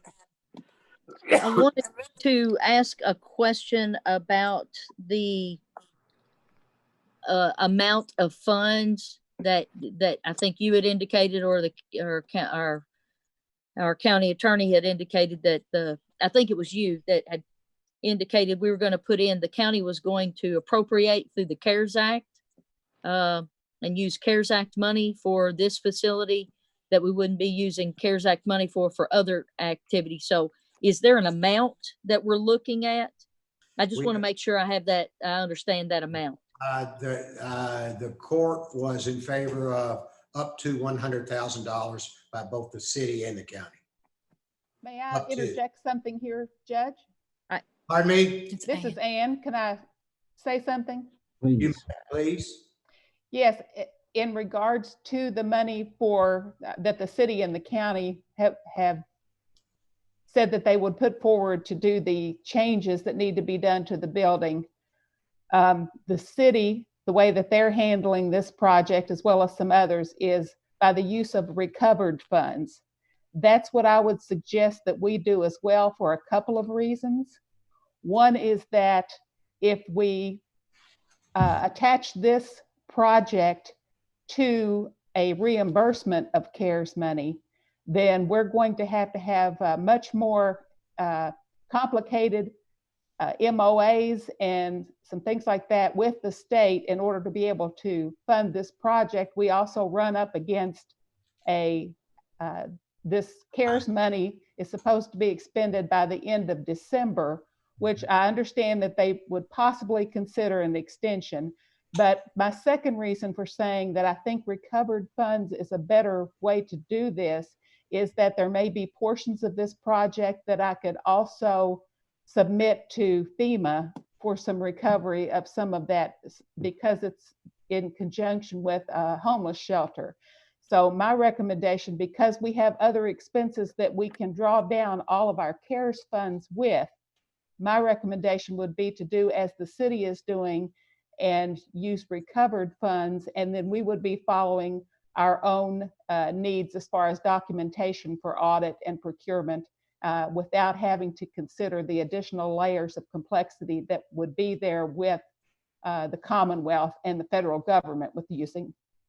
wanted to ask a question about the amount of funds that I think you had indicated, or our county attorney had indicated that I think it was you that had indicated we were going to put in, the county was going to appropriate through the CARES Act and use CARES Act money for this facility that we wouldn't be using CARES Act money for other activities. So is there an amount that we're looking at? I just want to make sure I understand that amount. The court was in favor of up to $100,000 by both the city and the county. May I interject something here, Judge? Pardon me? This is Ann. Can I say something? Please. Yes, in regards to the money that the city and the county have said that they would put forward to do the changes that need to be done to the building. The city, the way that they're handling this project, as well as some others, is by the use of recovered funds. That's what I would suggest that we do as well, for a couple of reasons. One is that if we attach this project to a reimbursement of CARES money, then we're going to have much more complicated MOAs and some things like that with the state in order to be able to fund this project. We also run up against this CARES money is supposed to be expended by the end of December, which I understand that they would possibly consider an extension. But my second reason for saying that I think recovered funds is a better way to do this is that there may be portions of this project that I could also submit to FEMA for some recovery of some of that, because it's in conjunction with a homeless shelter. So my recommendation, because we have other expenses that we can draw down all of our CARES funds with, my recommendation would be to do as the city is doing and use recovered funds, and then we would be following our own needs as far as documentation for audit and procurement, without having to consider the additional layers of complexity that would be there with the Commonwealth and the federal government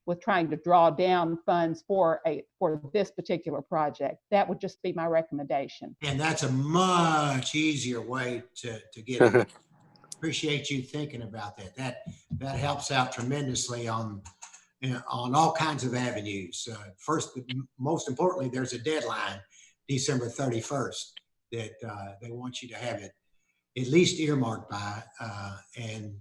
with trying to draw down funds for this particular project. That would just be my recommendation. And that's a much easier way to get it. Appreciate you thinking about that. That helps out tremendously on all kinds of avenues. First, most importantly, there's a deadline December 31st, that they want you to have it at least earmarked by, and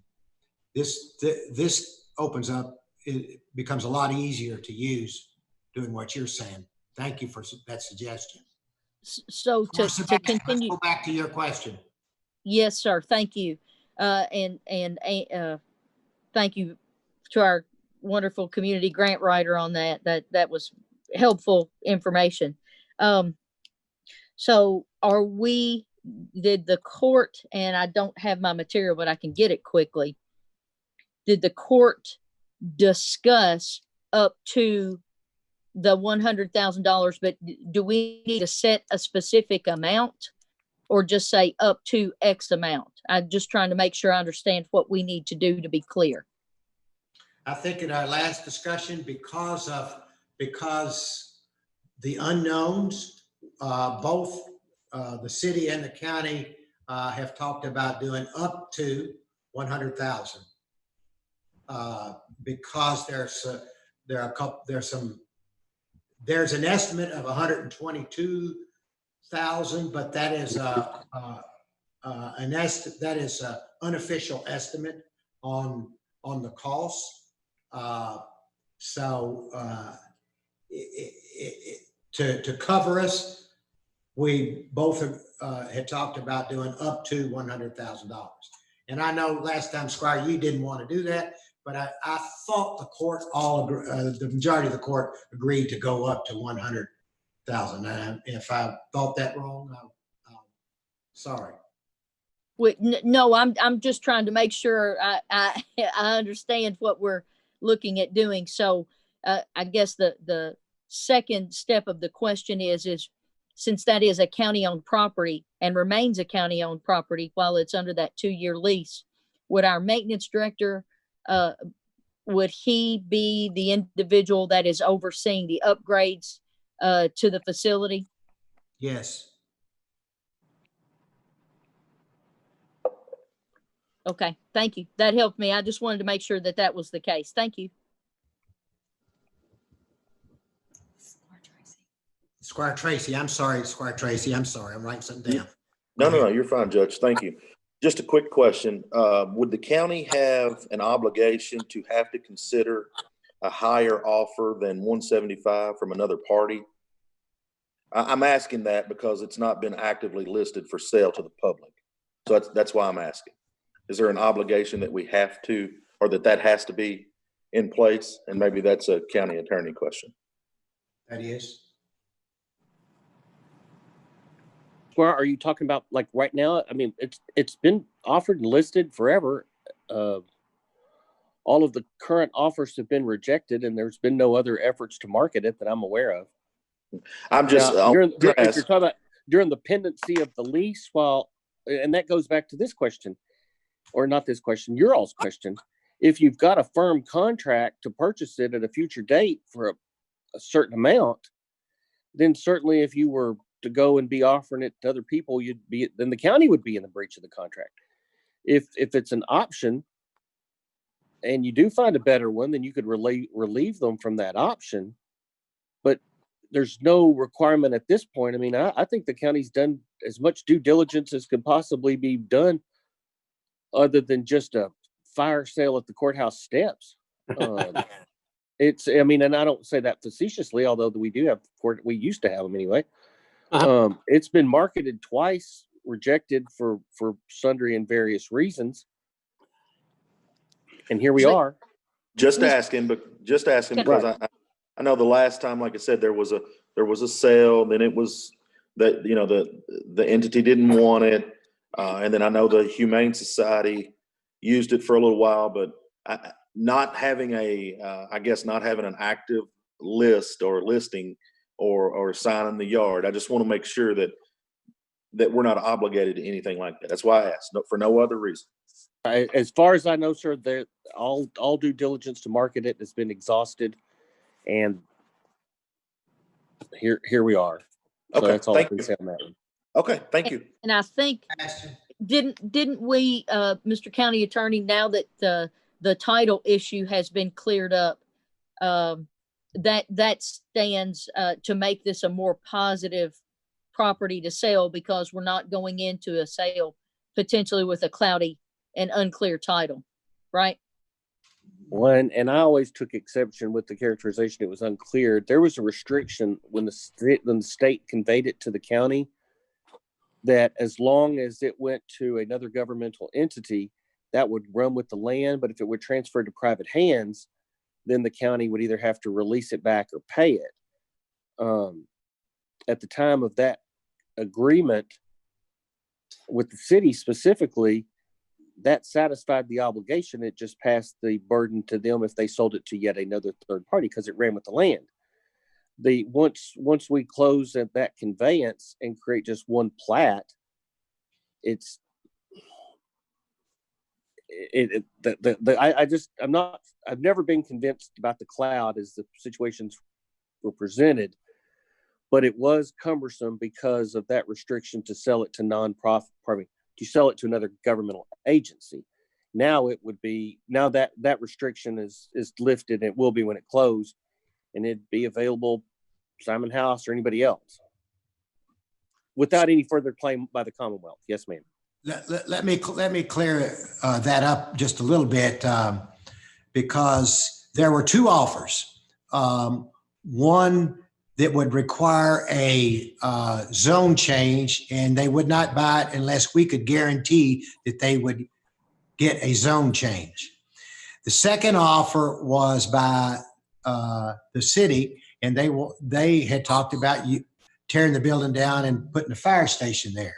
this opens up, it becomes a lot easier to use doing what you're saying. Thank you for that suggestion. So to continue, let's go back to your question. yes, sir. Thank you. And thank you to our wonderful community grant writer on that. That was helpful information. So did the court, and I don't have my material, but I can get it quickly. Did the court discuss up to the $100,000, but do we need to set a specific amount or just say up to X amount? I'm just trying to make sure I understand what we need to do to be clear. I think in our last discussion, because the unknowns, both the city and the county have talked about doing up to 100,000 because there's an estimate of 122,000, but that is an unofficial estimate on the cost. To cover us, we both had talked about doing up to $100,000. And I know last time, Squire, you didn't want to do that, but I thought the court the majority of the court agreed to go up to 100,000. And if I thought that wrong, I'm sorry. Wait, no, I'm just trying to make sure I understand what we're looking at doing. So I guess the second step of the question is since that is a county-owned property and remains a county-owned property while it's under that 2-year lease, would our maintenance director, would he be the individual that is overseeing the upgrades to the facility? Yes. Okay, thank you. That helped me. I just wanted to make sure that was the case. Thank you. Squire Tracy, I'm sorry, Squire Tracy, I'm sorry. I'm writing something down. No, you're fine, Judge. Thank you. Just a quick question. Would the county have an obligation to have to consider a higher offer than 175 from another party? I'm asking that because it's not been actively listed for sale to the public. So that's why I'm asking. Is there an obligation that we have to, or that has to be in place? And maybe that's a county attorney question. That is. Well, are you talking about like right now? I mean, it's been offered and listed forever. All of the current offers have been rejected, and there's been no other efforts to market it that I'm aware of. I'm just now, if you're talking about during the pendency of the lease, and that goes back to this question, or not this question, your all's question. If you've got a firm contract to purchase it at a future date for a certain amount, then certainly if you were to go and be offering it to other people, then the county would be in the breach of the contract. If it's an option and you do find a better one, then you could relieve them from that option. But there's no requirement at this point. I mean, I think the county's done as much due diligence as could possibly be done other than just a fire sale at the courthouse steps. And I don't say that facetiously, although we used to have them anyway. It's been marketed twice, rejected for sundry and various reasons. And here we are. Just asking because I know the last time, like I said, there was a sale, then it was that, the entity didn't want it. And then I know the Humane Society used it for a little while, but not having an active list or listing or sign in the yard. I just want to make sure that we're not obligated to anything like that. That's why I asked, for no other reason. As far as I know, sir, all due diligence to market it has been exhausted, and here we are. So okay, that's all I can say on that one. Okay, thank you. And I think didn't we, Mr. County Attorney, now that the title issue has been cleared up, that stands to make this a more positive property to sell because we're not going into a sale potentially with a cloudy and unclear title, right? One, and I always took exception with the characterization. It was unclear. There was a restriction when the state conveyed it to the county that as long as it went to another governmental entity, that would run with the land. But if it were transferred to private hands, then the county would either have to release it back or pay it. At the time of that agreement with the city specifically, that satisfied the obligation. It just passed the burden to them if they sold it to yet another third party because it ran with the land. Once we close at that conveyance and create just one plat, I've never been convinced about the cloud as the situations were presented, but it was cumbersome because of that restriction to sell it to to sell it to another governmental agency. Now it would be, now that restriction is lifted, and it will be when it closed, and it'd be available Simon House or anybody else without any further claim by the Commonwealth. Yes, ma'am. Let me clear that up just a little bit, because there were two offers. One that would require a zone change, and they would not buy it unless we could guarantee that they would get a zone change. The second offer was by the city, and they had talked about tearing the building down and putting a fire station there.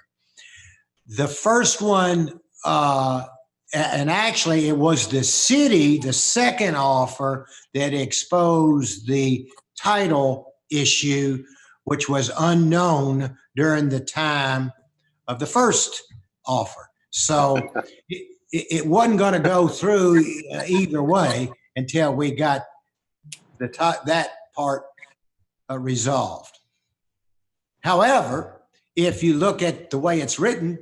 The first one, and actually it was the city, the second offer, that exposed the title issue, which was unknown during the time of the first offer. So it wasn't going to go through either way until we got that part resolved. However, if you look at the way it's written,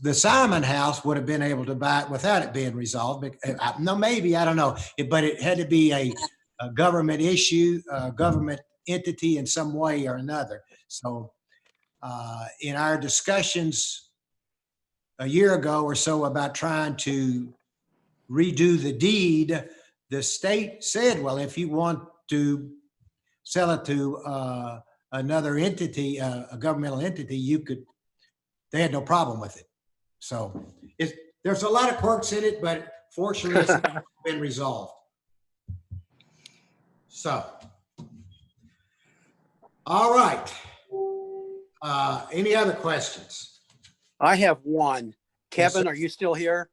the Simon House would have been able to buy it without it being resolved. No, maybe, I don't know. But it had to be a government issue, a government entity in some way or another. So in our discussions a year ago or so about trying to redo the deed, the state said, well, if you want to sell it to another entity, a governmental entity, you could. They had no problem with it. So there's a lot of quirks in it, but fortunately it's been resolved. So, all right. Any other questions? I have one. Kevin, are you still here?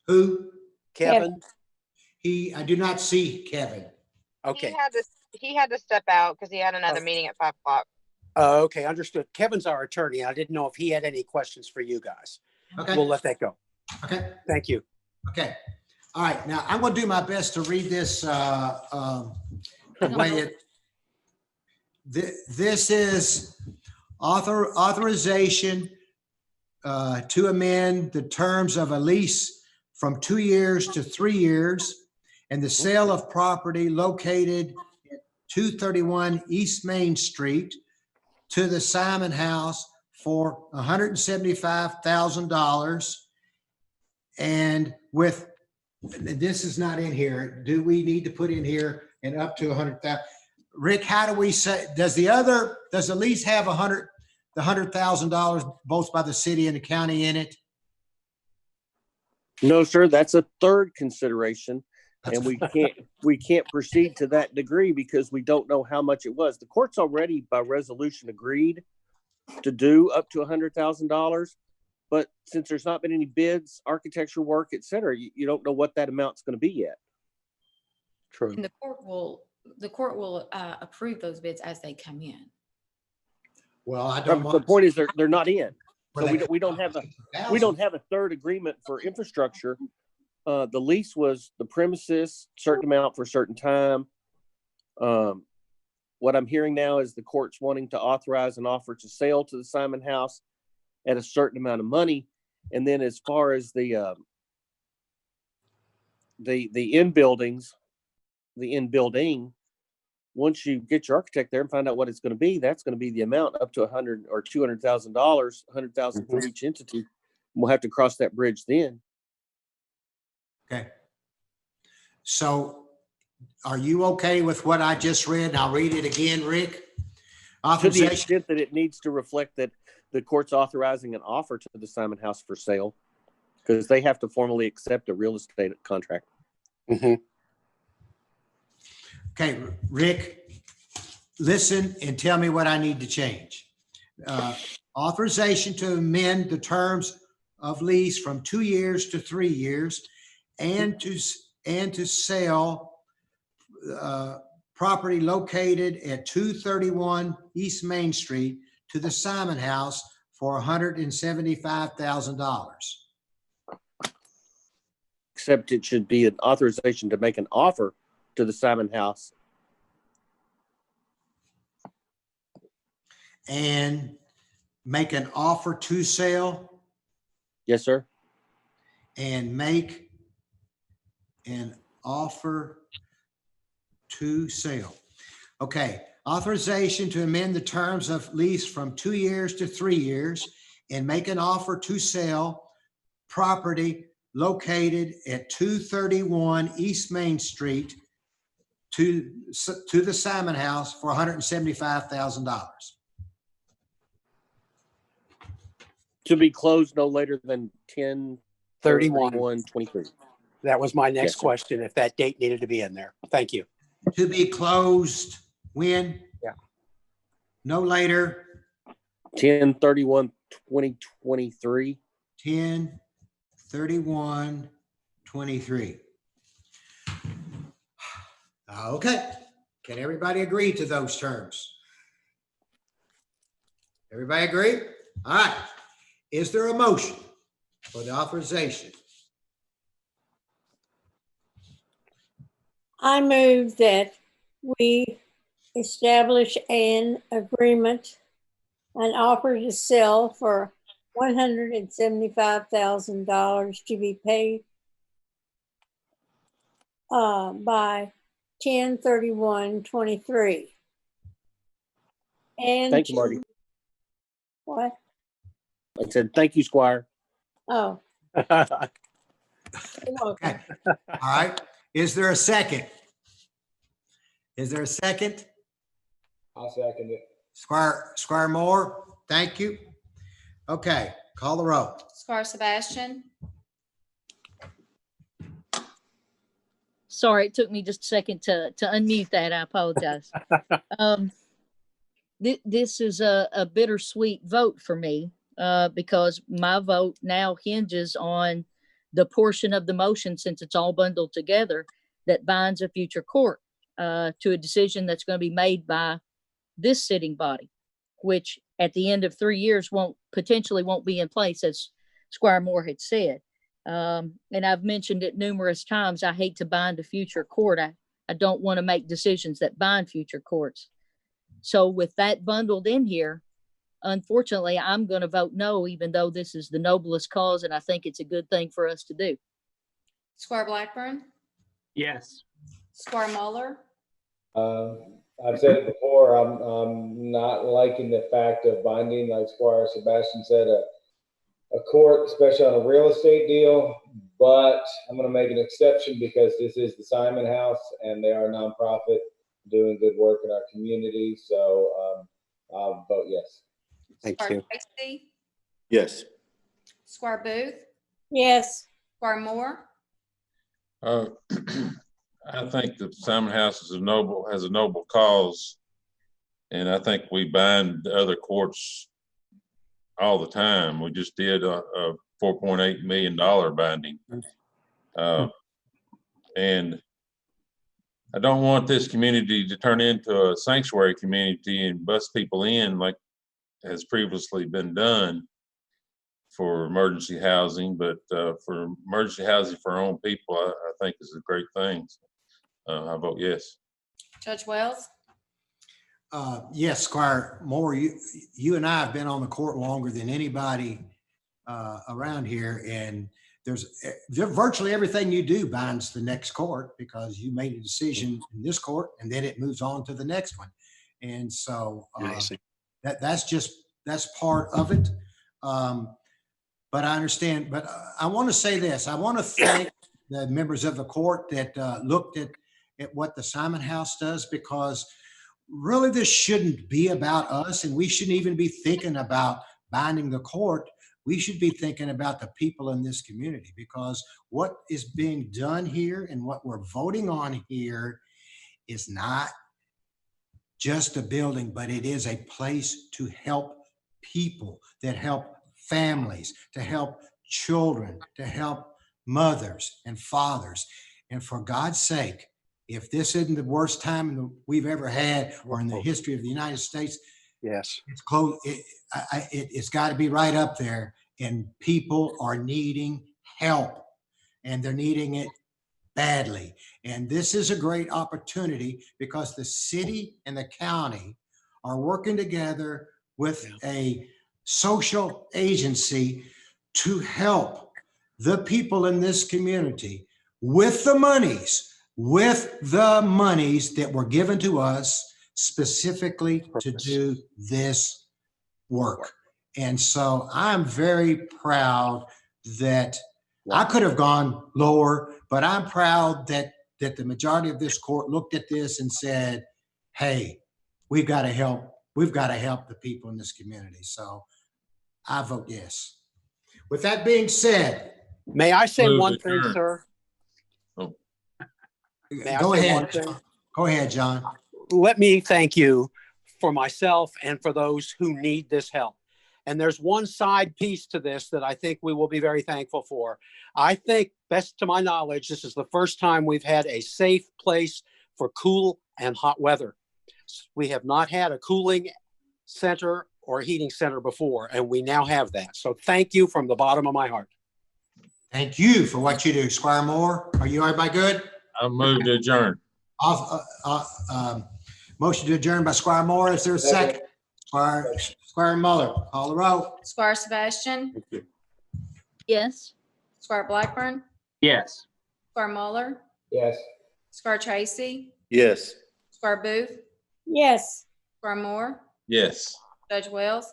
Who? Kevin. I do not see Kevin. Okay. He had to step out because he had another meeting at 5 o'clock. Okay, understood. Kevin's our attorney. I didn't know if he had any questions for you guys. Okay. We'll let that go. Okay. Thank you. Okay. All right. Now I'm going to do my best to read this the way it. This is authorization to amend the terms of a lease from 2 years to 3 years, and the sale of property located at 231 East Main Street to the Simon House for $175,000. And this is not in here. Do we need to put in here and up to 100,000? Rick, how do we say, does the lease have the $100,000 both by the city and the county in it? No, sir. That's a third consideration. And we can't proceed to that degree because we don't know how much it was. The court's already by resolution agreed to do up to $100,000, but since there's not been any bids, architecture work, et cetera, you don't know what that amount's going to be yet. True. And the court will approve those bids as they come in. Well, I don't. The point is they're not in, so we don't have a third agreement for infrastructure. The lease was the premises, certain amount for a certain time. What I'm hearing now is the court's wanting to authorize an offer to sale to the Simon House at a certain amount of money. And then as far as the in building, once you get your architect there and find out what it's going to be, that's going to be the amount up to $100,000 or $200,000, $100,000 for each entity. We'll have to cross that bridge then. Okay. So are you okay with what I just read? I'll read it again, Rick. To the Authorization. extent that it needs to reflect that the court's authorizing an offer to the Simon House for sale, because they have to formally accept a real estate contract. Okay, Rick, listen and tell me what I need to change. Authorization to amend the terms of lease from 2 years to 3 years and to sell property located at 231 East Main Street to the Simon House for $175,000. Except it should be an authorization to make an offer to the Simon House. And make an offer to sell. Yes, sir. And make an offer to sell. Okay, authorization to amend the terms of lease from 2 years to 3 years and make an offer to sell property located at 231 East Main Street to the Simon House for $175,000. To be closed no later than 10/31/23. That was my next Yes, sir. question, if that date needed to be in there. Thank you. To be closed when? Yeah. No later. 10/31/2023. 10/31/23. Okay. Can everybody agree to those terms? Everybody agree? All right. Is there a motion for the authorization? I move that we establish an agreement, an offer to sell for $175,000 to be paid by 10/31/23. And Thank you, Marty. What? I said, thank you, Squire. Oh. You're welcome. All right. Is there a second? Is there a second? I'll second it. Squire Moore, thank you. Okay, call the roll. Squire Sebastian, Sorry, it took me just a second to unmute that. I apologize. This is a bittersweet vote for me because my vote now hinges on the portion of the motion, since it's all bundled together, that binds a future court to a decision that's going to be made by this sitting body, which at the end of 3 years potentially won't be in place, as Squire Moore had said. And I've mentioned it numerous times. I hate to bind a future court. I don't want to make decisions that bind future courts. So with that bundled in here, unfortunately, I'm going to vote no, even though this is the noblest cause, and I think it's a good thing for us to do. Squire Blackburn, Yes. Squire Muller, I've said it before, I'm not liking the fact of binding, like Squire Sebastian said, a court, especially on a real estate deal, but I'm going to make an exception because this is the Simon House and they are a nonprofit doing good work in our community. So I'll vote yes. Thank Squire you. Tracy, Yes. Squire Booth, Yes. Squire Moore, I think the Simon House has a noble cause, and I think we bind the other courts all the time. We just did a $4.8 million binding, and I don't want this community to turn into a sanctuary community and bust people in like has previously been done for emergency housing. But for emergency housing for our own people, I think is a great thing. I vote yes. Judge Wells, Yes, Squire Moore, you and I have been on the court longer than anybody around here, and virtually everything you do binds the next court, because you made a decision in this court and then it moves on to the next one. And so that's part of it. But I understand, but I want to say this. I want to thank the members of the court that looked at what the Simon House does, because really this shouldn't be about us, and we shouldn't even be thinking about binding the court. We should be thinking about the people in this community, because what is being done here and what we're voting on here is not just a building, but it is a place to help people, that help families, to help children, to help mothers and fathers. And for God's sake, if this isn't the worst time we've ever had or in the history of the United States, yes, it's close. It's got to be right up there. And people are needing help, and they're needing it badly. And this is a great opportunity, because the city and the county are working together with a social agency to help the people in this community with the monies that were given to us specifically to do this work. And so I'm very proud that I could have gone lower, but I'm proud that the majority of this court looked at this and said, hey, we've got to help the people in this community. So I vote yes. With that being said, may I say one thing, sir? Go ahead. Go ahead, John. Let me thank you for myself and for those who need this help. And there's one side piece to this that I think we will be very thankful for. I think, best to my knowledge, this is the first time we've had a safe place for cool and hot weather. We have not had a cooling center or heating center before, and we now have that. So thank you from the bottom of my heart. Thank you for what you do. Squire Moore, are you everybody good? I move to adjourn. Motion to adjourn by Squire Moore. Is there a second? Squire Muller, call the roll. Squire Sebastian, Yes. Squire Blackburn, Yes. Squire Muller, Yes. Squire Tracy, Yes. Squire Booth, Yes. Squire Moore, Yes. Judge Wells.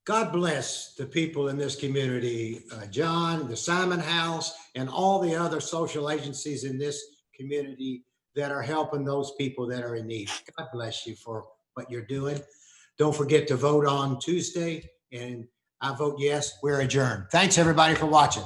God bless the people in this community, John, the Simon House, and all the other social agencies in this community that are helping those people that are in need. God bless you for what you're doing. Don't forget to vote on Tuesday, and I vote yes. We're adjourned. Thanks, everybody, for watching.